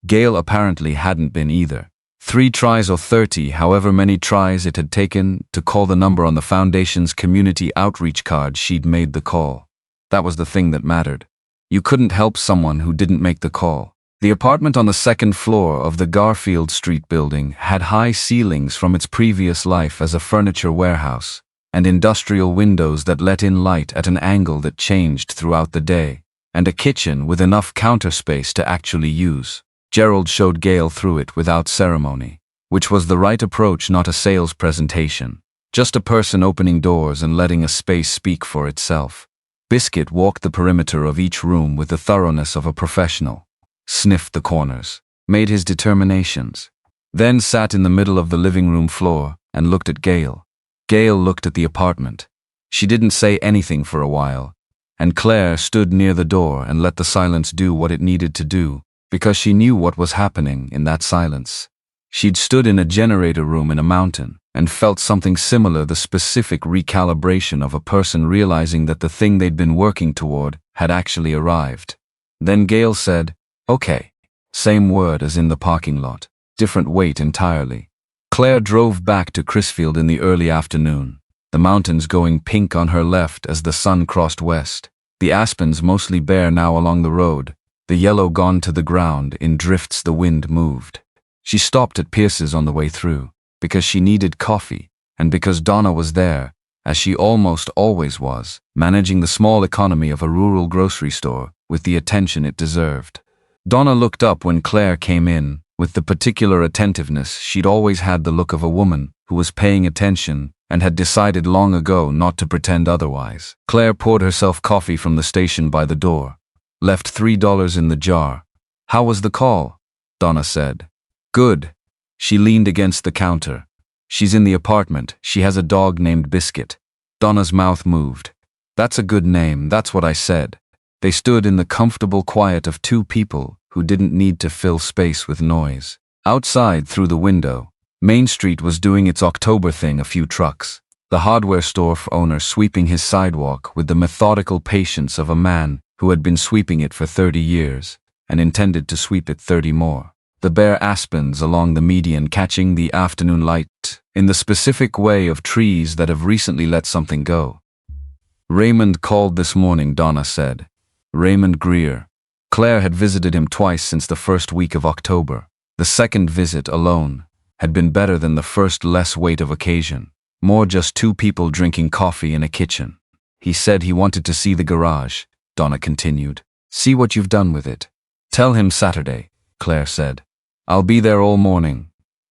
Gail apparently hadn't been either. 3 tries or 30, however many tries it had taken to call the number on the Foundation's community outreach card, she'd made the call. That was the thing that mattered. You couldn't help someone who didn't make the call. The apartment on the second floor of the Garfield Street building had high ceilings from its previous life as a furniture warehouse, and industrial windows that let in light at an angle that changed throughout the day, and a kitchen with enough counter space to actually use. Gerald showed Gail through it without ceremony, which was the right approach, not a sales presentation, just a person opening doors and letting a space speak for itself. Biscuit walked the perimeter of each room with the thoroughness of a professional, sniffed the corners, made his determinations, then sat in the middle of the living room floor and looked at Gail. Gail looked at the apartment. She didn't say anything for a while, and Claire stood near the door and let the silence do what it needed to do, because she knew what was happening in that silence. She'd stood in a generator room in a mountain and felt something similar, the specific recalibration of a person realizing that the thing they'd been working toward had actually arrived. Then Gail said, "Okay." Same word as in the parking lot, different weight entirely. Claire drove back to Crisfield in the early afternoon, the mountains going pink on her left as the sun crossed west, the aspens mostly bare now along the road, the yellow gone to the ground in drifts the wind moved. She stopped at Pierce's on the way through, because she needed coffee, and because Donna was there, as she almost always was, managing the small economy of a rural grocery store with the attention it deserved. Donna looked up when Claire came in, with the particular attentiveness she'd always had, the look of a woman who was paying attention and had decided long ago not to pretend otherwise. Claire poured herself coffee from the station by the door, left $3 in the jar. "How was the call?" Donna said. "Good." She leaned against the counter. "She's in the apartment. She has a dog named Biscuit." Donna's mouth moved. "That's a good name, that's what I said." They stood in the comfortable quiet of 2 people who didn't need to fill space with noise. Outside, through the window, Main Street was doing its October thing, a few trucks. The hardware store owner sweeping his sidewalk with the methodical patience of a man who had been sweeping it for 30 years, and intended to sweep it 30 more. The bare aspens along the median catching the afternoon light in the specific way of trees that have recently let something go. "Raymond called this morning," Donna said. Raymond Greer. Claire had visited him twice since the first week of October. The second visit alone. had been better than the first less weight of occasion. More just two people drinking coffee in a kitchen. He said he wanted to see the garage, Donna continued. See what you've done with it. Tell him Saturday, Claire said. I'll be there all morning.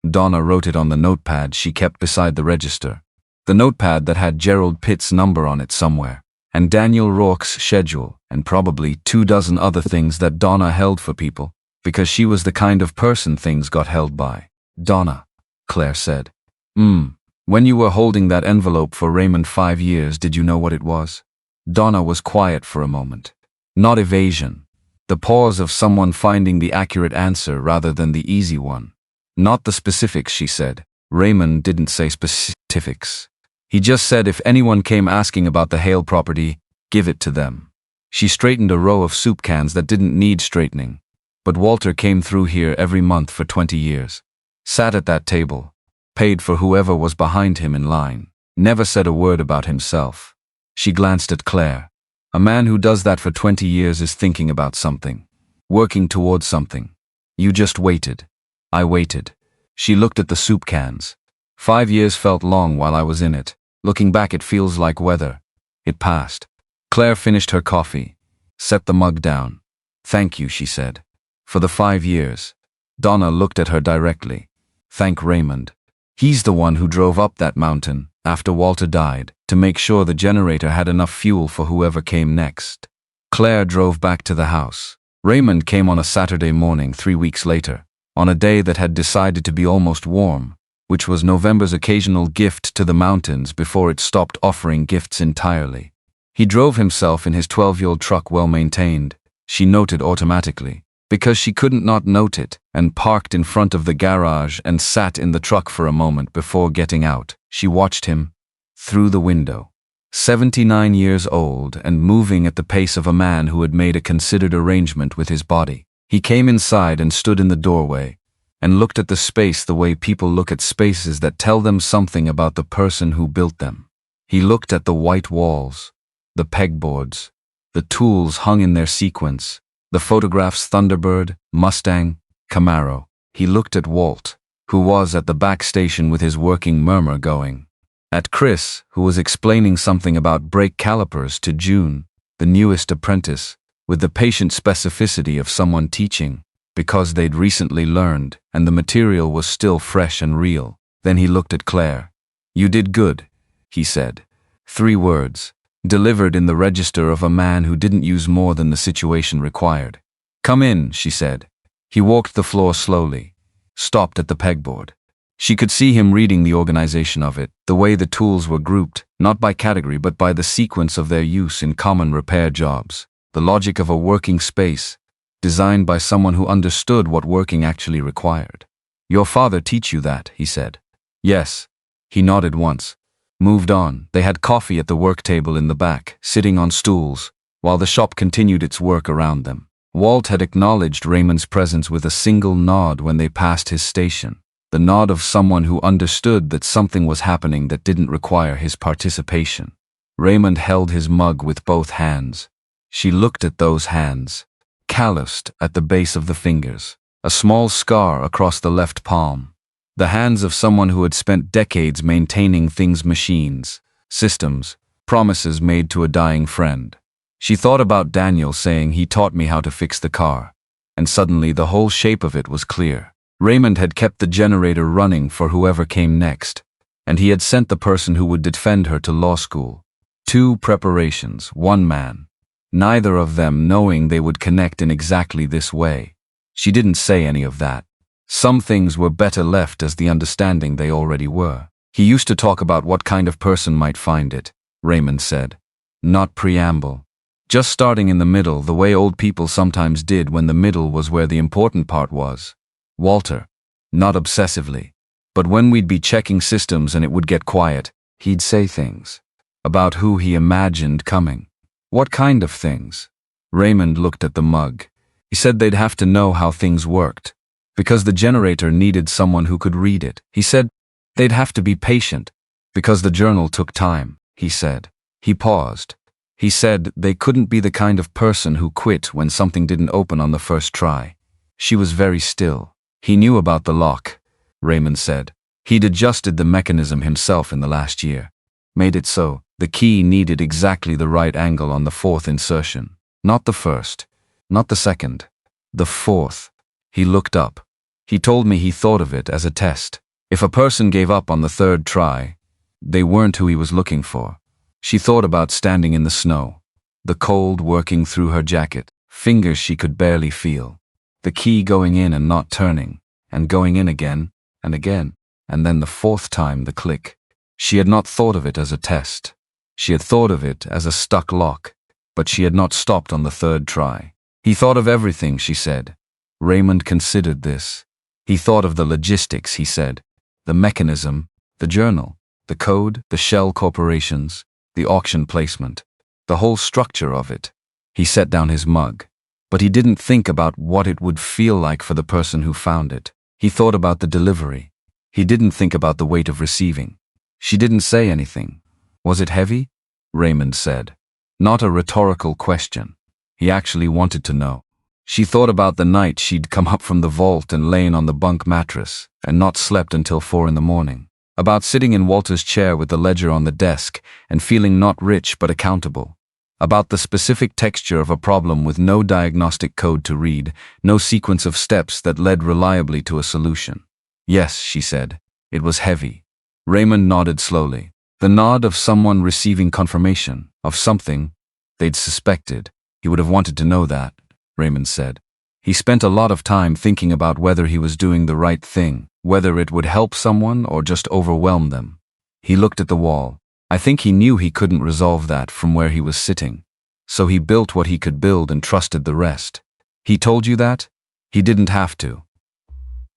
Donna wrote it on the notepad she kept beside the register. The notepad that had Gerald Pitt's number on it somewhere, and Daniel Rourke's schedule, and probably 24 other things that Donna held for people, because she was the kind of person things got held by. Donna, Claire said. When you were holding that envelope for Raymond 5 years, did you know what it was? Donna was quiet for a moment. Not evasion. The pause of someone finding the accurate answer rather than the easy one. Not the specifics, she said. Raymond didn't say specifics. He just said if anyone came asking about the Hale property, give it to them. She straightened a row of soup cans that didn't need straightening. But Walter came through here every month for 20 years. Sat at that table. Paid for whoever was behind him in line. Never said a word about himself. She glanced at Claire. A man who does that for 20 years is thinking about something. Working towards something. You just waited. I waited. She looked at the soup cans. 5 years felt long while I was in it. Looking back, it feels like weather. It passed. Claire finished her coffee. Set the mug down. Thank you, she said. For the 5 years. Donna looked at her directly. Thank Raymond. He's the one who drove up that mountain, after Walter died, to make sure the generator had enough fuel for whoever came next. Claire drove back to the house. Raymond came on a Saturday morning 3 weeks later, on a day that had decided to be almost warm, which was November's occasional gift to the mountains before it stopped offering gifts entirely. He drove himself in his 12-year-old truck, well maintained, she noted automatically, because she couldn't not note it, and parked in front of the garage and sat in the truck for a moment before getting out. She watched him through the window. 79 years old and moving at the pace of a man who had made a considered arrangement with his body. He came inside and stood in the doorway and looked at the space the way people look at spaces that tell them something about the person who built them. He looked at the white walls, the pegboards, the tools hung in their sequence, the photographs Thunderbird, Mustang, Camaro. He looked at Walt, who was at the back station with his working murmur going. At Chris, who was explaining something about brake calipers to June, the newest apprentice, with the patient specificity of someone teaching, because they'd recently learned and the material was still fresh and real. Then he looked at Claire. You did good, he said. 3 words. Delivered in the register of a man who didn't use more than the situation required. Come in, she said. He walked the floor slowly, stopped at the pegboard. She could see him reading the organization of it, the way the tools were grouped, not by category but by the sequence of their use in common repair jobs, the logic of a working space, designed by someone who understood what working actually required. Your father teach you that, he said. Yes. He nodded once. Moved on. They had coffee at the work table in the back, sitting on stools, while the shop continued its work around them. Walt had acknowledged Raymond's presence with a single nod when they passed his station, the nod of someone who understood that something was happening that didn't require his participation. Raymond held his mug with both hands. She looked at those hands, calloused at the base of the fingers, a small scar across the left palm. The hands of someone who had spent decades maintaining things, machines, systems, promises made to a dying friend. She thought about Daniel saying he taught me how to fix the car, and suddenly the whole shape of it was clear. Raymond had kept the generator running for whoever came next, and he had sent the person who would defend her to law school. 2 preparations, 1 man, neither of them knowing they would connect in exactly this way. She didn't say any of that. Some things were better left as the understanding they already were. He used to talk about what kind of person might find it, Raymond said. Not preamble. Just starting in the middle the way old people sometimes did when the middle was where the important part was. Walter. Not obsessively. But when we'd be checking systems and it would get quiet, he'd say things. About who he imagined coming. What kind of things? Raymond looked at the mug. He said they'd have to know how things worked, because the generator needed someone who could read it. He said they'd have to be patient, because the journal took time, he said. He paused. He said they couldn't be the kind of person who quit when something didn't open on the first try. She was very still. He knew about the lock. Raymond said. He'd adjusted the mechanism himself in the last year. Made it so the key needed exactly the right angle on the fourth insertion. Not the first, not the second, the fourth. He looked up. He told me he thought of it as a test. If a person gave up on the third try, they weren't who he was looking for. She thought about standing in the snow, the cold working through her jacket, fingers she could barely feel, the key going in and not turning, and going in again, and then the fourth time the click. She had not thought of it as a test. She had thought of it as a stuck lock, but she had not stopped on the third try. He thought of everything, she said. Raymond considered this. He thought of the logistics, he said, the mechanism, the journal, the code, the shell corporations, the auction placement, the whole structure of it. He set down his mug, but he didn't think about what it would feel like for the person who found it. He thought about the delivery. He didn't think about the weight of receiving. She didn't say anything. Was it heavy? Raymond said. Not a rhetorical question. He actually wanted to know. She thought about the night she'd come up from the vault and lain on the bunk mattress and not slept until 4 a.m. About sitting in Walter's chair with the ledger on the desk and feeling not rich but accountable. About the specific texture of a problem with no diagnostic code to read, no sequence of steps that led reliably to a solution. Yes, she said. It was heavy. Raymond nodded slowly. The nod of someone receiving confirmation of something they'd suspected. He would have wanted to know that, Raymond said. He spent a lot of time thinking about whether he was doing the right thing, whether it would help someone or just overwhelm them. He looked at the wall. I think he knew he couldn't resolve that from where he was sitting. So he built what he could build and trusted the rest. He told you that? He didn't have to.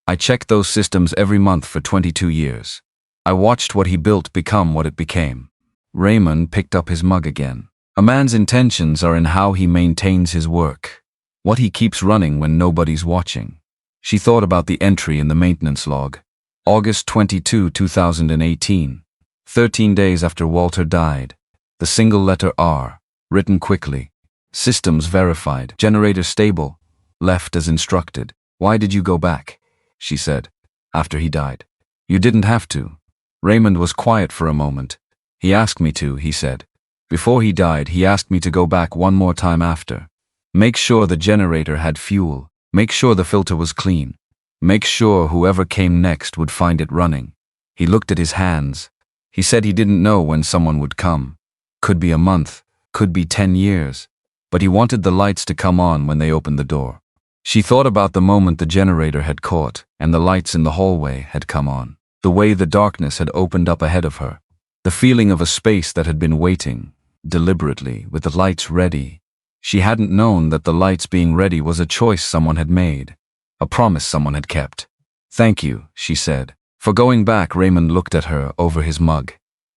I checked those systems every month for 22 years. I watched what he built become what it became. Raymond picked up his mug again. A man's intentions are in how he maintains his work, what he keeps running when nobody's watching. She thought about the entry in the maintenance log. August 22, 2018. 13 days after Walter died. The single letter R, written quickly. Systems verified. Generator stable. Left as instructed. Why did you go back? She said. After he died. You didn't have to. Raymond was quiet for a moment. He asked me to, he said. Before he died, he asked me to go back one more time after. Make sure the generator had fuel. Make sure the filter was clean. Make sure whoever came next would find it running. He looked at his hands. He said he didn't know when someone would come. Could be a month, could be 10 years. But he wanted the lights to come on when they opened the door. She thought about the moment the generator had caught and the lights in the hallway had come on. The way the darkness had opened up ahead of her. The feeling of a space that had been waiting, deliberately, with the lights ready. She hadn't known that the lights being ready was a choice someone had made, a promise someone had kept. Thank you, she said. For going back, Raymond looked at her over his mug.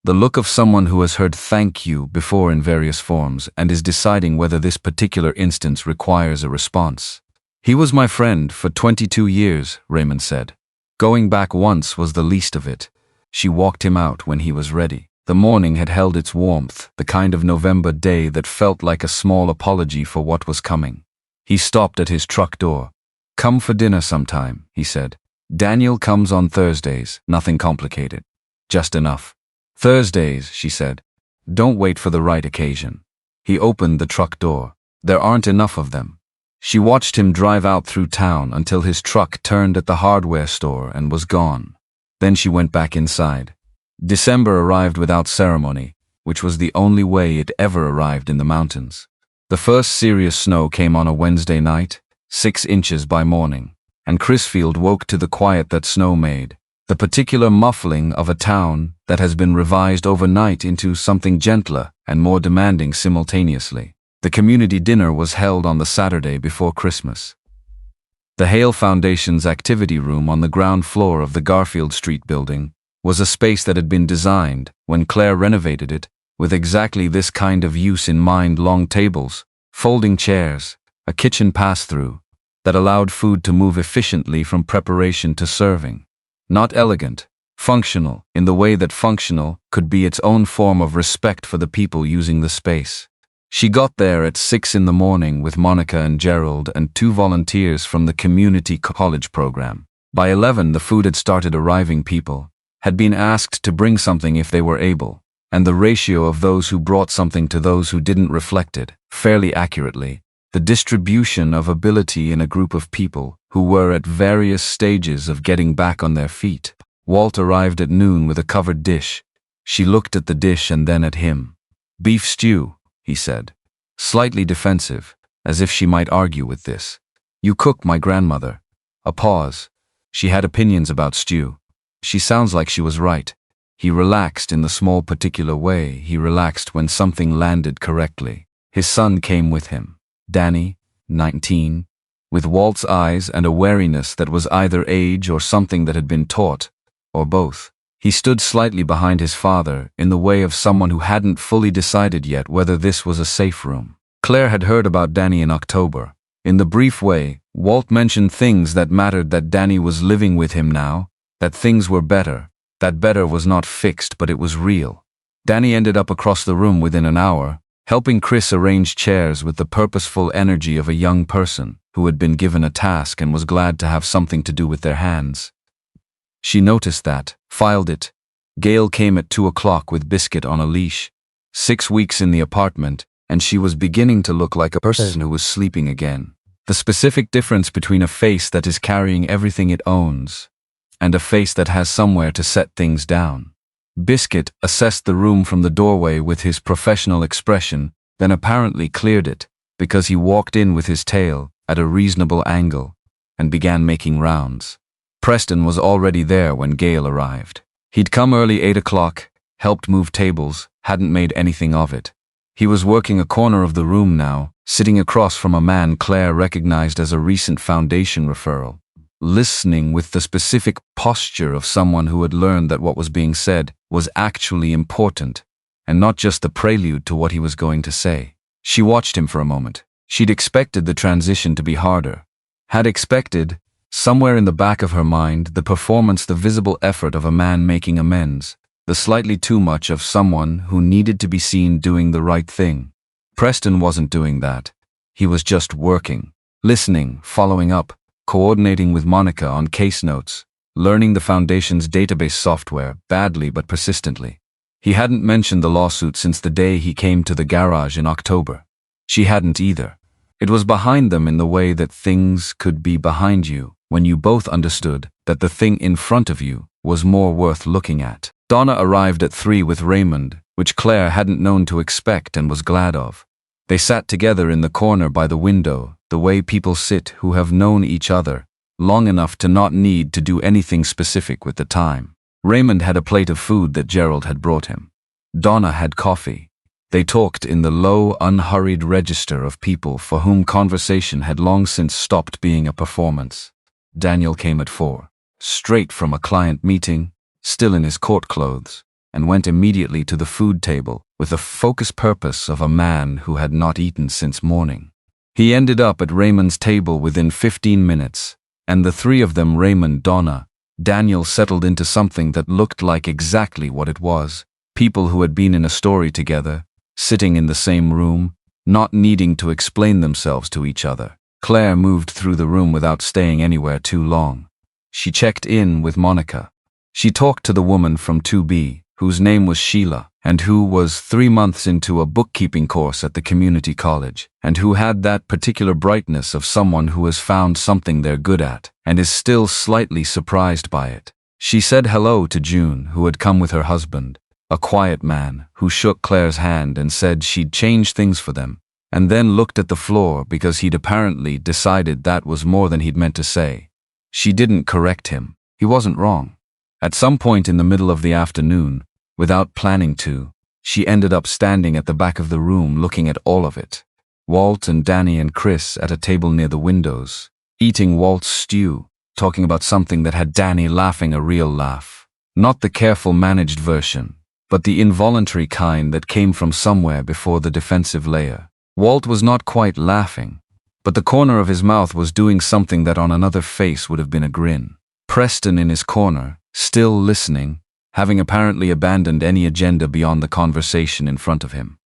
The look of someone who has heard thank you before in various forms and is deciding whether this particular instance requires a response. He was my friend for 22 years, Raymond said. Going back once was the least of it. She walked him out when he was ready. The morning had held its warmth, the kind of November day that felt like a small apology for what was coming. He stopped at his truck door. Come for dinner sometime, he said. Daniel comes on Thursdays, nothing complicated. Just enough. Thursdays, she said. Don't wait for the right occasion. He opened the truck door. There aren't enough of them. She watched him drive out through town until his truck turned at the hardware store and was gone. Then she went back inside. December arrived without ceremony, which was the only way it ever arrived in the mountains. The first serious snow came on a Wednesday night, 6 inches by morning, and Crisfield woke to the quiet that snow made, the particular muffling of a town that has been revised overnight into something gentler and more demanding simultaneously. The community dinner was held on the Saturday before Christmas. The Hale Foundation's activity room on the ground floor of the Garfield Street building was a space that had been designed, when Claire renovated it, with exactly this kind of use in mind: long tables, folding chairs, a kitchen pass-through that allowed food to move efficiently from preparation to serving. Not elegant, functional, in the way that functional could be its own form of respect for the people using the space. She got there at 6 in the morning with Monica and Gerald and 2 volunteers from the community college program. By 11, the food had started arriving. People had been asked to bring something if they were able, and the ratio of those who brought something to those who didn't reflected, fairly accurately, the distribution of ability in a group of people who were at various stages of getting back on their feet. Walt arrived at noon with a covered dish. She looked at the dish and then at him. "Beef stew," he said, slightly defensive, as if she might argue with this. "You cook, my grandmother." A pause. She had opinions about stew. She sounds like she was right. He relaxed in the small particular way he relaxed when something landed correctly. His son came with him. Danny, 19, with Walt's eyes and a wariness that was either age or something that had been taught, or both. He stood slightly behind his father, in the way of someone who hadn't fully decided yet whether this was a safe room. Claire had heard about Danny in October. In the brief way, Walt mentioned things that mattered, that Danny was living with him now, that things were better, that better was not fixed but it was real. Danny ended up across the room within an hour, helping Chris arrange chairs with the purposeful energy of a young person who had been given a task and was glad to have something to do with their hands. She noticed that, filed it. Gail came at 2 o'clock with Biscuit on a leash. 6 weeks in the apartment, and she was beginning to look like a person who was sleeping again. The specific difference between a face that is carrying everything it owns and a face that has somewhere to set things down. Biscuit assessed the room from the doorway with his professional expression, then apparently cleared it, because he walked in with his tail at a reasonable angle and began making rounds. Preston was already there when Gail arrived. He'd come early 8 o'clock, helped move tables, hadn't made anything of it. He was working a corner of the room now, sitting across from a man Claire recognized as a recent foundation referral, listening with the specific posture of someone who had learned that what was being said was actually important, and not just the prelude to what he was going to say. She watched him for a moment. She'd expected the transition to be harder. Had expected, somewhere in the back of her mind, the performance, the visible effort of a man making amends, the slightly too much of someone who needed to be seen doing the right thing. Preston wasn't doing that. He was just working, listening, following up, coordinating with Monica on case notes, learning the Foundation's database software, badly but persistently. He hadn't mentioned the lawsuit since the day he came to the garage in October. She hadn't either. It was behind them in the way that things could be behind you, when you both understood that the thing in front of you was more worth looking at. Donna arrived at 3 with Raymond, which Claire hadn't known to expect and was glad of. They sat together in the corner by the window, the way people sit who have known each other long enough to not need to do anything specific with the time. Raymond had a plate of food that Gerald had brought him. Donna had coffee. They talked in the low, unhurried register of people for whom conversation had long since stopped being a performance. Daniel came at 4, straight from a client meeting, still in his court clothes, and went immediately to the food table with the focused purpose of a man who had not eaten since morning. He ended up at Raymond's table within 15 minutes, and the three of them, Raymond, Donna, Daniel, settled into something that looked like exactly what it was. People who had been in a story together, sitting in the same room, not needing to explain themselves to each other. Claire moved through the room without staying anywhere too long. She checked in with Monica. She talked to the woman from 2B, whose name was Sheila, and who was 3 months into a bookkeeping course at the community college, and who had that particular brightness of someone who has found something they're good at, and is still slightly surprised by it. She said hello to June, who had come with her husband, a quiet man, who shook Claire's hand and said she'd change things for them, and then looked at the floor because he'd apparently decided that was more than he'd meant to say. She didn't correct him. He wasn't wrong. At some point in the middle of the afternoon, without planning to, she ended up standing at the back of the room looking at all of it. Walt and Danny and Chris at a table near the windows, eating Walt's stew, talking about something that had Danny laughing a real laugh. Not the careful managed version, but the involuntary kind that came from somewhere before the defensive layer. Walt was not quite laughing, but the corner of his mouth was doing something that on another face would have been a grin. Preston in his corner, still listening, having apparently abandoned any agenda beyond the conversation in front of him.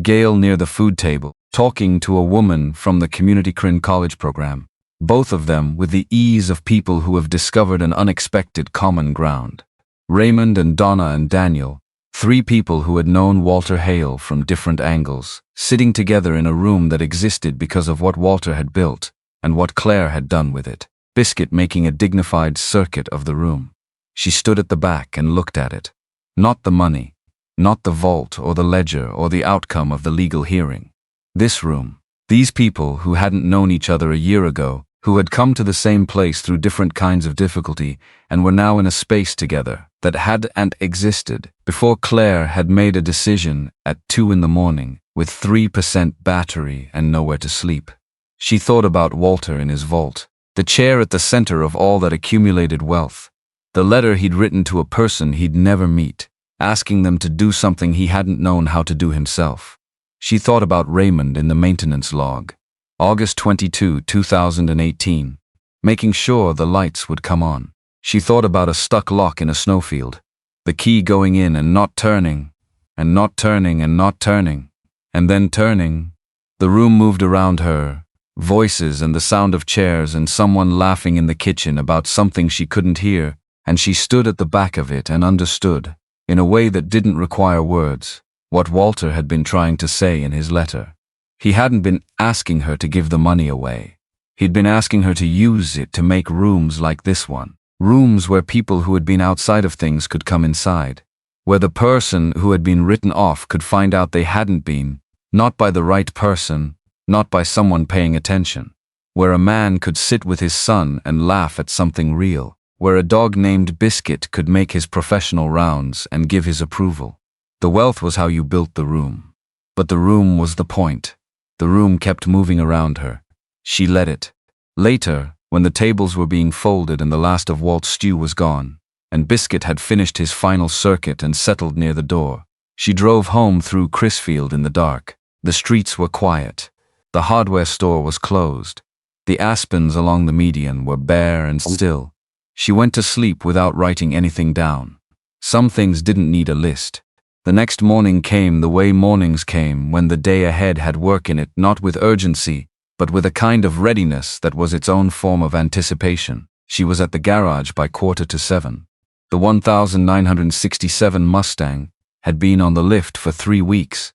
Gail near the food table, talking to a woman from the community college program. both of them with the ease of people who have discovered an unexpected common ground. Raymond and Donna and Daniel, three people who had known Walter Hale from different angles, sitting together in a room that existed because of what Walter had built and what Claire had done with it. Biscuit making a dignified circuit of the room. She stood at the back and looked at it. Not the money, not the vault or the ledger or the outcome of the legal hearing. This room. These people who hadn't known each other a year ago, who had come to the same place through different kinds of difficulty and were now in a space together that hadn't existed before Claire had made a decision at 2 in the morning with 3% battery and nowhere to sleep. She thought about Walter in his vault, the chair at the center of all that accumulated wealth, the letter he'd written to a person he'd never meet, asking them to do something he hadn't known how to do himself. She thought about Raymond in the maintenance log. August 22, 2018. Making sure the lights would come on. She thought about a stuck lock in a snowfield. The key going in and not turning, and not turning and not turning, and then turning. The room moved around her. Voices and the sound of chairs and someone laughing in the kitchen about something she couldn't hear, and she stood at the back of it and understood, in a way that didn't require words, what Walter had been trying to say in his letter. He hadn't been asking her to give the money away. He'd been asking her to use it to make rooms like this one. Rooms where people who had been outside of things could come inside. Where the person who had been written off could find out they hadn't been, not by the right person, not by someone paying attention. Where a man could sit with his son and laugh at something real. Where a dog named Biscuit could make his professional rounds and give his approval. The wealth was how you built the room. But the room was the point. The room kept moving around her. She let it. Later, when the tables were being folded and the last of Walt's stew was gone, and Biscuit had finished his final circuit and settled near the door, she drove home through Crisfield in the dark. The streets were quiet. The hardware store was closed. The aspens along the median were bare and still. She went to sleep without writing anything down. Some things didn't need a list. The next morning came the way mornings came, when the day ahead had work in it, not with urgency, but with a kind of readiness that was its own form of anticipation. She was at the garage by 6:45. The 1967 Mustang had been on the lift for 3 weeks.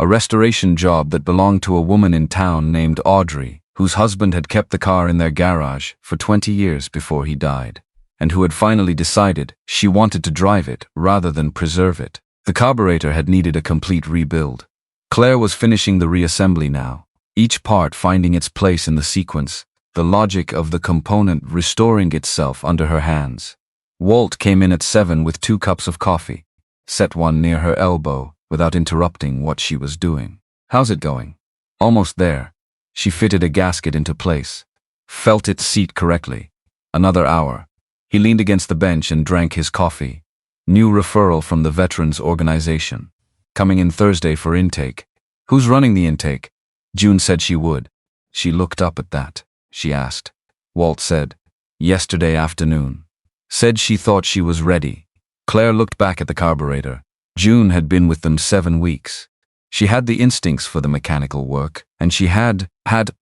A restoration job that belonged to a woman in town named Audrey, whose husband had kept the car in their garage for 20 years before he died, and who had finally decided she wanted to drive it rather than preserve it. The carburetor had needed a complete rebuild. Claire was finishing the reassembly now, each part finding its place in the sequence, the logic of the component restoring itself under her hands. Walt came in at 7 with 2 cups of coffee, set one near her elbow without interrupting what she was doing. "How's it going?" "Almost there." She fitted a gasket into place, felt it seat correctly. Another hour. He leaned against the bench and drank his coffee. New referral from the Veterans Organization. Coming in Thursday for intake. "Who's running the intake?" June said she would. She looked up at that. She asked. Walt said, "Yesterday afternoon." Said she thought she was ready. Claire looked back at the carburetor. June had been with them 7 weeks. She had the instincts for the mechanical work, and she had,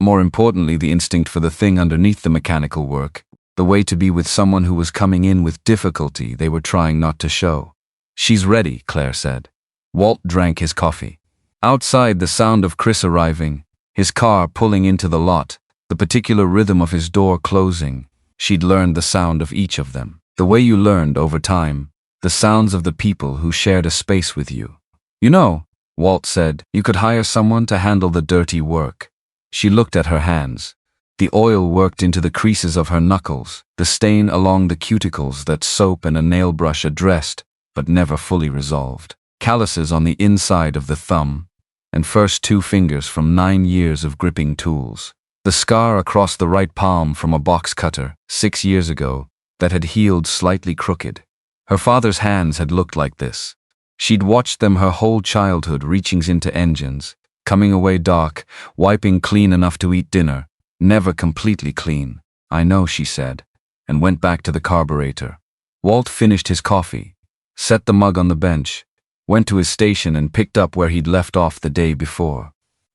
more importantly, the instinct for the thing underneath the mechanical work, the way to be with someone who was coming in with difficulty they were trying not to show. "She's ready," Claire said. Walt drank his coffee. Outside, the sound of Chris arriving, his car pulling into the lot, the particular rhythm of his door closing. She'd learned the sound of each of them. The way you learned over time, the sounds of the people who shared a space with you. "You know," Walt said, "you could hire someone to handle the dirty work." She looked at her hands. The oil worked into the creases of her knuckles, the stain along the cuticles that soap and a nail brush addressed, but never fully resolved. Calluses on the inside of the thumb, and first 2 fingers from 9 years of gripping tools. The scar across the right palm from a box cutter, 6 years ago, that had healed slightly crooked. Her father's hands had looked like this. She'd watched them her whole childhood, reaching into engines, coming away dark, wiping clean enough to eat dinner. Never completely clean. "I know," she said, and went back to the carburetor. Walt finished his coffee, set the mug on the bench, went to his station and picked up where he'd left off the day before.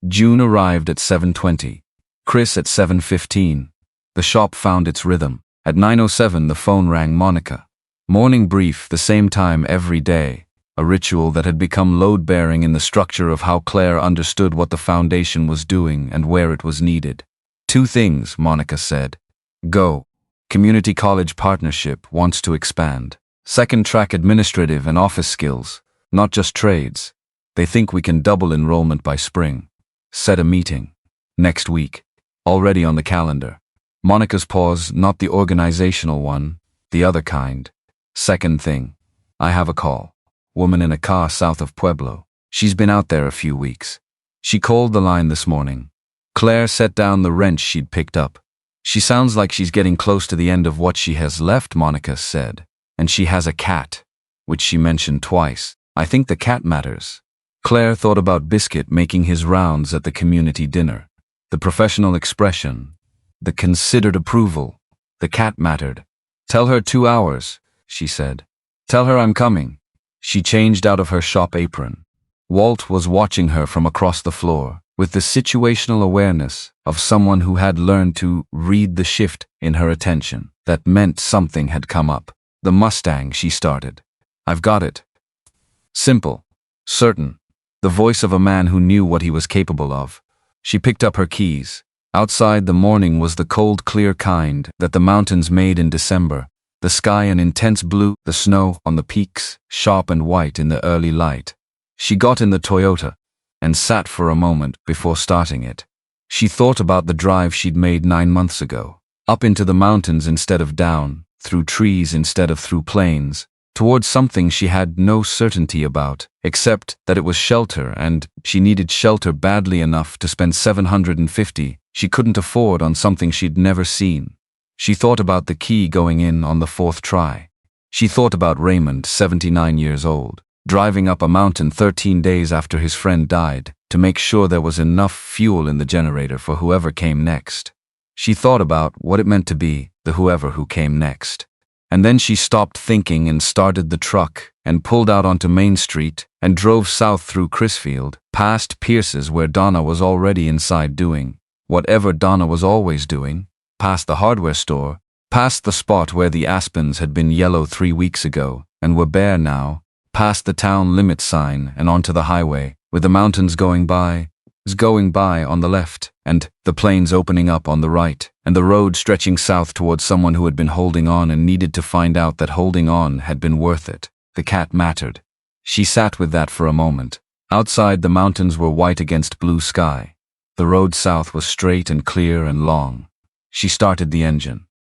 June arrived at 7:20. Chris at 7:15. The shop found its rhythm. At 9:07 the phone rang. Monica. Morning brief, the same time every day. A ritual that had become load-bearing in the structure of how Claire understood what the foundation was doing and where it was needed. 2 things, Monica said. Go. Community college partnership wants to expand. Second track administrative and office skills, not just trades. They think we can double enrollment by spring. Set a meeting. Next week. Already on the calendar. Monica's pause, not the organizational one, the other kind. Second thing. I have a call. Woman in a car south of Pueblo. She's been out there a few weeks. She called the line this morning. Claire set down the wrench she'd picked up. She sounds like she's getting close to the end of what she has left, Monica said. And she has a cat, which she mentioned twice. I think the cat matters. Claire thought about Biscuit making his rounds at the community dinner. The professional expression. The considered approval. The cat mattered. Tell her 2 hours, she said. Tell her I'm coming. She changed out of her shop apron. Walt was watching her from across the floor, with the situational awareness of someone who had learned to read the shift in her attention. That meant something had come up. The Mustang, she started. I've got it. Simple. Certain. The voice of a man who knew what he was capable of. She picked up her keys. Outside, the morning was the cold, clear kind that the mountains made in December. The sky an intense blue, the snow on the peaks, sharp and white in the early light. She got in the Toyota and sat for a moment before starting it. She thought about the drive she'd made 9 months ago. Up into the mountains instead of down, through trees instead of through plains, towards something she had no certainty about, except that it was shelter, and she needed shelter badly enough to spend $750 she couldn't afford on something she'd never seen. She thought about the key going in on the 4th try. She thought about Raymond, 79 years old, driving up a mountain 13 days after his friend died to make sure there was enough fuel in the generator for whoever came next. She thought about what it meant to be the whoever who came next. And then she stopped thinking and started the truck and pulled out onto Main Street and drove south through Crisfield, past Pierce's where Donna was already inside doing whatever Donna was always doing, past the hardware store, past the spot where the aspens had been yellow 3 weeks ago and were bare now, past the town limit sign and onto the highway, with the mountains going by on the left, and the plains opening up on the right, and the road stretching south towards someone who had been holding on and needed to find out that holding on had been worth it. The cat mattered. She sat with that for a moment. Outside, the mountains were white against blue sky. The road south was straight and clear and long. She started the engine.